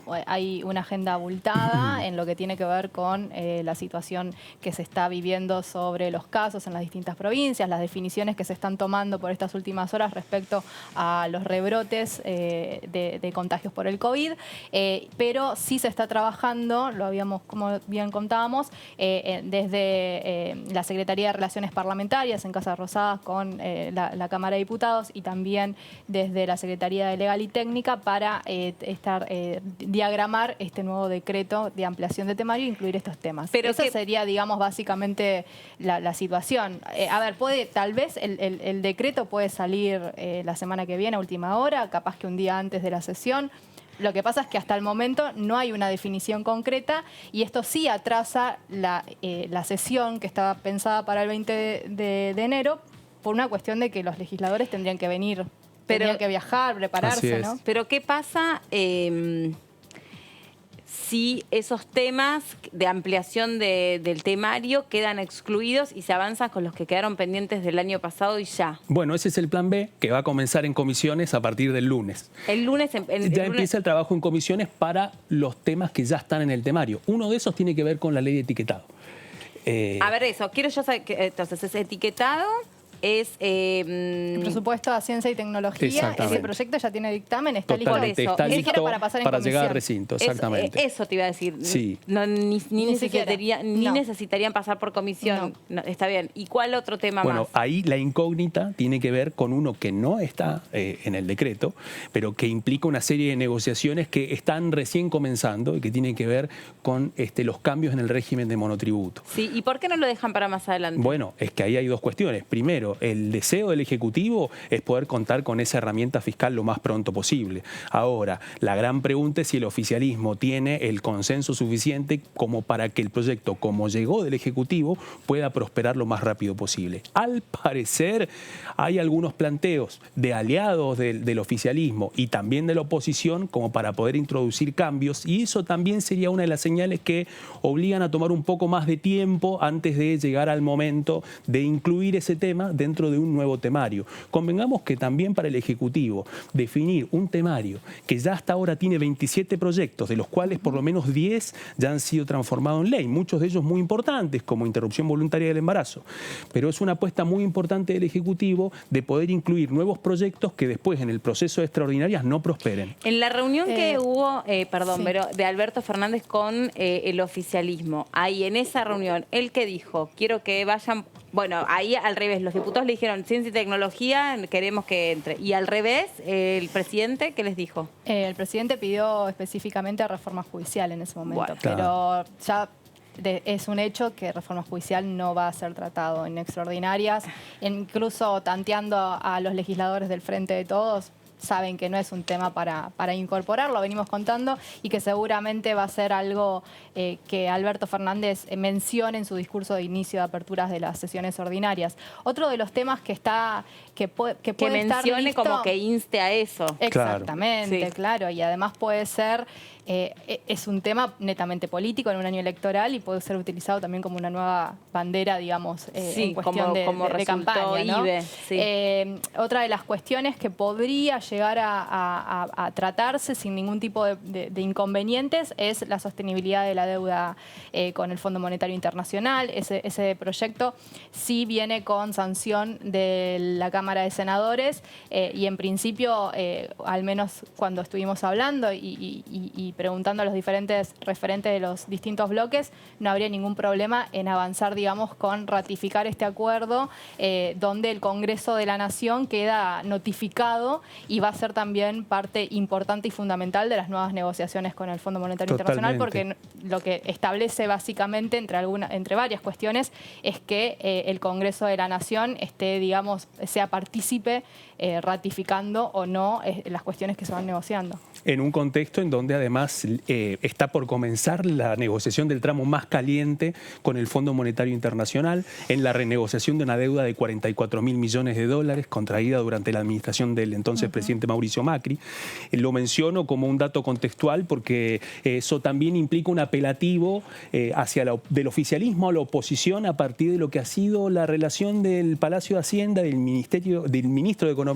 una agenda abultada en lo que tiene que ver con la situación que se está viviendo sobre los casos en las distintas provincias, las definiciones que se están tomando por estas últimas horas respecto a los rebrotes de contagios por el COVID, pero sí se está trabajando, lo habíamos, como bien contábamos, desde la Secretaría de Relaciones Parlamentarias en Casa Rosada con la Cámara de Diputados y también desde la Secretaría de Legal y Técnica para diagramar este nuevo decreto de ampliación de temario e incluir estos temas. Pero esa sería, digamos, básicamente la situación. A ver, tal vez el decreto puede salir la semana que viene a última hora, capaz que un día antes de la sesión. Lo que pasa es que hasta el momento no hay una definición concreta y esto sí atrasa la sesión que estaba pensada para el 20 de enero por una cuestión de que los legisladores tendrían que venir, tendrían que viajar, prepararse, ¿no? Pero ¿qué pasa si esos temas de ampliación del temario quedan excluidos y se avanza con los que quedaron pendientes del año pasado y ya? Bueno, ese es el plan B, que va a comenzar en comisiones a partir del lunes. El lunes empieza el trabajo en comisiones para los temas que ya están en el temario. Uno de esos tiene que ver con la ley de etiquetado. A ver, eso. Quiero yo saber, entonces, ese etiquetado es... el presupuesto a ciencia y tecnología, ese proyecto ya tiene dictamen, está listo. Está listo para pasar para en llegar al recinto, exactamente. Eso te iba a decir. Sí. Ni necesitarían pasar por comisión. No, está bien. ¿Y cuál otro tema más? Bueno, ahí la incógnita tiene que ver con uno que no está en el decreto, pero que implica una serie de negociaciones que están recién comenzando y que tienen que ver con los cambios en el régimen de monotributo. Sí, ¿y por qué no lo dejan para más adelante? Bueno, es que ahí hay dos cuestiones. Primero, el deseo del Ejecutivo es poder contar con esa herramienta fiscal lo más pronto posible. Ahora, la gran pregunta es si el oficialismo tiene el consenso suficiente como para que el proyecto, como llegó del Ejecutivo, pueda prosperar lo más rápido posible. Al parecer, hay algunos planteos de aliados del oficialismo y también de la oposición como para poder introducir cambios, y eso también sería una de las señales que obligan a tomar un poco más de tiempo antes de llegar al momento de incluir ese tema dentro de un nuevo temario. Convengamos que también para el Ejecutivo definir un temario que ya hasta ahora tiene 27 proyectos, de los cuales por lo menos 10 ya han sido transformados en ley, muchos de ellos muy importantes, como interrupción voluntaria del embarazo. Pero es una apuesta muy importante del Ejecutivo de poder incluir nuevos proyectos que después en el proceso de extraordinarias no prosperen. En la reunión que hubo, sí. pero de Alberto Fernández con el oficialismo, ahí en esa reunión, ¿él qué dijo? Quiero que vayan... Bueno, ahí al revés, los diputados le dijeron ciencia y tecnología, queremos que entre. Y al revés, el presidente, ¿qué les dijo? El presidente pidió específicamente reforma judicial en ese momento, Bueno, pero ya es un hecho que reforma judicial no va a ser tratado en extraordinarias. Incluso tanteando a los legisladores del Frente de Todos, saben que no es un tema para incorporar, lo venimos contando, y que seguramente va a ser algo que Alberto Fernández mencione en su discurso de inicio de aperturas de las sesiones ordinarias. Otro de los temas que puede estar mencione listo, como que inste a eso. Exactamente, claro, y además puede ser... es un tema netamente político en un año electoral y puede ser utilizado también como una nueva bandera, digamos, en cuestión de campaña, ¿no? IBE, sí. Otra de las cuestiones que podría llegar a tratarse sin ningún tipo de inconvenientes es la sostenibilidad de la deuda con el Fondo Monetario Internacional. Ese proyecto sí viene con sanción de la Cámara de Senadores y en principio, al menos cuando estuvimos hablando y preguntando a los diferentes referentes de los distintos bloques, no habría ningún problema en avanzar, digamos, con ratificar este acuerdo donde el Congreso de la Nación queda notificado y va a ser también parte importante y fundamental de las nuevas negociaciones con el Fondo Monetario Internacional, porque lo que establece básicamente, entre varias cuestiones, es que el Congreso de la Nación esté, digamos, sea partícipe ratificando o no las cuestiones que se van negociando. En un contexto en donde además está por comenzar la negociación del tramo más caliente con el Fondo Monetario Internacional en la renegociación de una deuda de 44.000 millones de dólares contraída durante la administración del entonces presidente Mauricio Macri. Lo menciono como un dato contextual porque eso también implica un apelativo del oficialismo a la oposición a partir de lo que ha sido la relación del Palacio de Hacienda, del ministro de Economía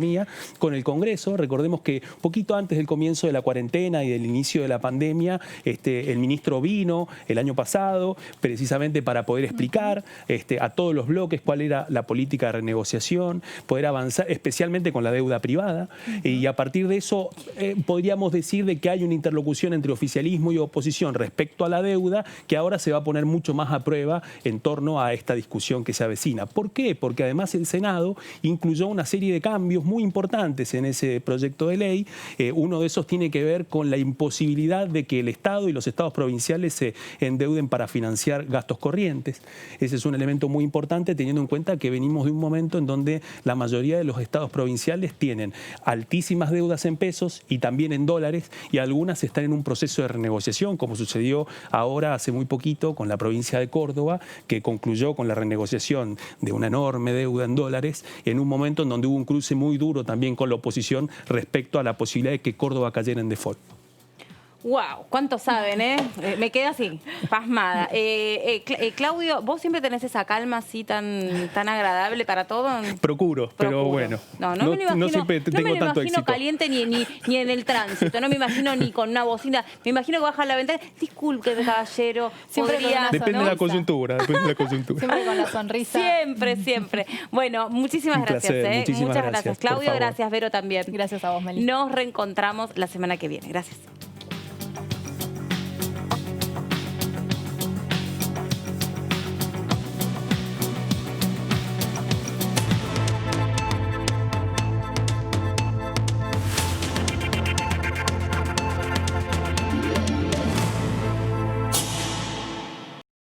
con el Congreso. Recordemos que poquito antes del comienzo de la cuarentena y del inicio de la pandemia, el ministro vino el año pasado precisamente para poder explicar a todos los bloques cuál era la política de renegociación, poder avanzar especialmente con la deuda privada y a partir de eso podríamos decir de que hay una interlocución entre oficialismo y oposición respecto a la deuda que ahora se va a poner mucho más a prueba en torno a esta discusión que se avecina. ¿Por qué? Porque además el Senado incluyó una serie de cambios muy importantes en ese proyecto de ley. Uno de esos tiene que ver con la imposibilidad de que el Estado y los estados provinciales se endeuden para financiar gastos corrientes. Ese es un elemento muy importante teniendo en cuenta que venimos de un momento en donde la mayoría de los estados provinciales tienen altísimas deudas en pesos y también en dólares y algunas están en un proceso de renegociación, como sucedió ahora hace muy poquito con la provincia de Córdoba, que concluyó con la renegociación de una enorme deuda en dólares en un momento en donde hubo un cruce muy duro también con la oposición respecto a la posibilidad de que Córdoba cayera en default. Wow, ¿cuánto saben, me quedo así, pasmada. Claudio, ¿vos siempre tenés esa calma así tan agradable para todo? Procuro, pero bueno. No me lo imagino, no siempre tengo tanto no me lo imagino éxito. Caliente ni en el tránsito, no me imagino ni con una bocina. Me imagino que baja la ventana. Disculpe, caballero. Depende de la coyuntura, Siempre con la sonrisa. Siempre. Bueno, muchísimas gracias. Muchísimas Muchas gracias. Claudio, gracias. Vero también. Gracias a vos, Meli. Nos reencontramos la semana que viene. Gracias.